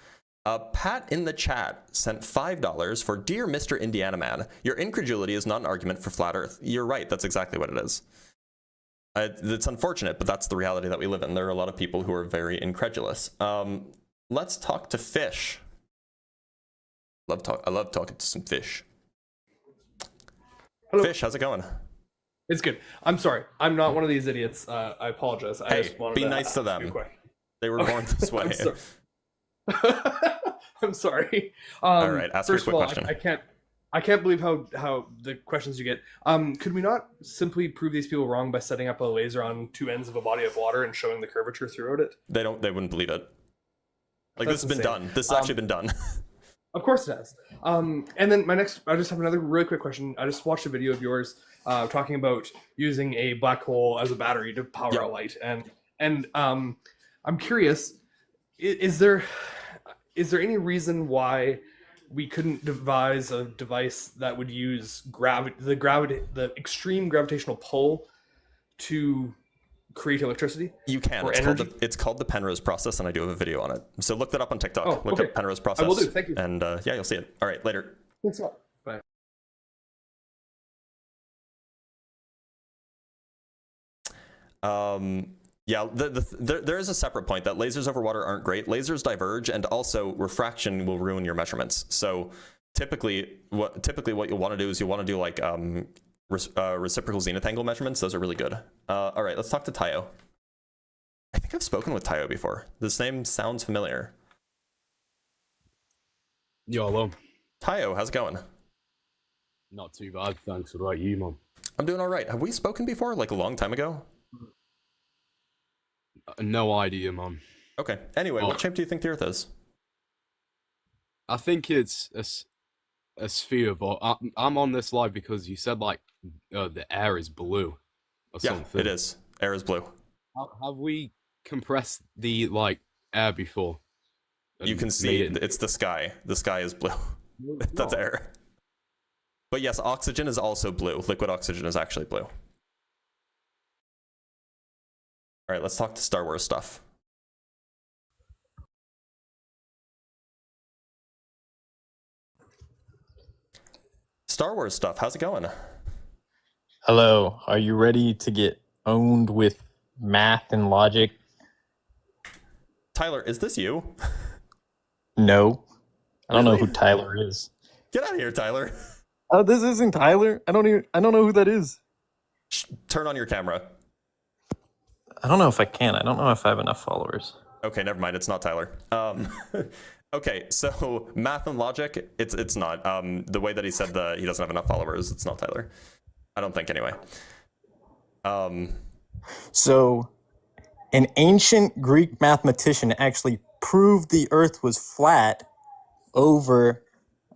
Pat in the chat sent $5 for Dear Mr. Indiana Man. Your incredulity is not an argument for flat Earth. You're right. That's exactly what it is. It's unfortunate, but that's the reality that we live in. There are a lot of people who are very incredulous. Let's talk to Fish. I love talking to some fish. Hello. Fish, how's it going? It's good. I'm sorry. I'm not one of these idiots. I apologize. I Hey, just wanted be to nice to ask them. you a question. They were born this way. I'm sorry. I'm sorry. All right, ask your first quick of all, question. I can't believe how the questions you get. Could we not simply prove these people wrong by setting up a laser on two ends of a body of water and showing the curvature throughout it? They wouldn't believe it. Like That's this has been insane. done. This has actually been done. Of course it has. And then I just have another really quick question. I just watched a video of yours talking about using a black hole as a battery to power Yeah. a light, and I'm curious, is there any reason why we couldn't devise a device that would use the extreme gravitational pull to create electricity? You can. Or It's energy? called the Penrose process, and I do have a video on it. So look that up on TikTok. Oh, Look okay. up Penrose process. I will do. Thank you. And yeah, you'll see it. All right, later. Thanks a lot. Bye. Yeah, there is a separate point that lasers over water aren't great. Lasers diverge, and also refraction will ruin your measurements. So typically what you'll want to do is you'll want to do like reciprocal zenith angle measurements. Those are really good. All right, let's talk to Tayo. I think I've spoken with Tayo before. This name sounds familiar. Yo, hello. Tayo, how's it going? Not too bad, thanks. What about you, Mom? I'm doing all right. Have we spoken before, like a long time ago? No idea, Mom. Okay. Anyway, Oh. what shape do you think the Earth is? I think it's a sphere, but I'm on this live because you said like the air is blue or Yeah, something. it is. Air is blue. Have we compressed the like air before? You and can see made it- it's the sky. The sky is blue. That's air. But yes, oxygen is also blue. Liquid oxygen is actually blue. All right, let's talk to Star Wars stuff. Star Wars stuff, how's it going? Hello, are you ready to get owned with math and logic? Tyler, is this you? No. I don't know Really? who Tyler is. Get out of here, Tyler. Oh, this isn't Tyler. I don't know who that is. Turn on your camera. I don't know if I can. I don't know if I have enough followers. Okay, never mind. It's not Tyler. Okay, so math and logic, it's not. The way that he said he doesn't have enough followers, it's not Tyler. I don't think anyway. So, an ancient Greek mathematician actually proved the Earth was flat over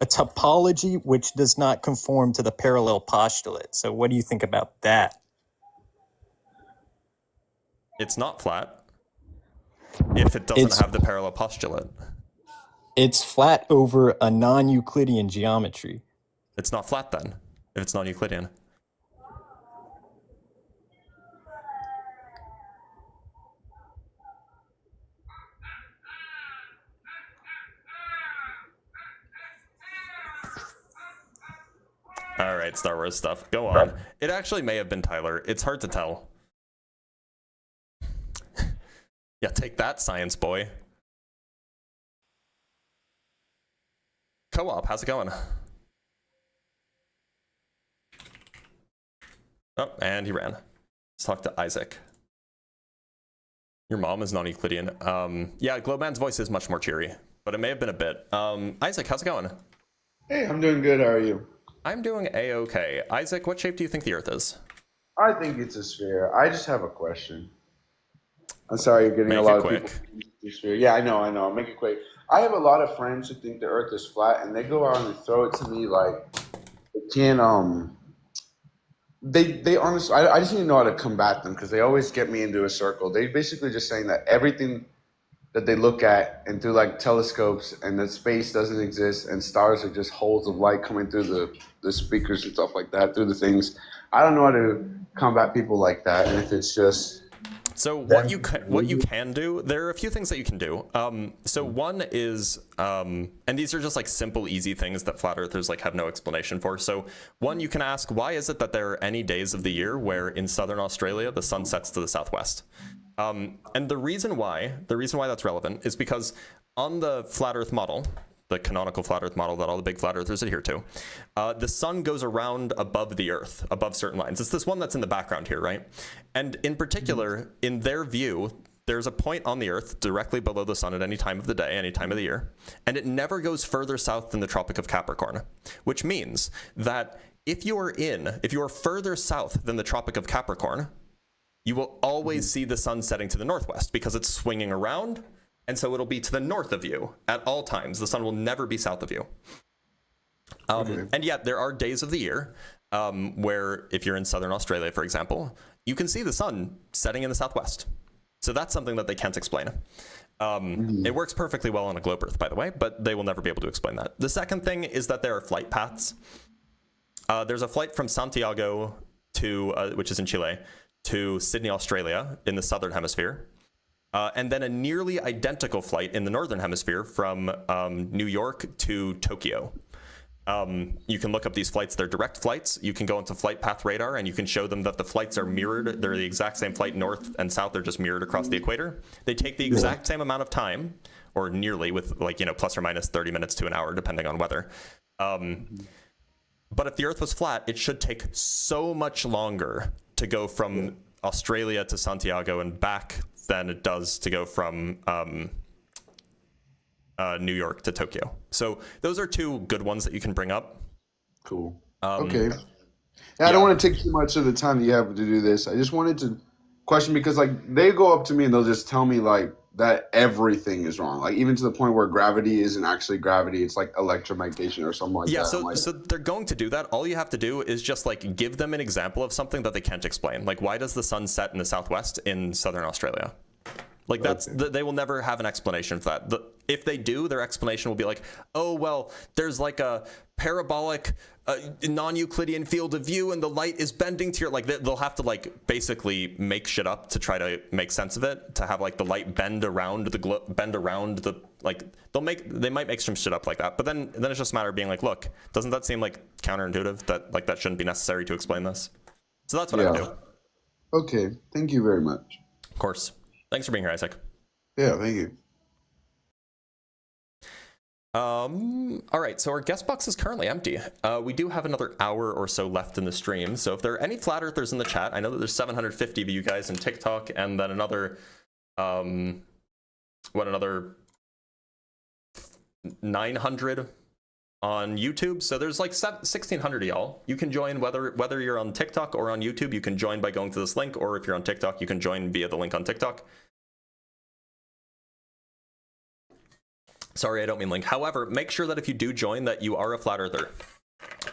a topology which does not conform to the parallel postulate. So, what do you think about that? It's not flat if it doesn't have the parallel postulate. It's flat over a non-Euclidean geometry. It's not flat then, if it's non-Euclidean. All right, Star Wars stuff. Go on. It actually may have been Tyler. It's hard to tell. Yeah, take that, science boy. Co-op, how's it going? Oh, and he ran. Let's talk to Isaac. Your mom is non-Euclidean. Yeah, Glowman's voice is much more cheery, but it may have been a bit. Isaac, how's it going? Hey, I'm doing good. How are you? I'm doing A-okay. Isaac, what shape do you think the Earth is? I think it's a sphere. I just have a question. I'm sorry you're getting Make a lot it of quick. people. To sphere. Yeah, I know. I'll make it quick. I have a lot of friends who think the Earth is flat, and they go out and throw it to me like they can't. They honestly, I just need to know how to combat them because they always get me into a circle. They basically just saying that everything that they look at and through like telescopes and that space doesn't exist and stars are just holes of light coming through the speakers and stuff like that through the things. I don't know how to combat people like that, and if it's just So what you can do, there are a few things that you can do. So one is, and these are just like simple, easy things that flat earthers like have no explanation for. So one, you can ask, why is it that there are any days of the year where in southern Australia the sun sets to the southwest? And the reason why that's relevant is because on the flat Earth model, the canonical flat Earth model that all the big flat earthers adhere to, the sun goes around above the Earth, above certain lines. It's this one that's in the background here, right? And in particular, in their view, there's a point on the Earth directly below the sun at any time of the day, any time of the year, and it never goes further south than the Tropic of Capricorn, which means that if you are further south than the Tropic of Capricorn, you will always see the sun setting to the northwest because it's swinging around, and so it'll be to the north of you at all times. The sun will never be south of you. And yet there are days of the year where if you're in southern Australia, for example, you can see the sun setting in the southwest. So that's something that they can't explain. It works perfectly well on a globe Earth, by the way, but they will never be able to explain that. The second thing is that there are flight paths. There's a flight from Santiago to, which is in Chile, to Sydney, Australia in the southern hemisphere, and then a nearly identical flight in the northern hemisphere from New York to Tokyo. You can look up these flights. They're direct flights. You can go into Flight Path Radar and you can show them that the flights are mirrored. They're the exact same flight north and south. They're just mirrored across the equator. They take the exact same amount of time, or nearly, with like, you know, plus or minus 30 minutes to an hour, depending on weather. But if the Earth was flat, it should take so much longer to go from Australia to Santiago and back than it does to go from New York to Tokyo. So those are two good ones that you can bring up. Cool. Okay. I don't want to take too much of the time that you have to do this. I just wanted to question, because like they go up to me and they'll just tell me like that everything is wrong. Like even to the point where gravity isn't actually gravity. It's like electromagnetation or something like that. Yeah, I'm like, so they're going to do that. All you have to do is just like give them an example of something that they can't explain. Like, why does the sun set in the southwest in southern Australia? Like that's they will never have an explanation for that. If they do, their explanation will be like, oh well, there's like a parabolic non-Euclidean field of view and the light is bending to your, like they'll have to like basically make shit up to try to make sense of it, to have like the light bend around the like they might make some shit up like that. But then it's just a matter of being like, look, doesn't that seem like counterintuitive, that like that shouldn't be necessary to explain this? So that's what I would do. Okay, thank you very much. Of course. Thanks for being here, Isaac. Yeah, thank you. All right, so our guest box is currently empty. We do have another hour or so left in the stream, so if there are any flat earthers in the chat, I know that there's 750 of you guys in TikTok, and then another, another 900 on YouTube. So there's like 1,600 of y'all. You can join whether you're on TikTok or on YouTube. You can join by going to this link, or if you're on TikTok, you can join via the link on TikTok. Sorry, I don't mean link. However, make sure that if you do join that you are a flat earther.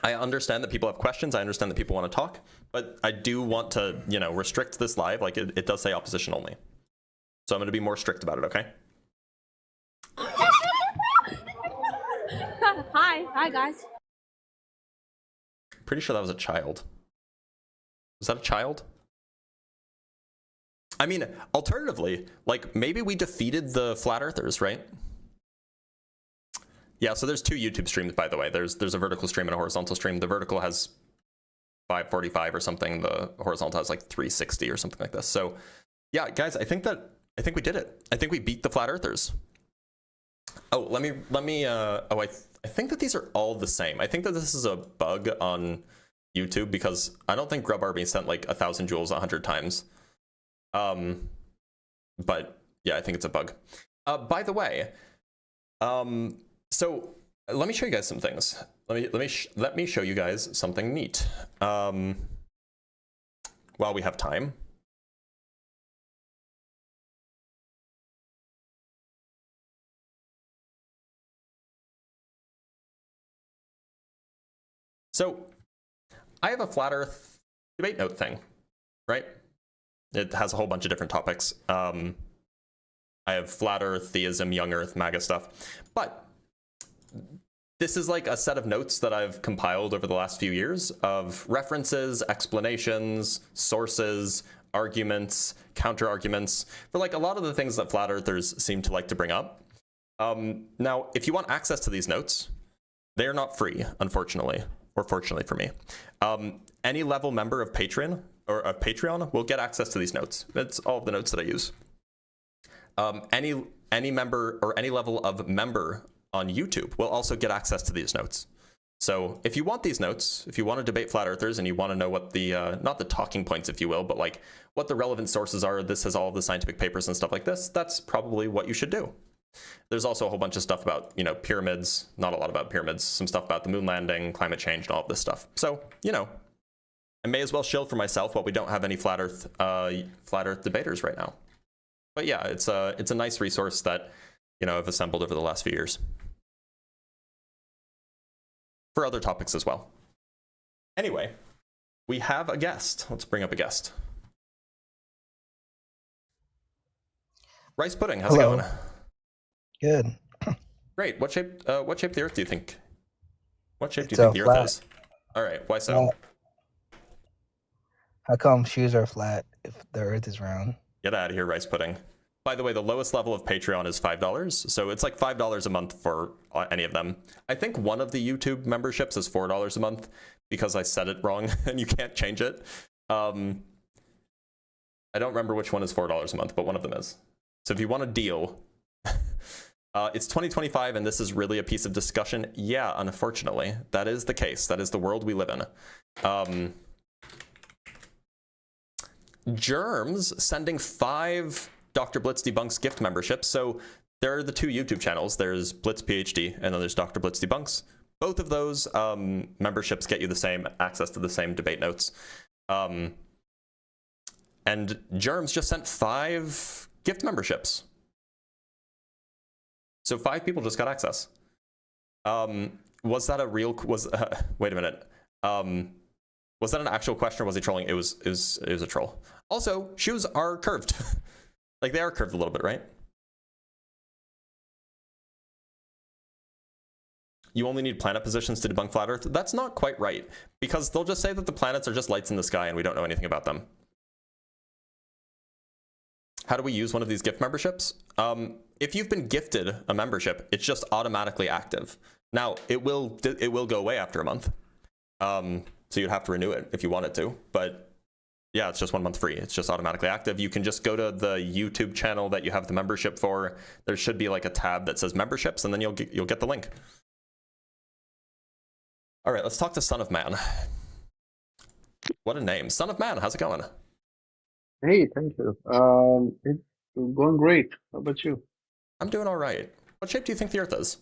I understand that people have questions. I understand that people want to talk, but I do want to, you know, restrict this live. Like it does say opposition only. So I'm going to be more strict about it, okay? Hi guys. Pretty sure that was a child. Was that a child? I mean, alternatively, like maybe we defeated the flat earthers, right? Yeah, so there's two YouTube streams, by the way. There's a vertical stream and a horizontal stream. The vertical has 545 or something. The horizontal has like 360 or something like this. So yeah, guys, I think we did it. I think we beat the flat earthers. Oh, let me I think that these are all the same. I think that this is a bug on YouTube because I don't think Grub Army sent like 1,000 joules 100 times. But yeah, I think it's a bug. By the way, so let me show you guys some things. Let me show you guys something neat. While we have time. So I have a flat earth debate note thing, right? It has a whole bunch of different topics. I have flat earth, theism, young earth, MAGA stuff. But this is like a set of notes that I've compiled over the last few years of references, explanations, sources, arguments, counter arguments for like a lot of the things that flat earthers seem to like to bring up. Now, if you want access to these notes, they are not free, unfortunately. Or fortunately for me, any level member of Patreon will get access to these notes. That's all of the notes that I use. Any member or any level of member on YouTube will also get access to these notes. So if you want these notes, if you want to debate flat earthers and you want to know what the not the talking points, if you will, but like what the relevant sources are, this has all the scientific papers and stuff like this. That's probably what you should do. There's also a whole bunch of stuff about, you know, pyramids, not a lot about pyramids, some stuff about the moon landing, climate change, and all of this stuff. So, you know, I may as well shield for myself while we don't have any flat earth debaters right now. But yeah, it's a nice resource that, you know, I've assembled over the last few years. For other topics as well. Anyway, we have a guest. Let's bring up a guest. Rice Pudding, how's it going? Good. Great. What shape of the Earth do you think? What shape do you think the Earth is? All right. Why so? How come shoes are flat if the Earth is round? Get out of here, rice pudding. By the way, the lowest level of Patreon is $5, so it's like $5 a month for any of them. I think one of the YouTube memberships is $4 a month because I said it wrong and you can't change it. I don't remember which one is $4 a month, but one of them is. So if you want a deal, it's 2025 and this is really a piece of discussion. Yeah, unfortunately, that is the case. That is the world we live in. Germs sending 5 Dr. Blitz Debunks gift memberships. So there are the 2 YouTube channels. There's Blitz PhD and then there's Dr. Blitz Debunks. Both of those memberships get you the same access to the same debate notes. And Germs just sent 5 gift memberships. So 5 people just got access. Was that a real, wait a minute. Was that an actual question or was he trolling? It was a troll. Also, shoes are curved. Like they are curved a little bit, right? You only need planet positions to debunk flat Earth. That's not quite right because they'll just say that the planets are just lights in the sky and we don't know anything about them. How do we use one of these gift memberships? If you've been gifted a membership, it's just automatically active. Now, it will go away after a month. So you'd have to renew it if you wanted to, but yeah, it's just 1 month free. It's just automatically active. You can just go to the YouTube channel that you have the membership for. There should be like a tab that says memberships and then you'll get the link. All right, let's talk to Son of Man. What a name. Son of Man, how's it going? Hey, thank you. It's going great. How about you? I'm doing all right. What shape do you think the Earth is?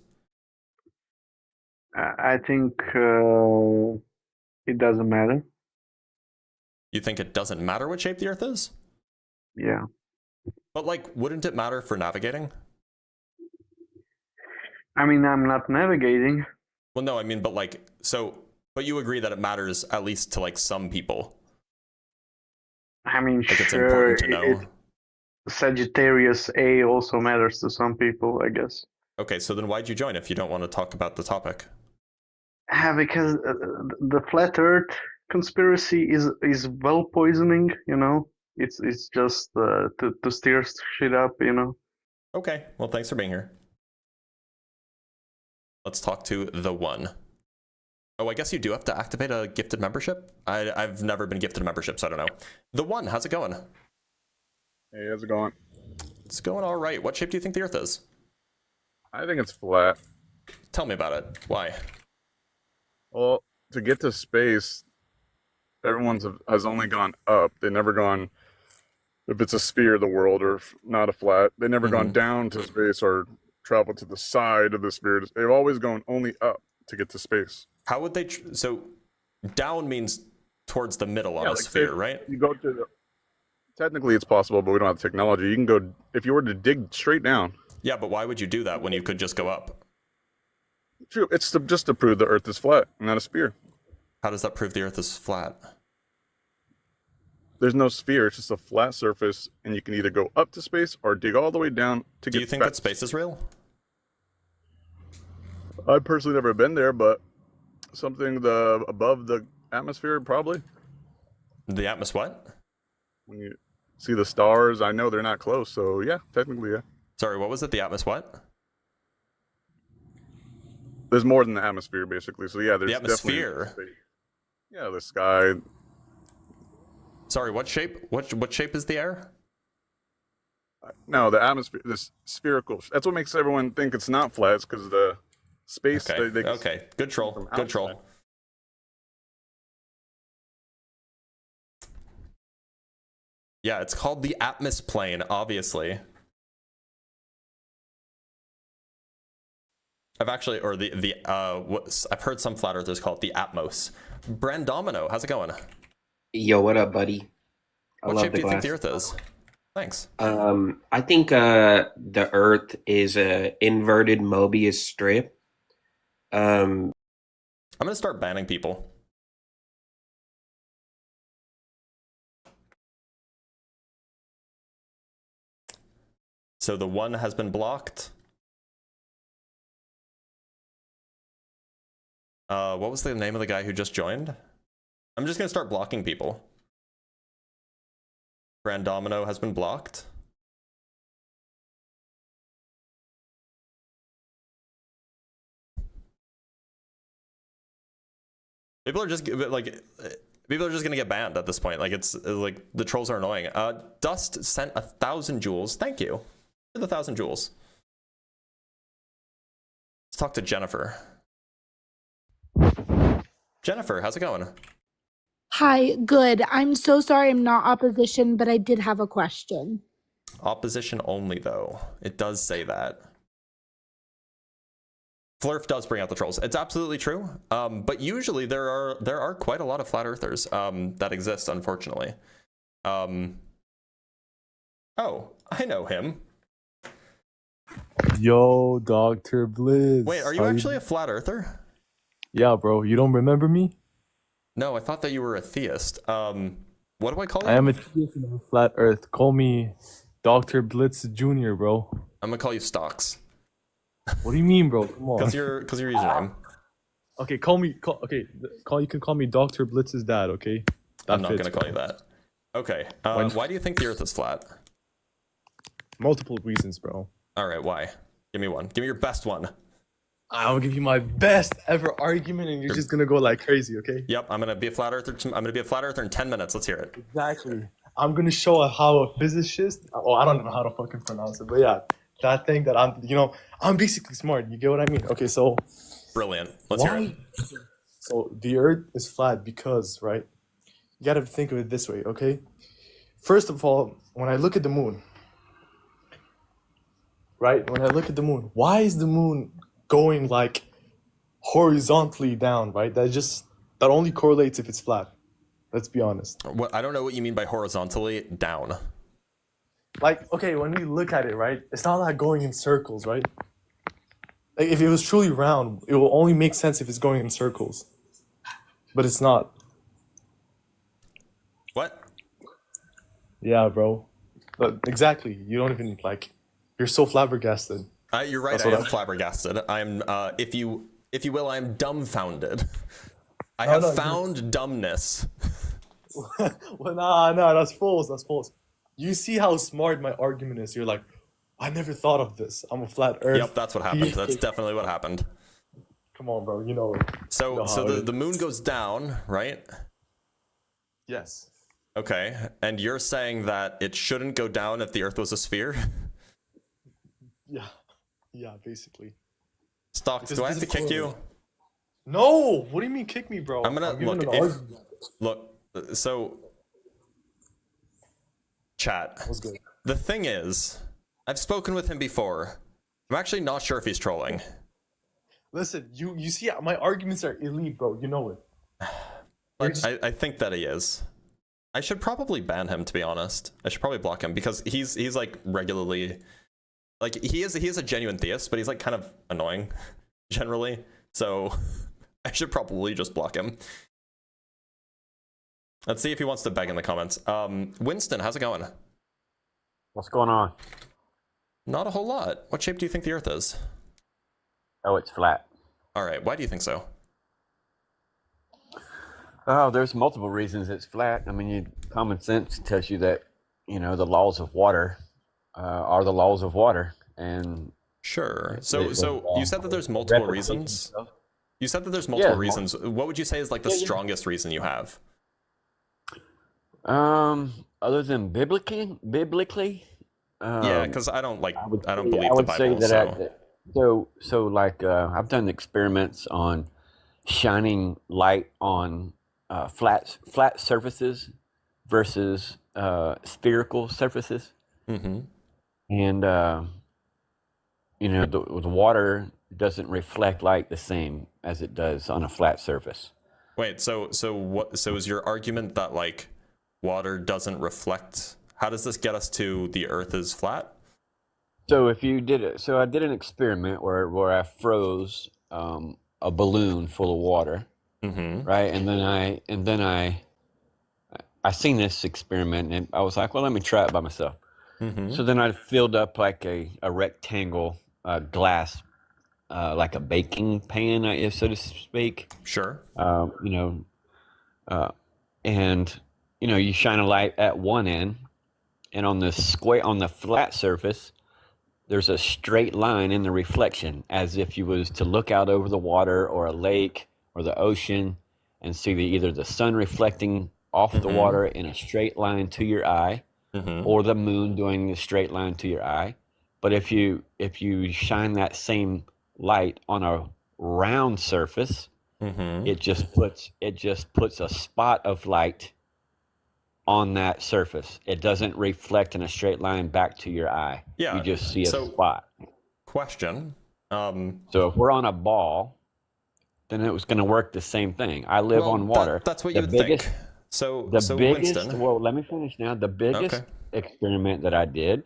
I think it doesn't matter. You think it doesn't matter what shape the Earth is? Yeah. But like, wouldn't it matter for navigating? I mean, I'm not navigating. Well, no, I mean, but like, but you agree that it matters at least to like some people. I mean, Like it's sure, important to know. Sagittarius A also matters to some people, I guess. Okay, so then why'd you join if you don't want to talk about the topic? Because the flat Earth conspiracy is well poisoning, you know. It's just to stir shit up, you know. Okay, well, thanks for being here. Let's talk to the one. Oh, I guess you do have to activate a gifted membership? I've never been gifted a membership, so I don't know. The one, how's it going? Hey, how's it going? It's going all right. What shape do you think the Earth is? I think it's flat. Tell me about it. Why? Well, to get to space, everyone's has only gone up. They've never gone, if it's a sphere of the world or not a flat, they've never gone down to space or traveled to the side of the sphere. They've always gone only up to get to space. How would they, so down means towards the middle on a sphere, right? You go to technically it's possible, but we don't have the technology. You can go, if you were to dig straight down. Yeah, but why would you do that when you could just go up? True, it's just to prove the Earth is flat, not a sphere. How does that prove the Earth is flat? There's no sphere, it's just a flat surface, and you can either go up to space or dig all the way down to get. Do you think that space is real? I've personally never been there, but something above the atmosphere, probably. The atmosphere what? When you see the stars, I know they're not close, so yeah, technically, yeah. Sorry, what was it? The atmosphere what? There's more than the atmosphere, basically. So yeah, there's the atmosphere. Definitely yeah, the sky. Sorry, what shape? What shape is the air? No, the atmosphere, this spherical. That's what makes everyone think it's not flat. It's because the space. Okay. Okay. Good troll. Good troll. Yeah, it's called the Atmos plane, obviously. I've actually, or I've heard some flat earthers call it the Atmos. Brandomino, how's it going? Yo, what up, buddy? What shape do you think the Earth is? Thanks. I think the Earth is a inverted Mobius strip. I'm gonna start banning people. So the one has been blocked. What was the name of the guy who just joined? I'm just gonna start blocking people. Grand Domino has been blocked. People are just gonna get banned at this point. Like it's like the trolls are annoying. Dust sent 1,000 jewels. Thank you for the 1,000 jewels. Let's talk to Jennifer. Jennifer, how's it going? Hi, good. I'm so sorry I'm not opposition, but I did have a question. Opposition only, though. It does say that. Flurf does bring out the trolls. It's absolutely true. But usually there are quite a lot of flat earthers that exist, unfortunately. Oh, I know him. Yo, Dr. Blizz. Wait, are you actually a flat earther? Yeah, bro. You don't remember me? No, I thought that you were a theist. What do I call you? I am a theist in a flat earth. Call me Dr. Blitz Jr., bro. I'm gonna call you Stocks. What do you mean, bro? Come on. Because your username. Okay, you can call me Dr. Blitz's dad, okay? I'm not gonna call you that. Okay. Why do you think the Earth is flat? Multiple reasons, bro. All right. Why? Give me one. Give me your best one. I'll give you my best ever argument, and you're just gonna go like crazy, okay? Yep. I'm gonna be a flat earther. I'm gonna be a flat earther in 10 minutes. Let's hear it. Exactly. I'm gonna show how a physicist. Oh, I don't know how to fucking pronounce it, but yeah, that thing that I'm basically smart. You get what I mean? Okay, so. Brilliant. Let's hear it. So the Earth is flat because, right? You gotta think of it this way, okay? First of all, when I look at the moon, right? When I look at the moon, why is the moon going like horizontally down, right? That only correlates if it's flat. Let's be honest. What I don't know what you mean by horizontally down. Like, okay, when we look at it, right? It's not like going in circles, right? Like if it was truly round, it will only make sense if it's going in circles. But it's not. What? Yeah, bro. But exactly. You don't even you're so flabbergasted. You're right. I am flabbergasted. I'm, if you will, I'm dumbfounded. I have found dumbness. Well, nah, that's false. That's false. You see how smart my argument is. You're like, I never thought of this. I'm a flat earth. Yep, that's what happened. That's definitely what happened. Come on, bro. You know it. So the moon goes down, right? Yes. Okay, and you're saying that it shouldn't go down if the Earth was a sphere? Yeah, basically. Stocks, do I have to kick you? No! What do you mean kick me, bro? I'm gonna look. So, chat. What's good? The thing is, I've spoken with him before. I'm actually not sure if he's trolling. Listen, you see, my arguments are elite, bro. You know it. But I think that he is. I should probably ban him, to be honest. I should probably block him because he's like regularly, like he is a genuine theist, but he's like kind of annoying generally. So I should probably just block him. Let's see if he wants to beg in the comments. Winston, how's it going? What's going on? Not a whole lot. What shape do you think the Earth is? Oh, it's flat. All right. Why do you think so? Oh, there's multiple reasons it's flat. I mean, common sense tells you that, the laws of water are the laws of water. And sure. So you said that there's multiple reasons. You said that there's multiple reasons. What would you say is like the strongest reason you have? Other than biblically. Yeah, because I don't believe the Bible. I've done experiments on shining light on flat surfaces versus spherical surfaces. Mm-hmm. And the water doesn't reflect light the same as it does on a flat surface. Wait, so is your argument that like water doesn't reflect? How does this get us to the Earth is flat? So if you did it, I did an experiment where I froze a balloon full of water, right? And then I seen this experiment and I was like, well, let me try it by myself. So then I filled up like a rectangle glass, like a baking pan, so to speak. Sure. And you shine a light at one end, and on the flat surface, there's a straight line in the reflection, as if you was to look out over the water or a lake or the ocean and see either the sun reflecting off the water in a straight line to your eye, or the moon doing the straight line to your eye. But if you shine that same light on a round surface, it just puts a spot of light on that surface. It doesn't reflect in a straight line back to your eye. Yeah. You just see a spot. Question. So if we're on a ball, then it was going to work the same thing. I live on water. That's what you would think. So Winston. Well, let me finish now. The biggest experiment that I did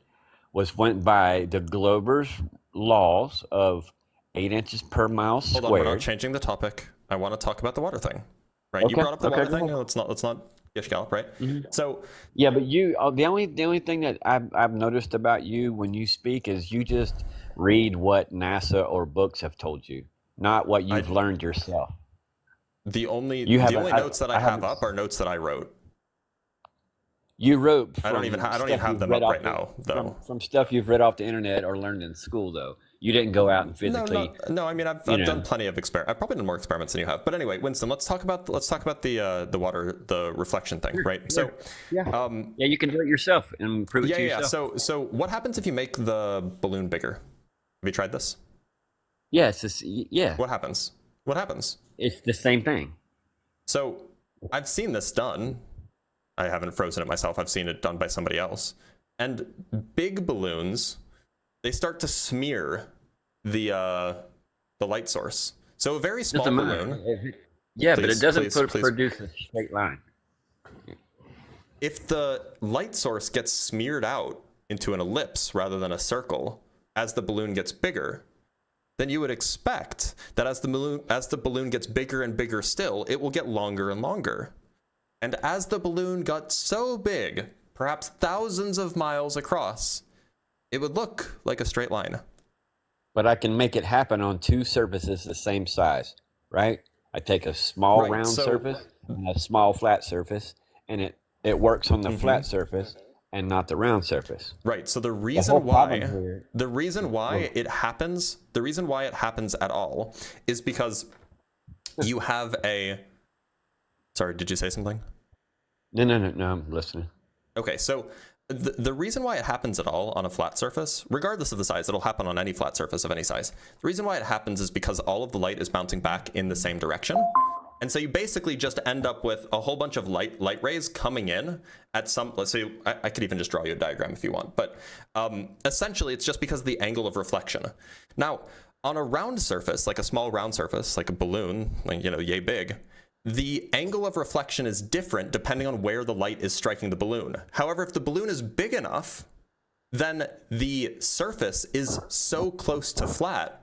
went by the Glober's laws of 8 inches per mile squared. Hold on, we're not changing the topic. I want to talk about the water thing. Right? You Okay, brought up the okay, water go thing. ahead. Let's not gish gallop, right? So Yeah, but the only thing that I've noticed about you when you speak is you just read what NASA or books have told you, not what you've learned yourself. the only haven't- notes that I have haven't- up are notes that I wrote. You wrote. I don't even stuff have you've them read up off right now, though. From stuff you've read off the internet or learned in school, though. You didn't go out and physically. No. I mean, I've done plenty of experiments. I've probably done more experiments than you have. But anyway, Winston, let's talk about the water, the reflection thing, right? So, yeah, you can do it yourself and prove it to yourself. So what happens if you make the balloon bigger? Have you tried this? Yeah, yeah. What happens? What happens? It's the same thing. So I've seen this done. I haven't frozen it myself. I've seen it done by somebody else. And big balloons, they start to smear the light source. So a very small Doesn't matter. balloon. Yeah, but Please, it doesn't please. produce a straight line. If the light source gets smeared out into an ellipse rather than a circle as the balloon gets bigger, then you would expect that as the balloon gets bigger and bigger still, it will get longer and longer. And as the balloon got so big, perhaps thousands of miles across, it would look like a straight line. But I can make it happen on two surfaces the same size, right? I take a small Right, round so- surface and a small flat surface, and it works on the flat surface and not the round surface. Right. So the whole reason problem why here- it happens at all is because you have a. Sorry, did you say something? No, I'm listening. Okay, so the reason why it happens at all on a flat surface, regardless of the size, it'll happen on any flat surface of any size. The reason why it happens is because all of the light is bouncing back in the same direction. And so you basically just end up with a whole bunch of light rays coming in at some, let's say, I could even just draw you a diagram if you want, but essentially it's just because of the angle of reflection. Now, on a round surface, like a small round surface, like a balloon, like, yay big, the angle of reflection is different depending on where the light is striking the balloon. However, if the balloon is big enough, then the surface is so close to flat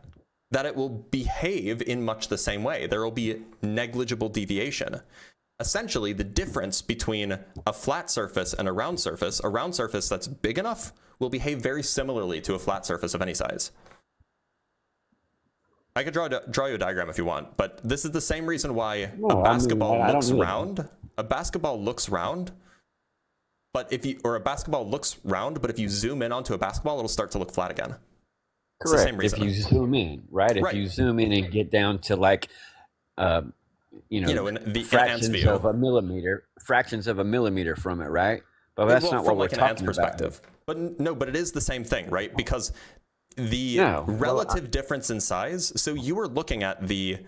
that it will behave in much the same way. There will be negligible deviation. Essentially, the difference between a flat surface and a round surface that's big enough will behave very similarly to a flat surface of any size. I could draw you a diagram if you want, but this is the same reason why a basketball looks round. A basketball looks round, but if you zoom in onto a basketball, it'll start to look flat again. It's the Correct. same reason. If you zoom in, right? If you zoom in and get down to like, in the fractions enhanced view. of a millimeter from it, right? But that's Well, not from what we're like an ant's talking about. perspective. But it is the same thing, right? Because the relative difference in size. So you were looking at the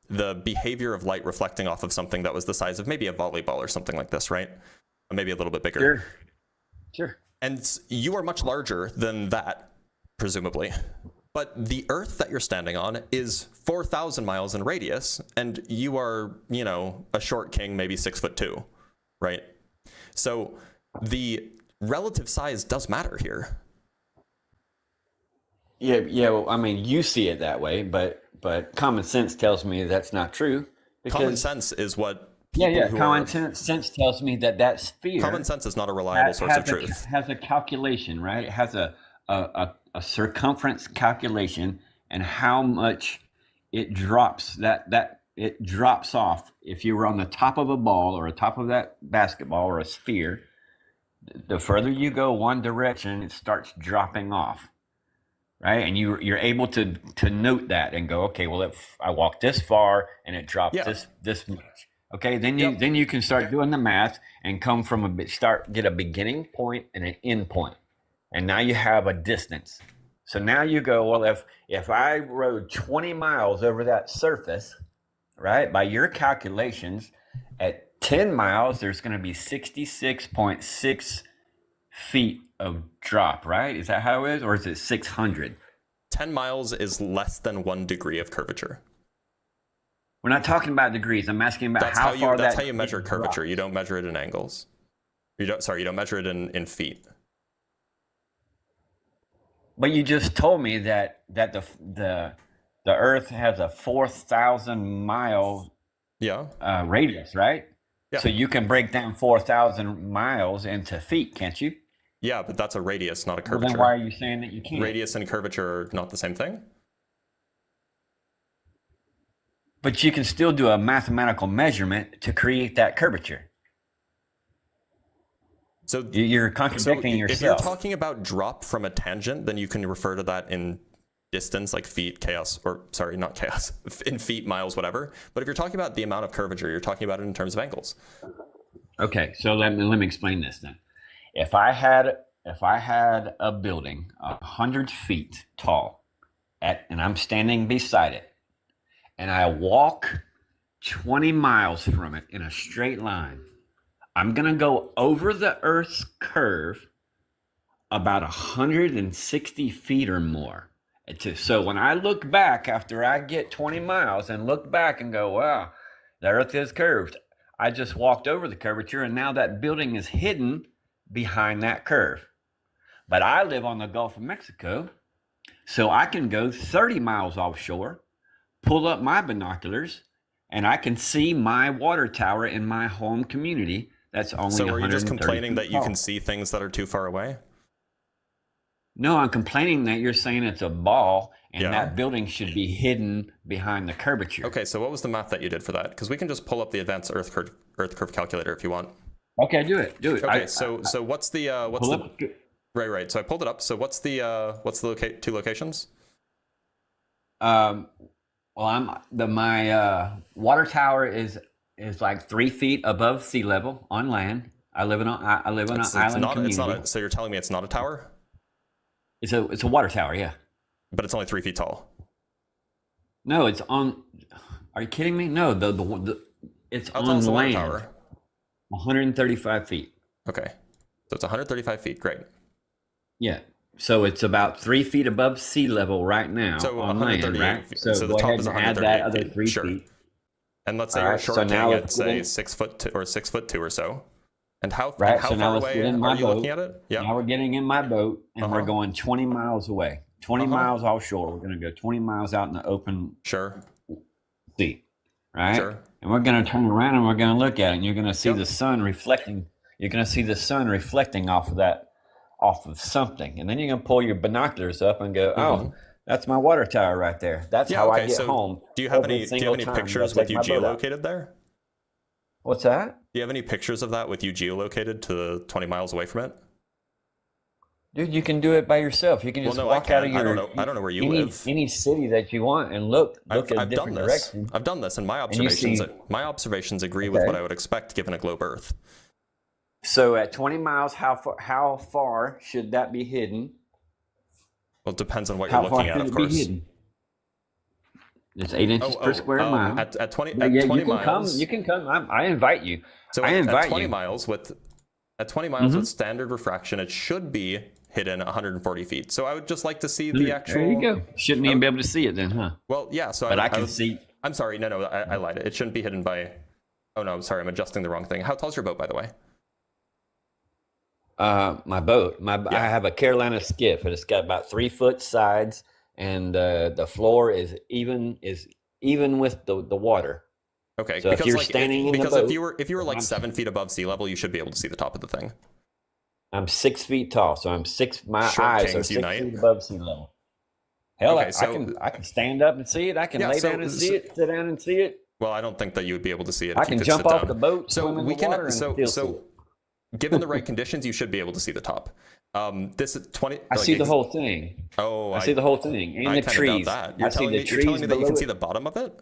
behavior of light reflecting off of something that was the size of maybe a volleyball or something like this, right? Or maybe a little bit bigger. Sure. And you are much larger than that, presumably. But the Earth that you're standing on is 4,000 miles in radius, and you are, a short king, maybe 6'2", right? So the relative size does matter here. Yeah. Well, I mean, you see it that way, but common sense tells me that's not true. Common sense is what people who common are... sense tells me that sphere. Common sense is not a reliable source of truth. Has a calculation, right? It has a circumference calculation and how much it drops. That it drops off if you were on the top of a ball or a top of that basketball or a sphere. The further you go one direction, it starts dropping off, right? And you're able to note that and go, okay, well, if I walk this far and it drops this much, okay, then you can start doing the math and come from get a beginning point and an end point, and now you have a distance. So now you go, well, if I rode 20 miles over that surface, right, by your calculations, at 10 miles, there's going to be 66.6 feet of drop, right? Is that how it is? Or is it 600? 10 miles is less than 1 degree of curvature. We're not talking about degrees. I'm asking about That's how far that's that how you measure curvature. drops. You don't measure it in angles. You don't measure it in feet. But you just told me that the Earth has a 4,000 mile radius, right? Yeah. So you can break down 4,000 miles into feet, can't you? Yeah, but that's a radius, not a Well, curvature. then why are you saying that you can't? Radius and curvature are not the same thing? But you can still do a mathematical measurement to create that curvature. So you're contradicting If you're yourself. talking about drop from a tangent, then you can refer to that in distance, like feet, not chaos, in feet, miles, whatever. But if you're talking about the amount of curvature, you're talking about it in terms of angles. Okay, so let me explain this then. If I had a building 100 feet tall, and I'm standing beside it, and I walk 20 miles from it in a straight line, I'm gonna go over the Earth's curve about 160 feet or more. So when I look back after I get 20 miles and look back and go, wow, the Earth is curved, I just walked over the curvature and now that building is hidden behind that curve. But I live on the Gulf of Mexico, so I can go 30 miles offshore, pull up my binoculars, and I can see my water tower in my home community that's only So are you just 130 complaining feet that you tall. can see things that are too far away? No, I'm complaining that you're saying it's a ball and Yeah. that building should be hidden behind the curvature. Okay, so what was the math that you did for that? Because we can just pull up the advanced Earth curve calculator if you want. Okay, do it. Okay, so what's the pull up- right? So I pulled it up. So what's the two locations? Well, my water tower is like 3 feet above sea level on land. I live in an island community. So you're telling me it's not a tower? It's a water tower, yeah. But it's only 3 feet tall. No, it's on. Are you kidding me? No, it's How tall on is the water land. tower? 135 feet. Okay, so it's 135 feet. Great. Yeah. So it's about 3 feet above sea level right now So on land, 138 right? feet. So, So the go top ahead is and add that 138 other feet. 3 Sure. feet. And let's say All you're right, so short now king let's at get say in- 6'2" or 6'2" or so. And how Right. how So now far let's away get in are my you boat. looking at it? Yeah. Now we're getting in my boat and we're Uh-huh. going 20 miles away. 20 Uh-huh. miles offshore. We're going to go 20 miles out in the open sea. Right? Sure. And we're going to turn around and we're going to look at it and you're going to see the sun reflecting. You're going to see the sun reflecting off of something. And then you're going to pull your binoculars up and go, oh, that's my water tower right there. That's how I get so home. Do you have every any single time that I pictures with take you my boat out. geolocated there? What's that? Do you have any pictures of that with you geolocated to 20 miles away from it? Dude, you can do it by yourself. You can Well, just no, I walk out of can't. your. I don't know where you any, live. Any city that you want and look I've at done different this. directions. I've done this, and my And you observations see- agree with Okay. what I would expect given a globe Earth. So at 20 miles, how far should that be hidden? Well, it depends on what How you're far looking at, should of it be course. hidden? It's 8 inches per square mile. At 20 But yeah, 20 you can miles. come. You can come. I invite you. So I at invite 20 you. miles with Mhm. with standard refraction, it should be hidden 140 feet. So I would just like to see the actual. There you go. Shouldn't even be able to see it then, huh? Well, yeah. So But I I can was- see. I'm sorry. No, I lied. It shouldn't be hidden by. Oh no, I'm sorry. I'm adjusting the wrong thing. How tall's your boat, by the way? My boat. I have a Carolina skiff, and it's got about 3 foot sides, and the floor is even with the water. Okay. So if you're like, standing in the because boat, if you were like I'm- 7 feet above sea level, you should be able to see the top of the thing. I'm 6 feet tall, so I'm six. My Short eyes are kings 6 unite. feet above sea level. Hell, Okay, I can stand up and see it. I can Yeah, lay so- down and see it. Sit down and see it. Well, I don't think that you would be able to see it. I if you can could jump sit off down. the boat, So swim in we the can. water, and So still see it. given the right conditions, you should be able to see the top. This is 20. I see the whole thing. Oh, I see the whole thing, and I the kinda doubt trees. that. I see the You're trees telling me that you can below see it. the bottom of it?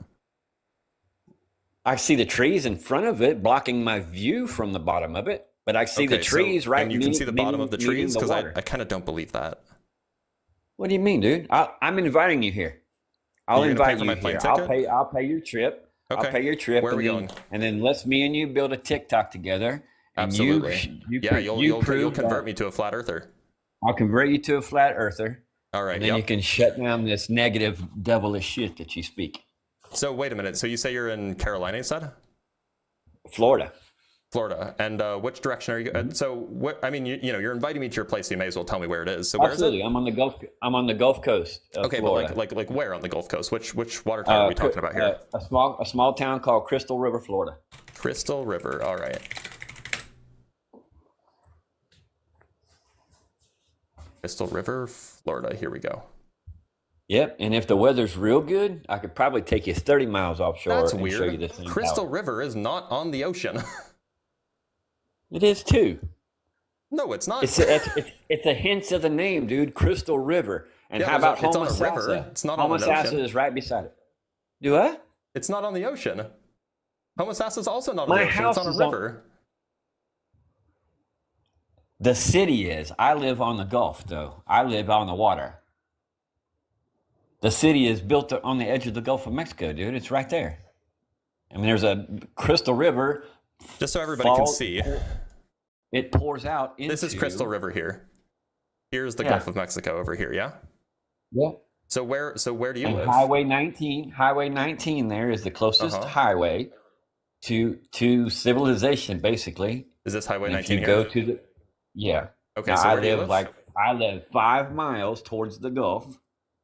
I see the trees in front of it, blocking my view from the bottom of it. But I see the Okay, so- trees right. And you can see the bottom of the meeting trees the because I water. kind of don't believe that. What do you mean, dude? I'm inviting you here. I'll You're gonna pay invite for you my plane here. ticket? I'll pay your trip. Okay. I'll pay your trip. Where are we and then, going? And then let's me and you build a TikTok together. And Absolutely. You'll prove convert that- me to a flat earther. I'll convert you to a flat earther. All right. And then Yep. you can shut down this negative devilish shit that you speak. So wait a minute. So you say you're in Carolina, you said? Florida. Florida. And which direction are you? Mm-hmm. So what? I mean, you're inviting me to your place. So you may as well tell me where it is. So where is Absolutely. it? I'm on the Gulf. I'm on the Gulf Coast of Okay, Florida. but like where on the Gulf Coast? Which water tower are we talking about here? A small town called Crystal River, Florida. Crystal River. All right. Crystal River, Florida. Here we go. Yep. And if the weather's real good, I could probably take you 30 miles offshore That's and weird. show you this thing. Crystal River is not on the ocean. It is too. No, it's not. It's a hint of the name, dude. Crystal River. And Yeah, how but about it's on a Homosassa? river. It's not on an Homosassa ocean. is right beside it. Do what? It's not on the ocean. Homosassa is also not on My the ocean. house It's on a is on- river. The city is. I live on the Gulf, though. I live on the water. The city is built on the edge of the Gulf of Mexico, dude. It's right there. I mean, there's a Crystal River. Just so everybody can falls- see. It pours out into. This is Crystal River here. Here's the Yeah. Gulf of Mexico over here, yeah? Yeah. So where do you And live? Highway 19 there is the closest Uh-huh. highway to civilization, basically. Is this Highway And if 19 you here? go to the yeah. Okay, Now, so I where do you live live? I live 5 miles towards the Gulf.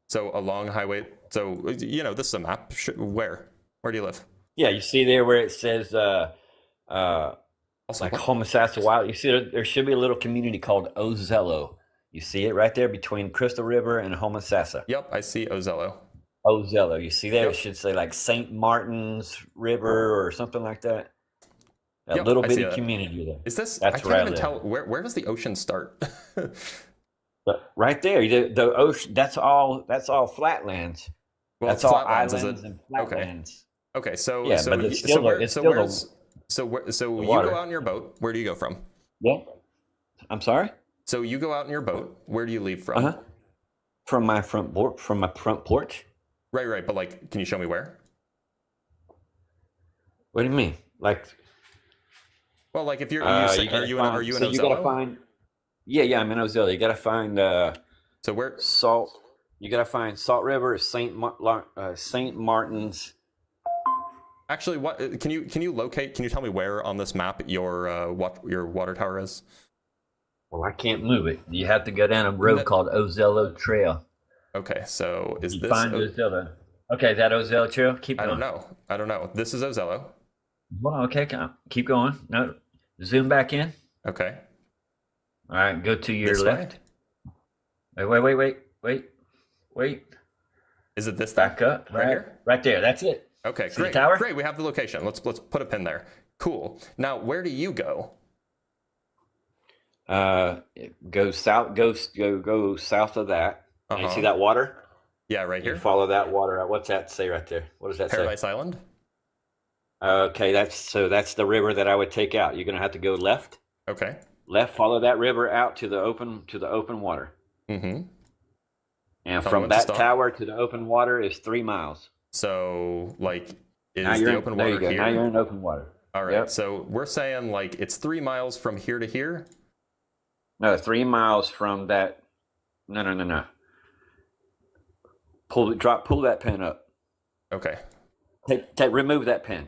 So along highway, so this is a map. Where do you live? Yeah, you see there where it says like what? Homosassa Wild. You see there should be a little community called Ozello. You see it right there between Crystal River and Homosassa. Yep, I see Ozello. Ozello. You see there? Yep. It should say like St. Martin's River or something like that. That Yep, little I see bitty that. community there. Is this? That's I can't where I even live. tell where does the ocean start? But right there, the ocean. That's all flatlands. Well, That's all flatlands, is islands it? and Okay. flatlands. Okay, so Yeah, so but it's so still where it's so still where's so you water. go out in your boat. Where do you go from? Yeah. I'm sorry. So you go out in your boat. Where do you leave from? Uh-huh. From my front porch. Right. But like, can you show me where? What do you mean? Like, Well, like if you're, you are gotta you find- are you in so you gotta Ozello? find. Yeah, I'm in Ozello. You gotta find. So where? Salt. You gotta find Salt River, Saint Martin's. Actually, what can you locate? Can you tell me where on this map your water tower is? Well, I can't move it. You have to go down a road called Ozello Trail. Okay, so is You this? find Ozello. Okay, is that Ozello Trail? Keep I going. don't know. This is Ozello. Well, okay, keep going. No, zoom back in. Okay. All right, go to your This way? left. Wait. Is it this Back thing? up. Right here? Right there. That's it. Okay, See the great. tower? Great, we have the location. Let's put a pin there. Cool. Now, where do you go? Go south. Go south of that. And you Uh-huh. see that water? Yeah, right You here. follow that water out. What's that say right there? What does that Paradise Island. say? Okay, that's the river that I would take out. You're gonna have to go left. Okay. Left. Follow that river out to the open water. Mm-hmm. And Tell me from when to that stop. tower to the open water is 3 miles. So, like, Now is you're the in, open there water you go. here? Now you're in open water. All right. Yep. So we're saying like it's 3 miles from here to here. No, 3 miles from that. No. Pull that pin up. Okay. Remove that pin.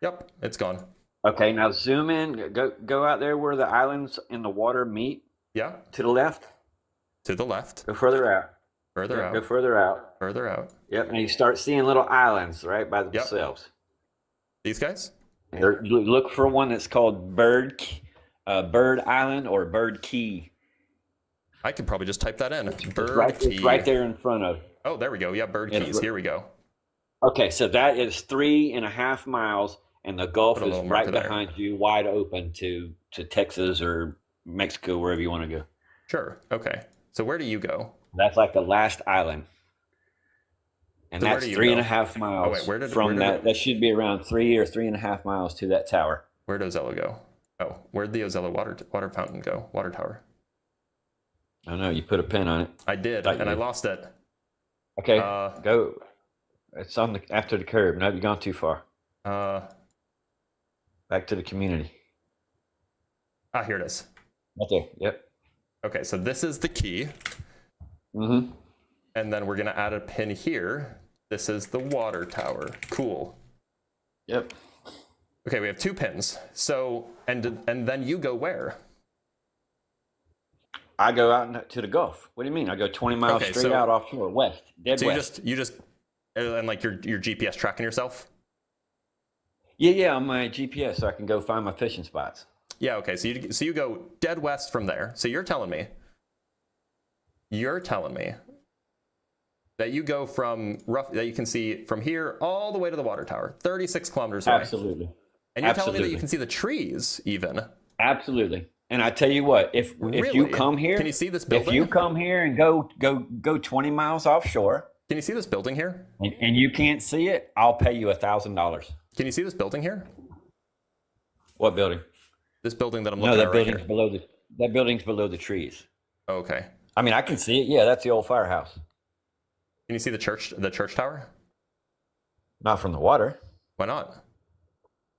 Yep, it's gone. Okay, now zoom in. Go out there where the islands and the water meet. Yeah. To the left. To the left. Go further out. Further Yep, out. Go further out. Further out. Yep, and you start seeing little islands right by themselves. These guys? Look for one that's called Bird Island or Bird Key. I could probably just type that in. Bird It's Key. right there in front of. Oh, there we go. Yeah, Bird It's Keys. Here we go. Okay, so that is 3.5 miles, and the Gulf Put a is little right marker there. behind you, wide open to Texas or Mexico, wherever you want to go. Sure. Okay. So where do you go? That's like the last island. And So where that's do you 3.5 go? miles Oh, wait, where did from it- that. That should be around 3 or 3.5 miles to that tower. Where did Ozello go? Oh, where'd the Ozello water fountain go? Water tower. I know you put a pin on it. I did, Like and I you. lost it. Okay, go. It's on the after the curb. No, you've gone too far. Back to the community. Here it is. Right there. Yep. Okay, so this is the key. Mm-hmm. And then we're gonna add a pin here. This is the water tower. Cool. Yep. Okay, we have 2 pins. So, and then you go where? I go out to the Gulf. What do you mean? I go 20 miles Okay, straight so- out offshore, west, dead So west. you just, and like your GPS tracking yourself? Yeah, on my GPS, so I can go find my fishing spots. Yeah, okay, so you go dead west from there. So you're telling me that you go from that you can see from here all the way to the water tower, 36 kilometers away. Absolutely. And you're telling me that you Absolutely. can see the trees even. Absolutely. And I tell you what, if you Really? come here, Can you see this building? If you come here and go 20 miles offshore, Can you see this building here? and you can't see it, I'll pay you $1,000. Can you see this building here? What building? This building that I'm No, looking that at right building's here. below that building's below the trees. Okay. I mean, I can see it. Yeah, that's the old firehouse. Can you see the church tower? Not from the water, Why not?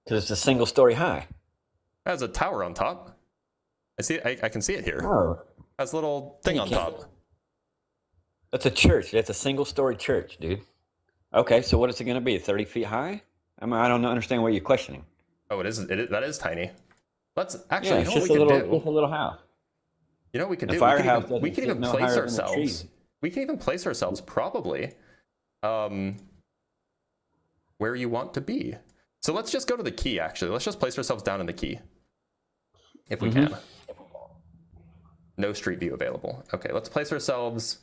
because it's a single story high. It has a tower on top. I can see it here. Oh. It has a little thing You on can't- top. That's a church. That's a single story church, dude. Okay, so what is it going to be? 30 feet high? I mean, I don't understand what you're questioning. Oh, it is. That is tiny. Let's actually. Yeah, You it's know what just we a could little, do? just a little house. You know what we could The do? firehouse We doesn't can sit even no place higher than the ourselves. trees. We can even place ourselves probably where you want to be. So let's just go to the key. Actually, let's just place ourselves down in the key, if we Mm-hmm. can. No street view available. Okay, let's place ourselves.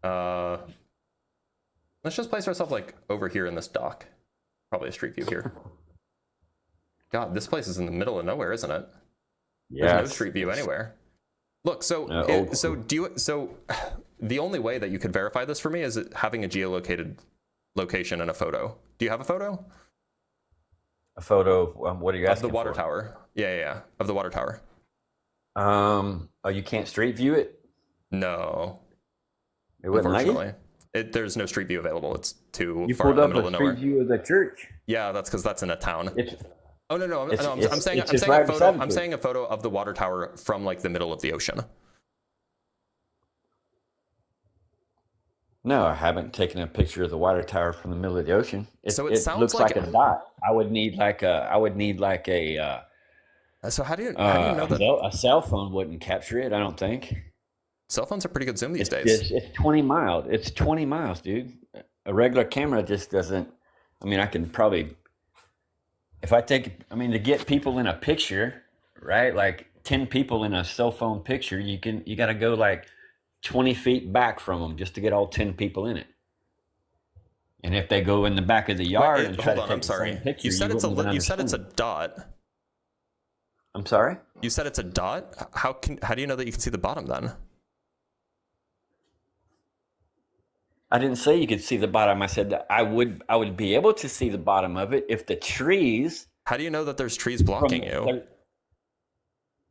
Let's just place ourselves like over here in this dock. Probably a street view here. God, this place is in the middle of nowhere, isn't it? There's no Yes. street view anywhere. Look, so the only way that you could verify this for me is having a geolocated location and a photo. Do you have a photo? A photo of what are you Of asking the water for? tower. Yeah. Of the water tower. Oh, you can't street view it? No. It wouldn't let you? Unfortunately. There's no street view available. It's too You far in pulled the up middle a of nowhere. street view of the church. Yeah, that's because that's in a town. It's I'm it's saying just a right photo. beside the I'm church. saying a photo of the water tower from like the middle of the ocean. No, I haven't taken a picture of the water tower from the middle of the ocean. So it sounds looks like like a dot. I would need like a. So how do you know that? A cell phone wouldn't capture it. I don't think. Cell phones are pretty good zoom these days. It's 20 miles. It's 20 miles, dude. A regular camera just doesn't. I mean, I can probably. If I take, I mean, to get people in a picture, right? Like 10 people in a cell phone picture, you got to go like 20 feet back from them just to get all 10 people in it. And if they go in the back of the yard and try Hold to on, take I'm the sorry. same picture, You said it's wouldn't even you said it's a understand. dot. I'm sorry? You said it's a dot? How do you know that you can see the bottom then? I didn't say you could see the bottom. I said that I would be able to see the bottom of it if the trees. How do you know that there's trees blocking you?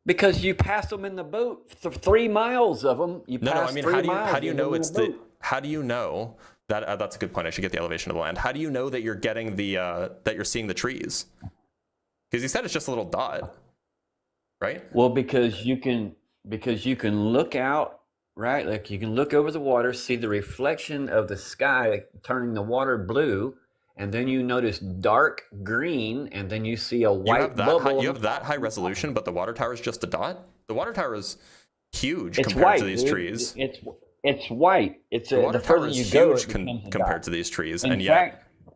Because you pass them in the boat. 3 miles of them. You No, pass I mean, 3 miles. how do you of know them in it's a the? boat. How do you know that? That's a good point. I should get the elevation of the land. How do you know that you're getting the that you're seeing the trees? Because you said it's just a little dot, right? Well, because you can look out, right? Like you can look over the water, see the reflection of the sky turning the water blue, and then you notice dark green, and then you see a white bubble. You have that high resolution, but the water tower is just a dot. The water tower is huge It's compared white, to these dude. trees. It's white. It's The water the further tower you is go, huge it becomes a compared dot. to these trees, In and fact, yet,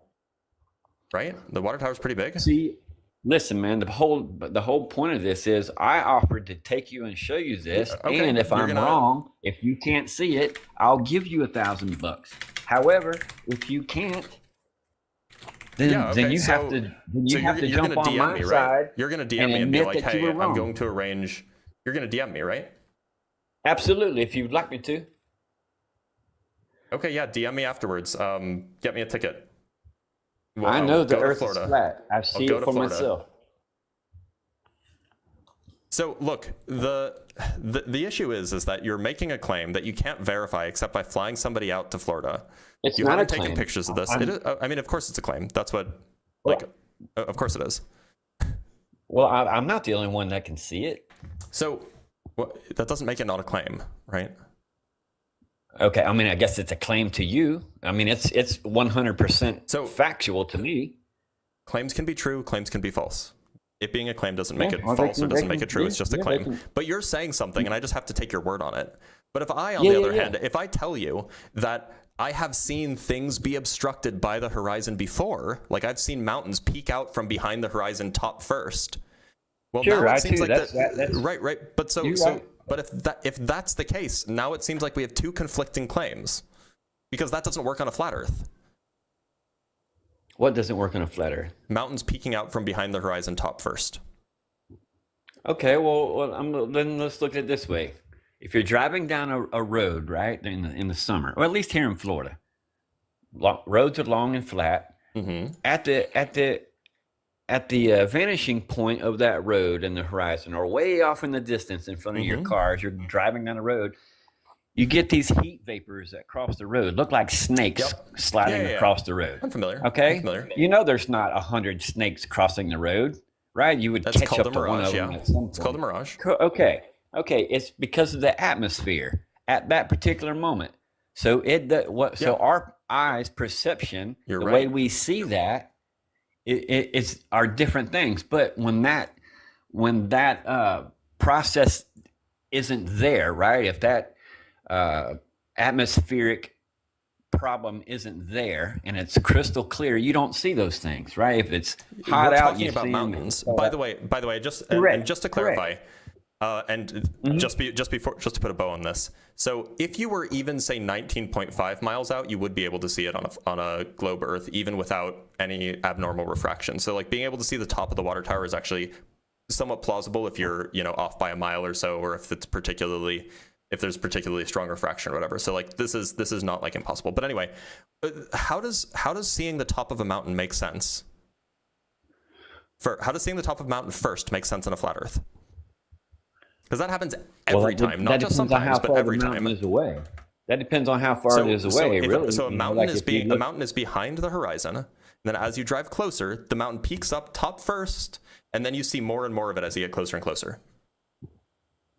right? The water tower is pretty big. see, listen, man. The whole point of this is I offered to take you and show you this, Okay, and if you're I'm gonna- wrong, if you can't see it, I'll give you $1,000. However, if you can't, then Yeah, then okay, you have so- to then you so have to you're jump gonna on DM my me, right? side. You're gonna DM me and admit be like, that you hey, were I'm wrong. going to arrange. You're gonna DM me, right? Absolutely, if you'd like me to. Okay, yeah, DM me afterwards. Get me a ticket. Well, I know I'll the go to Earth is Florida. flat. I I'll see go it to for Florida. myself. So look, the issue is that you're making a claim that you can't verify except by flying somebody out to Florida. It's You not haven't a taken claim. pictures of this. I'm- It is, I mean, of course it's a claim. That's what, of course it is. Well, I'm not the only one that can see it. So that doesn't make it not a claim, right? Okay, I mean, I guess it's a claim to you. I mean, it's 100% factual to me. Claims can be true. Claims can be false. It being a claim doesn't make Yeah, it well, they false or can- doesn't they make can- it true. yeah, It's just a yeah, they claim. can- But you're saying something, and I just have to take your word on it. But if I, on Yeah, the other yeah, hand, if I tell you that I have seen things be obstructed by the horizon before, like I've seen mountains peek out from behind the horizon top first. Well, Sure, now I it seems too. like That's- right. But You're so right. but if that's the case, now it seems like we have two conflicting claims, because that doesn't work on a flat Earth. What doesn't work on a flat Earth? Mountains peeking out from behind the horizon top first. Okay, then let's look at it this way. If you're driving down a road, right, in the summer, or at least here in Florida, roads are long and flat. Mm-hmm. At the vanishing point of that road in the horizon, or way off in the distance in front of your Mhm. car as you're driving down the road, you get these heat vapors that cross the road, look like snakes sliding Yeah. across the road. I'm familiar. Okay, I'm familiar. you know there's not 100 snakes crossing the road, right? You would That's catch called up a to one mirage, of them yeah. at some It's called a point. mirage. Okay, it's because of the atmosphere at that particular moment. So So our eyes' perception, You're the right. way we see that, it's are different things. But when that process isn't there, right? If that atmospheric problem isn't there and it's crystal clear, you don't see those things, right? If it's hot We're out, talking you about see 'em. mountains. By the way, just Correct, and just to correct. clarify, just to put a bow on this. So if you were even say 19.5 miles out, you would be able to see it on a globe Earth, even without any abnormal refraction. So like being able to see the top of the water tower is actually somewhat plausible if you're off by a mile or so, or if there's particularly strong refraction or whatever. So like this is not like impossible. But anyway, how does seeing the top of a mountain make sense? How does seeing the top of a mountain first make sense on a flat Earth? Because that happens every time, not just sometimes, but every time. Is away. That depends on how far it is away. Really. So a You know, mountain like is if you a look- mountain is behind the horizon. And then as you drive closer, the mountain peaks up top first, and then you see more and more of it as you get closer and closer.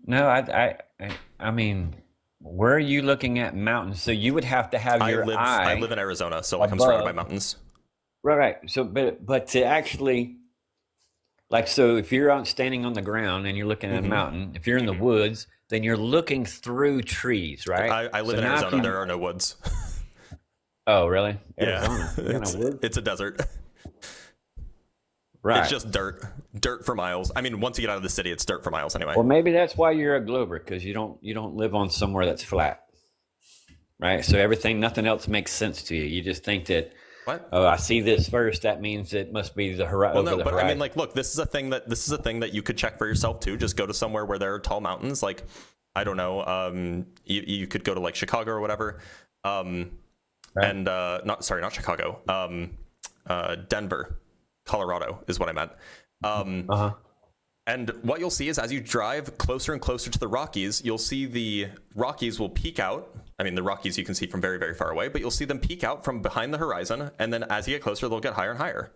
No, I mean, where are you looking at mountains? So you would have to have your eye. I live in Arizona, so like I'm surrounded by above. mountains. Right. So, but to actually, like, so if you're standing on the ground and you're looking at a Mhm. mountain, if you're in the woods, then you're looking through trees, right? I live So in now if Arizona. you- There are no woods. Oh, really? Yeah, Arizona. You got no woods? it's a desert. Right. It's just dirt for miles. I mean, once you get out of the city, it's dirt for miles anyway. Well, maybe that's why you're a glober, because you don't live on somewhere that's flat, right? So nothing else makes sense to you. You just think that, what? Oh, I see this first. That means it must be the horizon. Well, no, but I mean, like, look, this is a thing that you could check for yourself too. Just go to somewhere where there are tall mountains. Like, I don't know. You could go to like Chicago or whatever. And not Chicago. Denver, Colorado is what I meant. And what you'll see is as you drive closer and closer to the Rockies, you'll see the Rockies will peak out. I mean, the Rockies you can see from very, very far away, but you'll see them peak out from behind the horizon. And then as you get closer, they'll get higher and higher.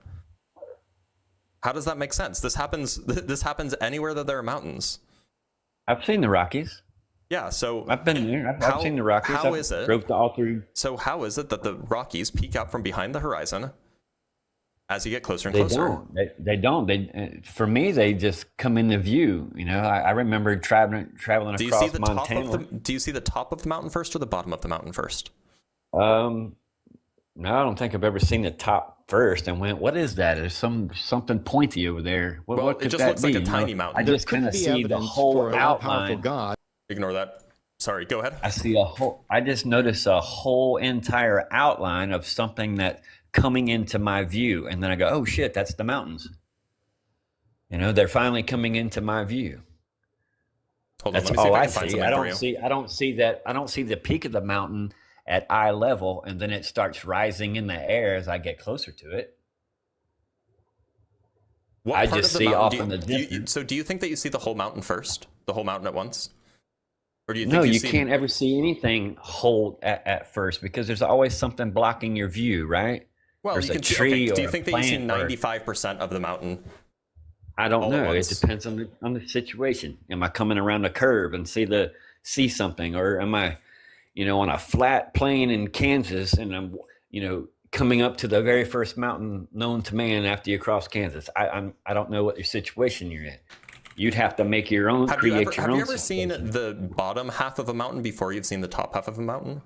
How does that make sense? This happens anywhere that there are mountains. I've seen the Rockies. Yeah, so I've been there. I've seen the Rockies. How I've is it? Drove all through. So how is it that the Rockies peak out from behind the horizon as you get closer and They closer? don't. They don't. For me, they just come into view. You know, I remember traveling Do you see across the Montana. top of do you see the top of the mountain first or the bottom of the mountain first? No, I don't think I've ever seen the top first and went, "What is that? There's something pointy over there." What Well, could it just that looks like be? a You know, tiny mountain. I just kind of see the whole outline. Ignore that. Sorry, go ahead. I see I just notice a whole entire outline of something that coming into my view, and then I go, oh shit, that's the mountains. You know, they're finally coming into my view. Hold on, That's let me see if all I I can find see. something I for don't you. see. I don't see that. I don't see the peak of the mountain at eye level, and then it starts rising in the air as I get closer to it. What I part just of the see mountain off do you, in the do you- distance. so do you think that you see the whole mountain first? The whole mountain at once? Or do you think No, you you see can't ever see anything whole at first because there's always something blocking your view, right? Well, There's you a can see, tree okay, do or you a think that you see plant or 95% of the mountain? I don't all at know. It once? depends on the situation. Am I coming around a curve and see something, or am I, on a flat plain in Kansas and I'm, coming up to the very first mountain known to man after you cross Kansas? I don't know what your situation you're in. You'd have to make your own, Have you create your ever own seen situation. the bottom half of a mountain before you've seen the top half of a mountain?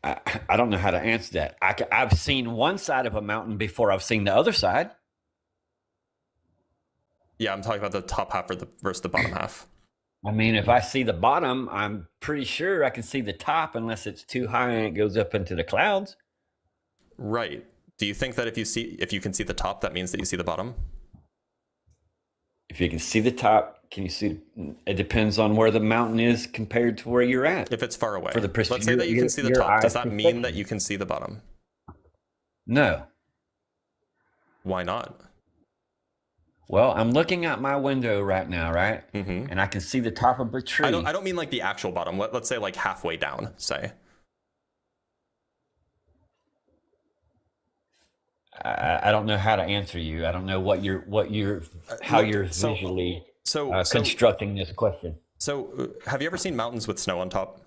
I don't know how to answer that. I've seen one side of a mountain before I've seen the other side. Yeah, I'm talking about the top half versus the bottom half. I mean, if I see the bottom, I'm pretty sure I can see the top unless it's too high and it goes up into the clouds. Right. Do you think that if you can see the top, that means that you see the bottom? If you can see the top, can you see? It depends on where the mountain is compared to where you're at. If it's far away. For the Let's say that you can see the your top. Does eye's that mean that perception. you can see the bottom? No. Why not? Well, I'm looking out my window right now, right? Mm-hmm. And I can see the top of a tree. I don't mean like the actual bottom. Let's say like halfway down, say. I don't know how to answer you. I don't know how you're visually constructing this question. So, have you ever seen mountains with snow on top?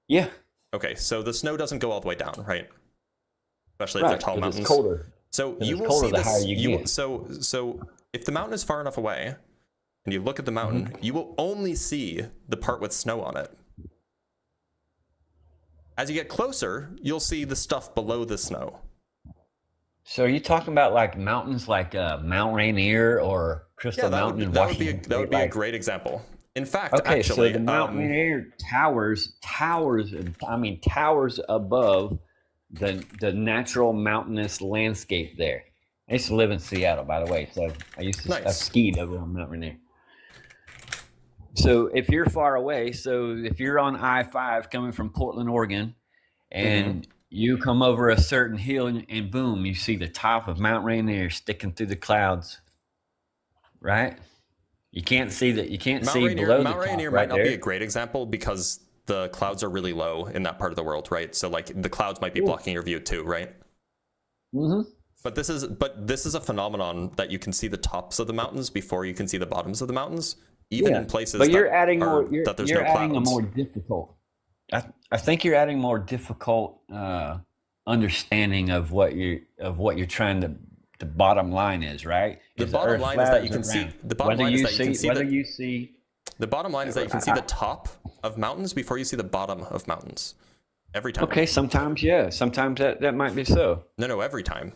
Yeah. Okay, so the snow doesn't go all the way down, right? Especially if Right, they're tall 'cause mountains. it's colder. So 'Cause you it's will colder see the this. higher you get. So if the mountain is far enough away, and you look at the mountain, Mm-hmm. you will only see the part with snow on it. As you get closer, you'll see the stuff below the snow. So are you talking about like mountains like Mount Rainier or Crystal Mountain in that would be Washington? that would be a State? great example. In fact, Okay, actually, so the Mount Rainier towers above the natural mountainous landscape there. I used to live in Seattle, by the way, so I used to I Nice. skied over on Mount Rainier. So if you're far away, so if you're on I-5 coming from Portland, Oregon, and you come over a certain hill and boom, you see the top of Mount Rainier sticking through the clouds, right? You can't see that. You can't Mount see Rainier, below Mount the top Rainier right might not be there. a great example because the clouds are really low in that part of the world, right? So like the clouds might be blocking your view too, right? Mm-hmm. But this is a phenomenon that you can see the tops of the mountains before you can see the bottoms of the mountains, even in places but you're that, adding more. that there's You're no adding clouds. a more difficult. I think you're adding more difficult understanding of what you're trying to. The bottom line is right. The Is bottom Earth line is flat that or you is can it see. round? The bottom Whether line is you that you can see whether the. you see. The bottom line is that you can see the top of mountains before you see the bottom of mountains. Every time. Okay, sometimes yeah, sometimes that might be so. No, every time.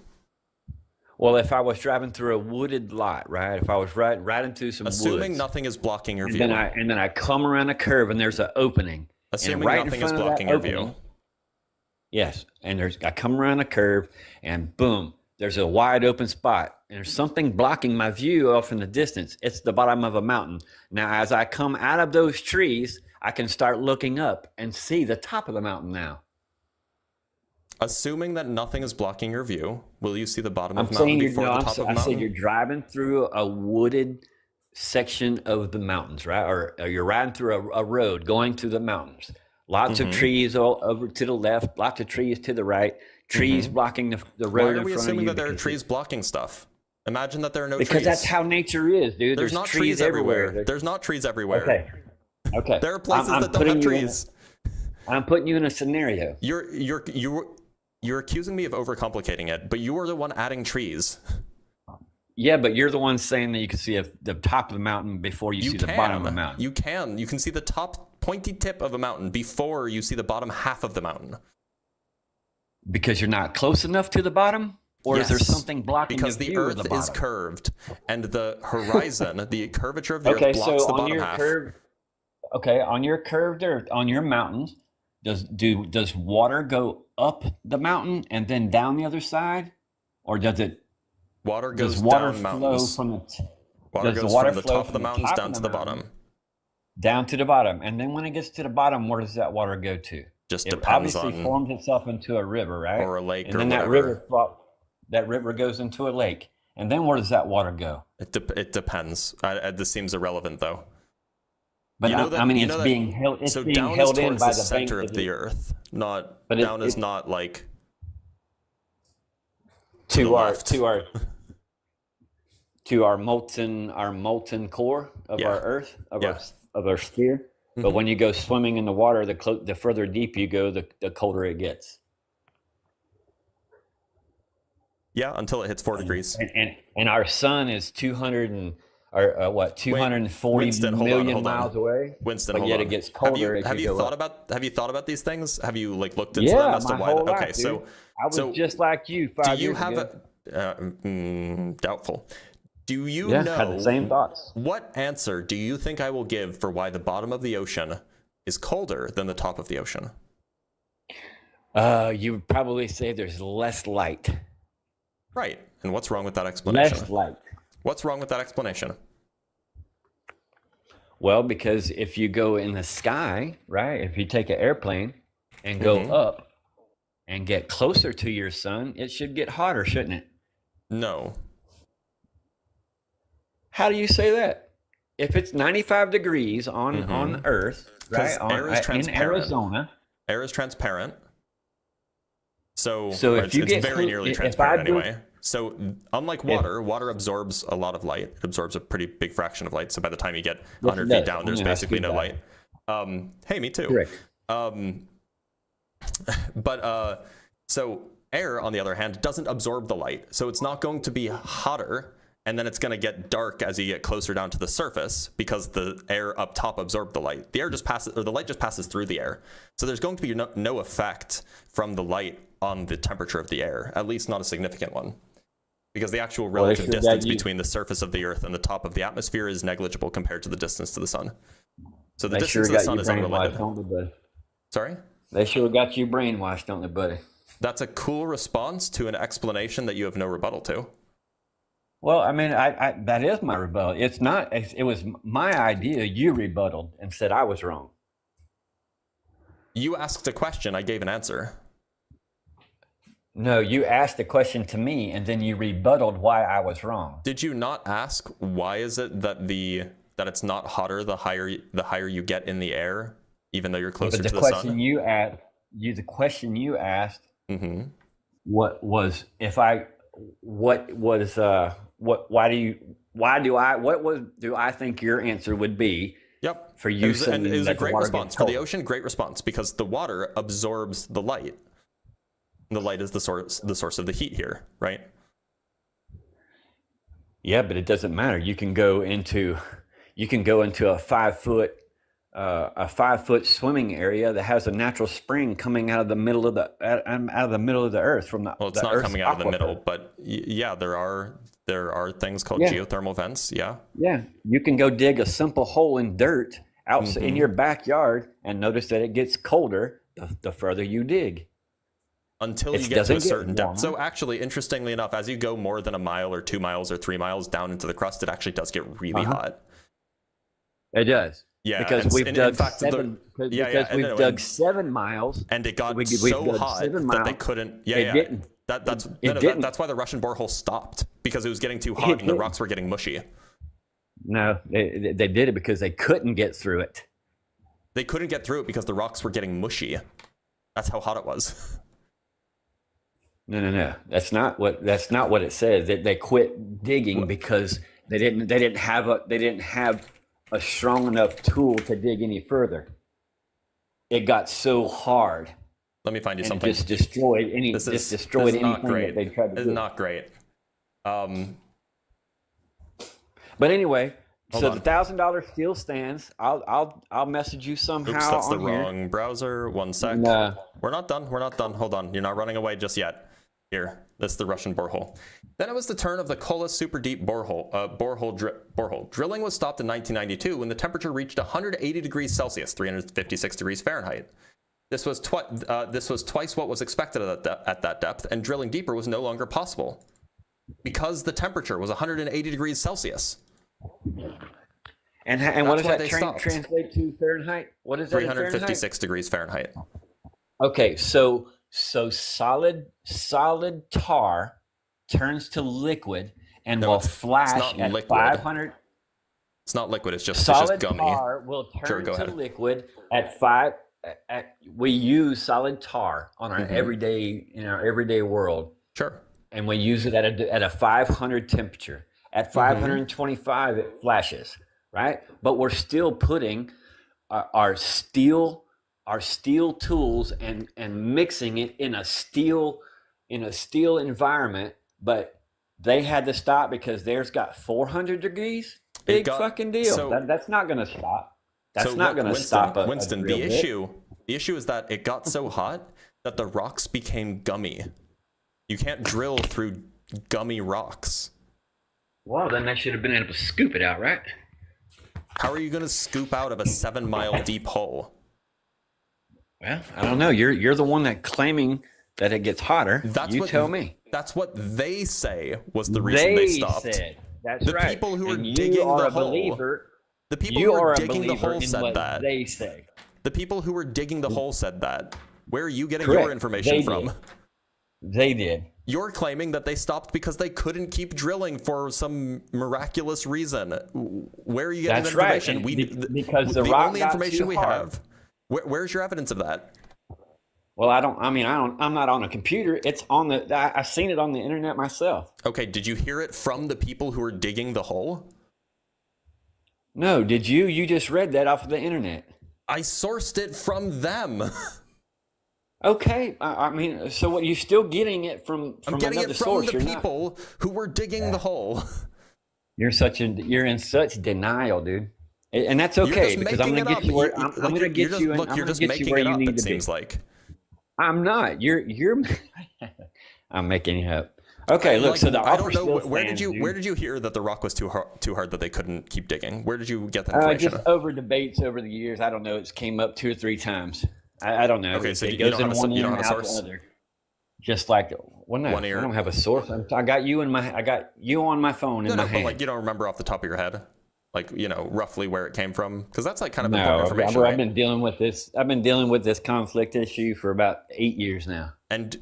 Well, if I was driving through a wooded lot, right? If I was right into some Assuming woods, nothing is blocking your view. and then I come around a curve and there's an opening. Assuming and right nothing in is front of blocking that your view. opening, yes, and I come around a curve and boom, there's a wide open spot and there's something blocking my view off in the distance. It's the bottom of a mountain. Now, as I come out of those trees, I can start looking up and see the top of the mountain now. Assuming that nothing is blocking your view, will you see the bottom I'm of mountain saying before the top of I mountain? said you're driving through a wooded section of the mountains, right? Or you're riding through a road going to the mountains. Lots of trees all over to the left, lots of trees to the right, trees blocking the road Why are in we front assuming of you. that there are because trees blocking stuff? Imagine that there are no because trees. that's how nature is, dude. There's not trees everywhere. There's not trees everywhere. Okay. There are places I'm that don't have putting you in trees. I'm putting you in a scenario. You're accusing me of overcomplicating it, but you are the one adding trees. Yeah, but you're the one saying that you can see the top of the mountain before you see the bottom of the mountain. You can. You can see the top pointy tip of a mountain before you see the bottom half of the mountain. Because you're not close enough to the bottom? Or is there Yes, something blocking because the the view of Earth the bottom? is curved, and the horizon, the curvature of the Okay, Earth blocks so the on bottom your half. curve, Okay, on your curved earth, on your mountains, does water go up the mountain and then down the other side, or does it? Water goes Does water down flow mountains. from the? Water Does goes the water from the flow top of the from mountains top down of to the the mountain bottom. Down to the bottom, and then when it gets to the bottom, where does that water go to? Just It depends obviously on forms itself into a river, right? or a lake and or then whatever. that river goes into a lake, and then where does that water go? It depends. This seems irrelevant though. But You know that- you it's know that- being held. It's so being down held is in towards by the the center banks of the earth. Not But down is not like to the our left. to our molten core of Yeah. our Earth Yeah. of our sphere. But when you go swimming in the water, the further deep you go, the colder it gets. Yeah, until it hits 4 degrees. And our sun is 240 Winston, million miles away. Winston, but hold yet on. it gets colder Have as you go thought up. about these things? Have you like looked into them Yeah, as to my why? whole Okay, life, so dude. I was just like you 5 do you years have ago. doubtful? Do you Yeah, know had the same thoughts. What answer do you think I will give for why the bottom of the ocean is colder than the top of the ocean? You would probably say there's less light. Right. And what's wrong with that explanation? Less light. What's wrong with that explanation? Well, because if you go in the sky, right? If you take an airplane and go up and get closer to your sun, it should get hotter, shouldn't it? No. How do you say that? If it's 95 degrees on Earth, right? Air is In transparent. Arizona. Air is transparent. So So if you it's get very nearly if I transparent do- anyway. So unlike water, water absorbs a lot of light. It absorbs a pretty big fraction of light. So by the time you get 100 feet does. down, there's Yeah, that's basically good no data. light. Hey, me too. Correct. So air, on the other hand, doesn't absorb the light. So it's not going to be hotter, and then it's going to get dark as you get closer down to the surface because the air up top absorbed the light. The air just passes, or the light just passes through the air. So there's going to be no effect from the light on the temperature of the air, at least not a significant one. Because the actual Well, they relative should have distance got you- between the surface of the Earth and the top of the atmosphere is negligible compared to the distance to the sun. So the They distance sure to the got sun you is unrelated. brainwashed, don't they, buddy? Sorry? They sure got you brainwashed, don't they, buddy? That's a cool response to an explanation that you have no rebuttal to. Well, I mean, I that is my rebuttal. It's not. It was my idea. You rebutted and said I was wrong. You asked a question, I gave an answer. No, you asked a question to me, and then you rebutted why I was wrong. Did you not ask why is it that it's not hotter the higher you get in the air, even though you're closer But to the the question sun? the question you asked, Mm-hmm. what was if I, what was what? Why do I think your answer would be? Yep. For you saying and it was that a the great water response gets for the cold. ocean. Great response because the water absorbs the light. The light is the source of the heat here, right? Yeah, but it doesn't matter. You can go into a 5 foot swimming area that has a natural spring coming out of the middle of the earth from the. Well, it's the not Earth's coming out of the aquifer. middle, but yeah, there are things called Yeah. geothermal vents. Yeah. Yeah, you can go dig a simple hole in dirt out in your backyard and notice that it gets colder the further you dig. Until It you get to doesn't a get certain depth. warmer. So actually, interestingly enough, as you go more than a mile or 2 miles or 3 miles down into the crust, it actually does get really hot. It does. Yeah, because and- we've and dug in fact, the- 7. yeah, Because and we've no, dug and- 7 miles, and it got we've so dug hot 7 that they miles. couldn't. Yeah, It yeah. didn't. That's It no, no, didn't. that's why the Russian borehole stopped because it was getting too It hot and the didn't. rocks were getting mushy. No, they did it because they couldn't get through it. They couldn't get through it because the rocks were getting mushy. That's how hot it was. No. That's not what it says. They quit digging because they didn't have a strong enough tool to dig any further. It got so hard. Let me find you and something. Just destroyed This is anything not great. that they tried to This do. is not great. But anyway, Hold so on. the $1,000 still stands. I'll message you somehow. Oops, that's the on here. wrong browser. One sec. Nah. We're not done. We're not done. Hold on. You're not running away just yet. Here, this is the Russian borehole. Then it was the turn of the Kola super deep borehole. Drilling was stopped in 1992 when the temperature reached 180 degrees Celsius, 356 degrees Fahrenheit. This was twice what was expected at that depth, and drilling deeper was no longer possible because the temperature was 180 degrees Celsius. And what does that translate to Fahrenheit? What is that? 356 degrees Fahrenheit. Okay, so solid tar turns to liquid and will flash at liquid. 500. It's not liquid. It's just gummy. Solid tar will turn go to ahead. liquid at we use solid tar on our everyday world. Sure. And we use it at a 500 temperature. At 525, it flashes, right? But we're still putting our steel tools and mixing it in a steel environment. But they had to stop because theirs got 400 degrees. Big fucking deal. So, that's not going to stop. That's so not look, going to Winston, stop a Winston, drill the bit. issue is that it got so hot that the rocks became gummy. You can't drill through gummy rocks. Well, then they should have been able to scoop it out, right? How are you going to scoop out of a 7-mile deep hole? Well, I don't know. You're the one that claiming that it gets hotter. Tell me. That's what they say was the reason they stopped. Said. That's the right. people who are And digging you are the a hole. believer. The people You who are are a digging the believer hole in said what that. they say. The people who were digging the hole said that. Where are you getting Correct. your information They from? did. They did. You're claiming that they stopped because they couldn't keep drilling for some miraculous reason. Where are you getting That's that information? right. Because the rock only got information too we hard. have. Where's your evidence of that? Well, I'm not on a computer. It's on I've seen it on the internet myself. Okay, did you hear it from the people who were digging the hole? No, did you? You just read that off of the internet. I sourced it from them. Okay, so what? You're still getting it from I'm getting another it from source. the You're not- people who were digging the hole. You're in such denial, dude. And that's okay You're just because I'm making going to it get you up. where I'm going to get you. Look, I'm you're gonna just get you making where it you up. need It to seems be. like. I'm not. You're. I'm making it up. Okay, look. Like, So the I offer don't know still where stands, did you dude. where did you hear that the rock was too hard that they couldn't keep digging? Where did you get that Just information? over debates over the years. I don't know. It's came up 2 or 3 times. I don't know. Okay, so it you goes don't in have a- one you ear don't and have a out the source? other. Just like One ear. I don't have a source. I got you on my phone in my But hand. like you don't remember off the top of your head, like roughly where it came from, because that's like kind of No, important information, I've right? been dealing with this. I've been dealing with this conflict issue for about 8 years now. And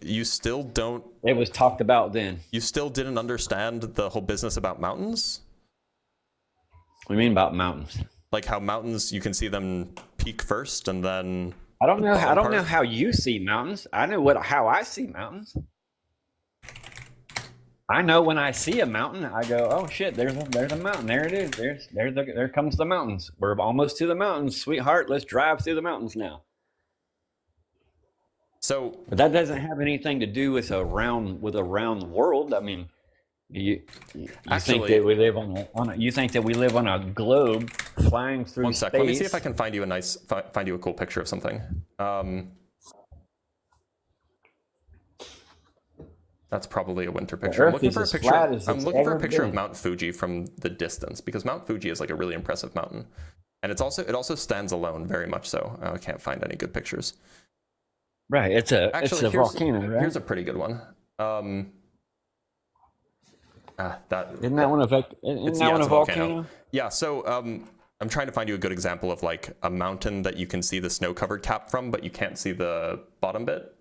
you still don't. It was talked about then. You still didn't understand the whole business about mountains. What do you mean about mountains? Like how mountains, you can see them peak first, and then. I don't know. the I don't bottom know part. how you see mountains. I know how I see mountains. I know when I see a mountain, I go, "Oh shit! There's a mountain. There it is. There comes the mountains. We're almost to the mountains, sweetheart. Let's drive through the mountains now." So, but that doesn't have anything to do with a round world. I mean, you Actually- think that we live you think that we live on a globe flying through One sec. space? Let me see if I can find you a cool picture of something. That's probably a winter picture. I'm Earth looking is for a as picture. flat as I'm it's looking for a ever picture of been. Mount Fuji from the distance, because Mount Fuji is like a really impressive mountain, and it also stands alone very much so. I can't find any good pictures. Right, it's a Actually, volcano, right? Here's a pretty good one. Isn't that one a it's a volcano? Yeah. So I'm trying to find you a good example of like a mountain that you can see the snow-covered cap from, but you can't see the bottom bit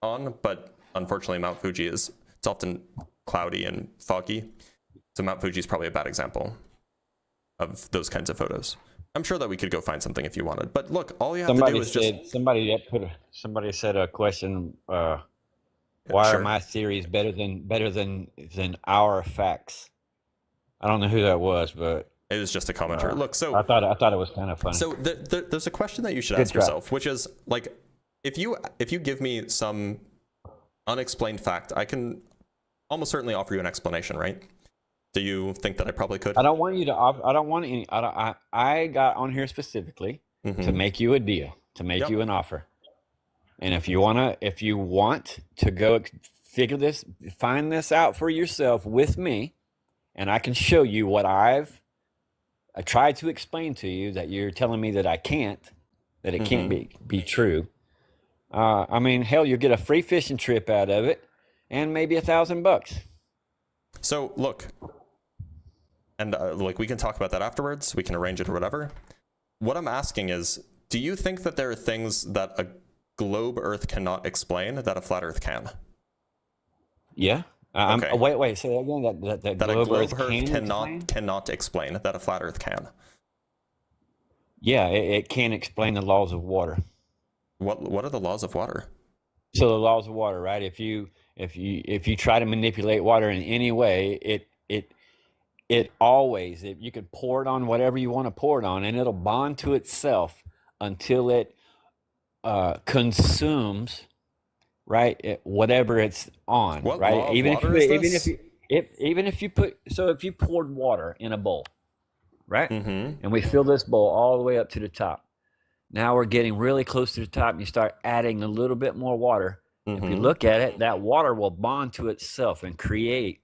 on. But unfortunately, Mount Fuji it's often cloudy and foggy, so Mount Fuji is probably a bad example of those kinds of photos. I'm sure that we could go find something if you wanted, but look, all you have to do is just. Somebody said a question. Why sure. are my theories better than our facts? I don't know who that was, but it was just a commenter. Look, so I thought it was kind of funny. So there's a question that you should Good ask try. yourself, which is like, if you give me some unexplained fact, I can almost certainly offer you an explanation, right? Do you think that I probably could? I don't want you to. I don't want any. I got on here specifically to make you a deal, to make Yep. you an offer. And if you want to go find this out for yourself with me, and I can show you what I tried to explain to you that you're telling me that I can't, that it can't be true. I mean, hell, you'll get a free fishing trip out of it, and maybe $1,000. So look, and like we can talk about that afterwards. We can arrange it or whatever. What I'm asking is, do you think that there are things that a globe Earth cannot explain that a flat Earth can? Yeah. Okay. Wait. Say that again. That a globe globe Earth cannot explain that a flat Earth can. Yeah, it can explain the laws of water. What are the laws of water? So the laws of water, right? If you try to manipulate water in any way, it always, you could pour it on whatever you want to pour it on, and it'll bond to itself until it consumes, right? Whatever it's on, What right? law of water is this? Even if you poured water in a bowl, right? And we fill this bowl all the way up to the top. Now we're getting really close to the top, and you start adding a little bit more water. If you look at it, that water will bond to itself and create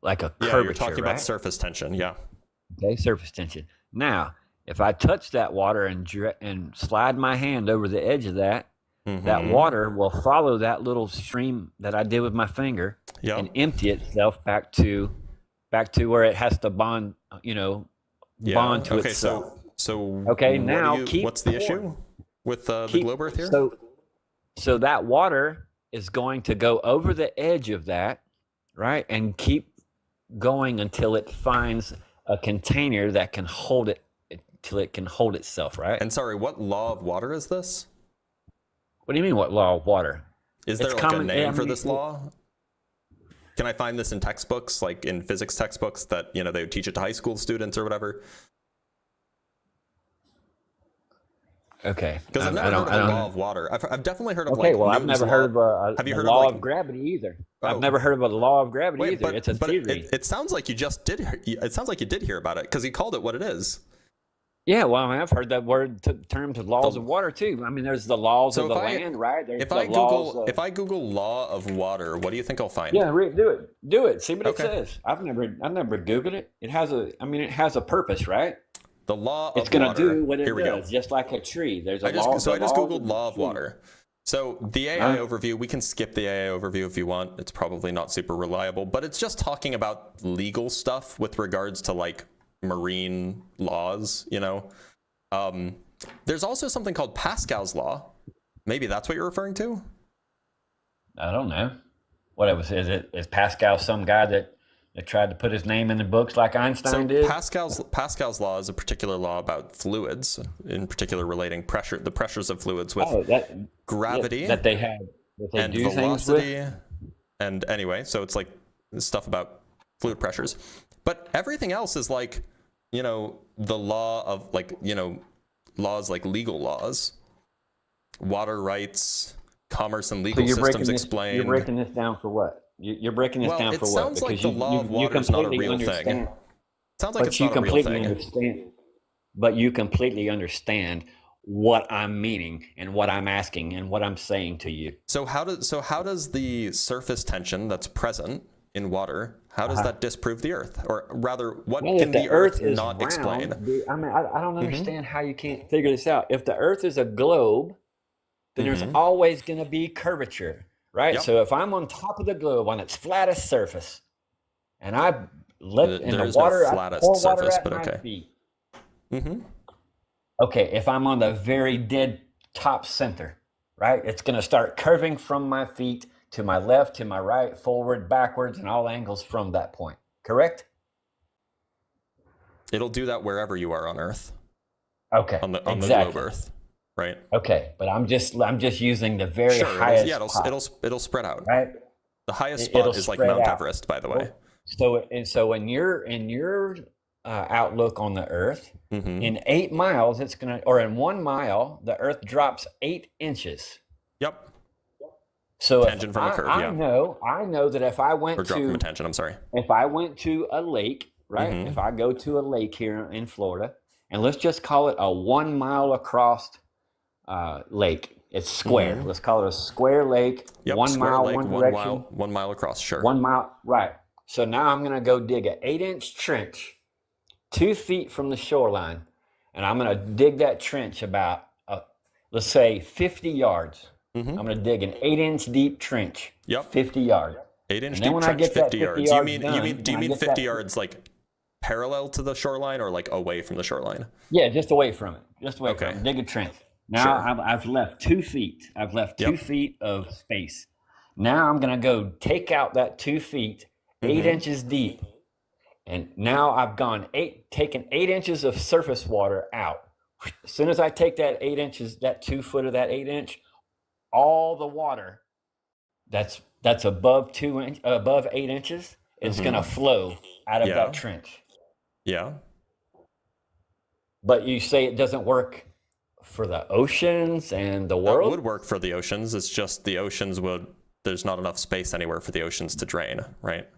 like a curvature. You're talking right? about surface tension. Yeah. Okay, surface tension. Now, if I touch that water and slide my hand over the edge of that, that water will follow that little stream that I did with my finger and empty itself back to where it has to bond, bond to itself. So okay, now what's the issue with the globe Earth here? So that water is going to go over the edge of that, right, and keep going until it finds a container that can hold it, till it can hold itself, right? And sorry, what law of water is this? What do you mean, what law of water? Is there like a name for this law? Can I find this in textbooks, like in physics textbooks that, they would teach it to high school students or whatever? Okay. Because I've never heard of a law of water. I've definitely heard of I've never heard of Have you a heard law of of gravity either. I've never heard of a law of gravity either. It's a theory. It sounds like you just did. It sounds like you did hear about it because you called it what it is. Yeah, well, I've heard that term to laws of water too. I mean, there's the laws of the land, right? There's If I Google law of water, what do you think I'll find? Yeah, do it. See what it says. I've never Googled it. It has a purpose, right? The law of it's going to water. do what it Here we does, go. just like a tree. There's a I law. just Googled law of water. So the AI overview, we can skip the AI overview if you want. It's probably not super reliable, but it's just talking about legal stuff with regards to like marine laws, There's also something called Pascal's law. Maybe that's what you're referring to? I don't know. Is Pascal some guy that tried to put his name in the books like Einstein did? Pascal's law is a particular law about fluids, in particular relating the pressures of fluids with gravity that they and do velocity. things with? And anyway, so it's like stuff about fluid pressures. But everything else is like, the law of laws like legal laws, water rights, commerce and legal systems explained. You're breaking this down for what? You're breaking this down for what? It sounds like the law of water is not a real thing. It sounds like it's not a real thing. But you completely understand what I'm meaning and what I'm asking and what I'm saying to you. So how does the surface tension that's present in water, how does that disprove the Earth? Or rather, what can the Earth not explain? I mean, I don't understand how you can't figure this out. If the Earth is a globe, then there's always going to be curvature. Right, Yep. so if I'm on top of the globe on its flattest surface, and I let in the water, I pour water at my feet. Okay, if I'm on the very dead top center, right, it's going to start curving from my feet to my left, to my right, forward, backwards, and all angles from that point. Correct? It'll do that wherever you are on Earth. Okay, on the globe Earth. Right. Okay, but I'm just using the very highest. It'll spread out. Right. The highest spot is like Mount Everest, by the way. So in your outlook on the Earth, in 8 miles, or in 1 mile, the Earth drops 8 inches. Yep. So tangent from a curve. I know that if I went drop from a tangent. I'm sorry. If I went to a lake, right? If I go to a lake here in Florida, and let's just call it a 1 mile across lake, It's square. Mhm. Let's call it a square lake. Yep, 1 square mile, lake, one 1 direction. mile, 1 mile across. Sure. 1 mile, right. So now I'm going to go dig an 8-inch trench 2 feet from the shoreline. And I'm going to dig that trench about, let's say, 50 yards. I'm going to dig an 8-inch deep trench. Yep. 50 yards. 8-inch And then deep when I trench, get that 50 50 yards. yards Do you done, mean when I get 50 that- yards like parallel to the shoreline or like away from the shoreline? Yeah, just away from it. Just away Okay. from it. Dig a trench. Now Sure. I've left 2 feet. I've left 2 Yep. feet of space. Now I'm going to go take out that 2 feet, 8 Mhm. inches deep. And now I've taken 8 inches of surface water out. As soon as I take that 8 inches, that 2 foot of that 8-inch, all the water that's above 8 inches is going to flow out of Yeah. that trench. Yeah. But you say it doesn't work for the oceans and the That world? would work for the oceans. It's just the oceans there's not enough space anywhere for the oceans to drain, right?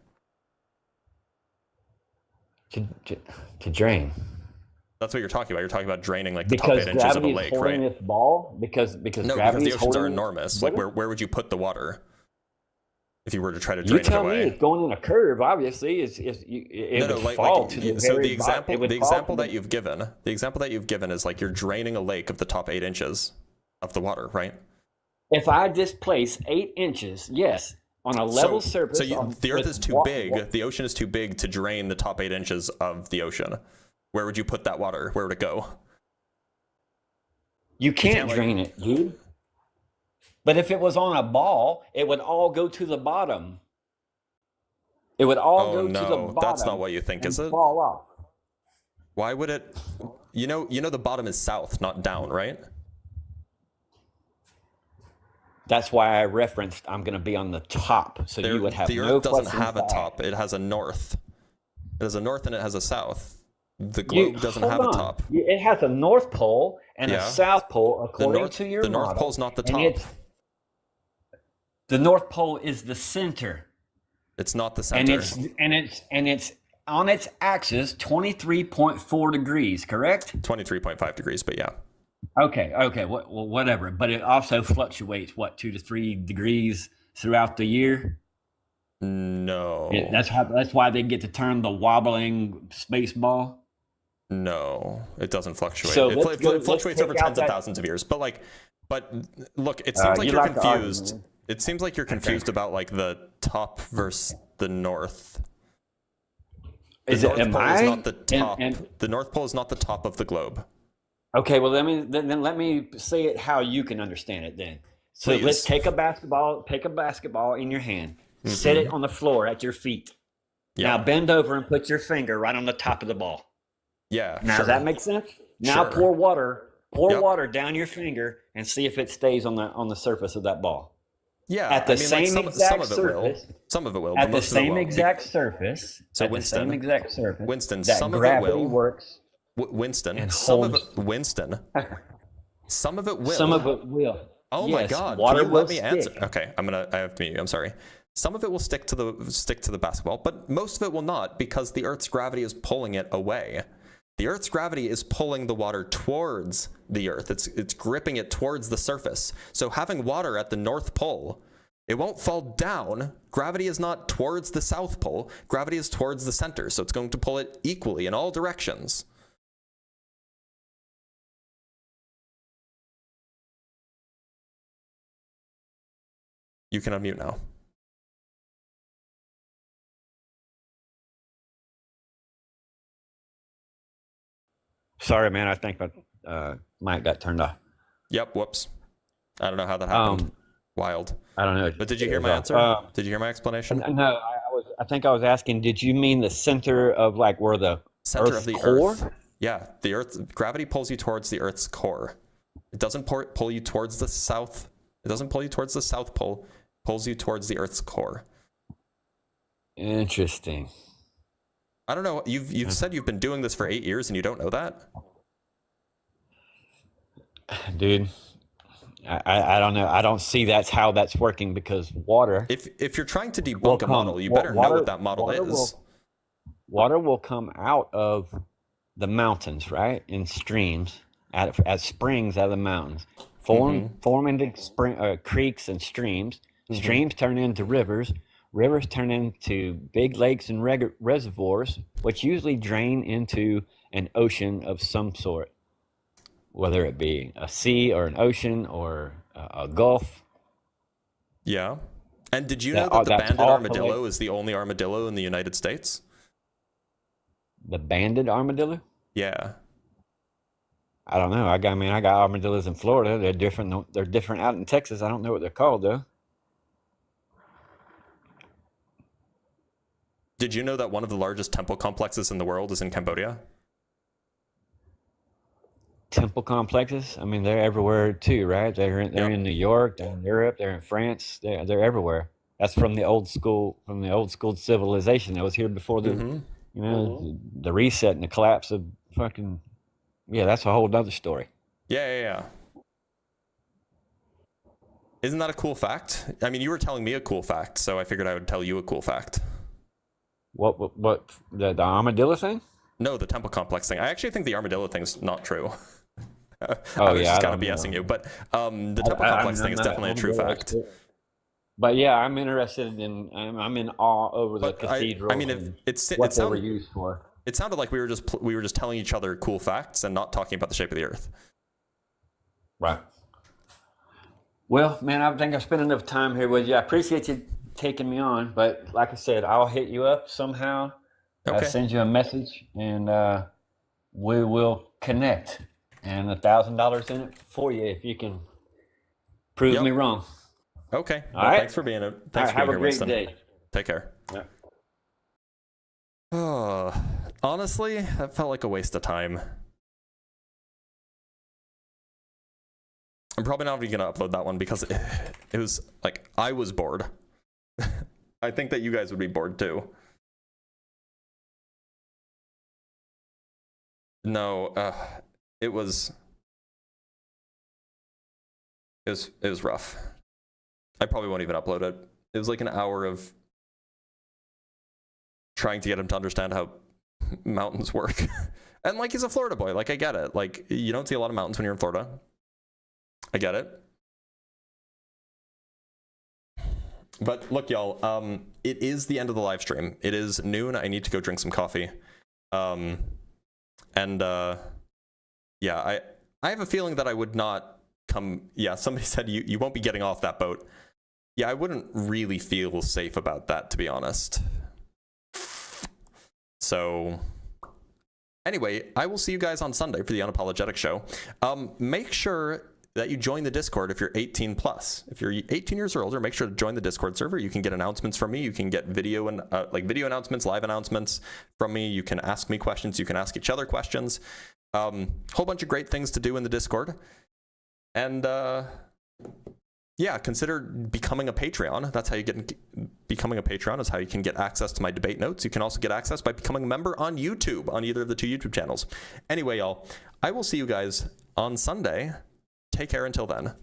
To drain. That's what you're talking about. You're talking about draining like the top Because 8 inches of a gravity is lake, holding right? this ball? Because No, because gravity the is oceans are holding enormous. What? Like where would you put the water if you were to try to You drain it tell me. away? It's going in a curve. Obviously, it would fall to the so very the example bottom. It would the fall example to that you've given is like you're draining a lake of the top 8 inches of the water, right? If I displace 8 inches, yes, on a level surface. So the Earth with is too big. The ocean is too big to drain the top 8 inches of the ocean. Where would you put that water? Where would it go? You can't drain it, dude. But if it was on a ball, it would all go to the bottom. It would all go to the bottom. That's not what you think, is it? Fall off. Why would it? You know the bottom is south, not down, right? That's why I referenced I'm going to be on the top, so you would have the no Earth doesn't questions have a asked. top. It has a north. It has a north and it has a south. The globe doesn't have a Hold on. top. It has a North Pole and a Yeah. South Pole, according to your the North model, Pole's not the and top. the North Pole is the center. It's not the And center. it's on its axis 23.4 degrees, correct? 23.5 degrees, but yeah. Okay, well, whatever. But it also fluctuates, 2 to 3 degrees throughout the year? No. That's why they get to turn the wobbling space ball? No, it doesn't fluctuate. So It let's fluctuates over take out tens of that- thousands of years. But look, it seems like you you're like to argue, confused. man. It seems like you're confused about like the top versus the north. The Is it- North am Pole is I? not the top. And- The North Pole is not the top of the globe. Okay, well then let me say it how you can understand it then. So Please. let's take a basketball in your hand. Set it on the floor at your feet. Yeah. Now bend over and put your finger right on the top of the ball. Yeah. Now sure. does that make sense? Now Sure. pour Yep. water down your finger and see if it stays on the surface of that ball. Yeah. At the I mean, same like exact some of it surface. will. Some of it will. At but the most of it same won't. exact surface. So at Winston, the same exact surface. Winston, that some of it gravity will. works. Winston, and some of holds- it. Winston. Some of it will. Some of it will. Oh my Yes, God! water Can you will let me answer? stick. Okay, I have to mute you. I'm sorry. Some of it will stick to the basketball, but most of it will not because the Earth's gravity is pulling it away. The Earth's gravity is pulling the water towards the Earth. It's gripping it towards the surface. So having water at the North Pole, it won't fall down. Gravity is not towards the South Pole. Gravity is towards the center. So it's going to pull it equally in all directions. You can unmute now. Sorry, man. I think my mic got turned off. Yep, whoops. I don't know how that happened. Wild. I don't know. But did you hear It my was answer? off. Did you hear my explanation? No, I think I was asking. Did you mean the center of like where the Center Earth's of the core? Earth. Yeah, the Earth. Gravity pulls you towards the Earth's core. It doesn't pull you towards the south. It doesn't pull you towards the South Pole. It pulls you towards the Earth's core. Interesting. I don't know. You've said you've been doing this for 8 years and you don't know that? Dude, I don't know. I don't see that's how that's working because water. If you're trying to debunk a model, you better know what that model is. Water will come out of the mountains, right? In streams, at springs out of the mountains. form into creeks and streams. Streams turn into rivers. Rivers turn into big lakes and reservoirs, which usually drain into an ocean of some sort, whether it be a sea or an ocean or a gulf. Yeah. And did you know that the banded armadillo is the only armadillo in the United States? The banded armadillo? Yeah. I don't know. I got armadillos in Florida. They're different. They're different out in Texas. I don't know what they're called though. Did you know that one of the largest temple complexes in the world is in Cambodia? Temple complexes? I mean, they're everywhere too, right? They're in New York, they're in Europe, they're in France. They're everywhere. That's from the old school civilization that was here before the the reset and the collapse of fucking. Yeah, that's a whole other story. Yeah. Isn't that a cool fact? I mean, you were telling me a cool fact, so I figured I would tell you a cool fact. What the armadillo thing? No, the temple complex thing. I actually think the armadillo thing's not true. I Oh was yeah, just I kind of don't BSing know. you, but the temple complex thing is definitely a true fact. But yeah, I'm interested in. I'm in awe over the cathedral. I mean, and it what they were sounded used for. it sounded like we were just telling each other cool facts and not talking about the shape of the Earth. Right. Well, man, I think I've spent enough time here with you. I appreciate you taking me on, but like I said, I'll hit you up somehow. Okay. Send you a message, and we will connect. And $1,000 in it for you if you can prove me wrong. Okay. All Well, right. Thanks for being All here, right, have a great Winston. day. Take care. Yeah. Oh, honestly, that felt like a waste of time. I'm probably not even going to upload that one because it was like, I was bored. I think that you guys would be bored too. No, it was rough. I probably won't even upload it. It was like an hour of trying to get him to understand how mountains work. And like, he's a Florida boy. Like, I get it. Like, you don't see a lot of mountains when you're in Florida. I get it. But look, y'all, it is the end of the live stream. It is noon. I need to go drink some coffee. Yeah, I have a feeling that I would not come. Yeah, somebody said you won't be getting off that boat. Yeah, I wouldn't really feel safe about that, to be honest. So anyway, I will see you guys on Sunday for the Unapologetic Show. Make sure that you join the Discord if you're 18 plus. If you're 18 years or older, make sure to join the Discord server. You can get announcements from me. You can get video and video announcements, live announcements from me. You can ask me questions. You can ask each other questions. Whole bunch of great things to do in the Discord. And yeah, consider becoming a Patreon. That's how you get becoming a Patreon is how you can get access to my debate notes. You can also get access by becoming a member on YouTube, on either of the 2 YouTube channels. Anyway, y'all, I will see you guys on Sunday. Take care until then.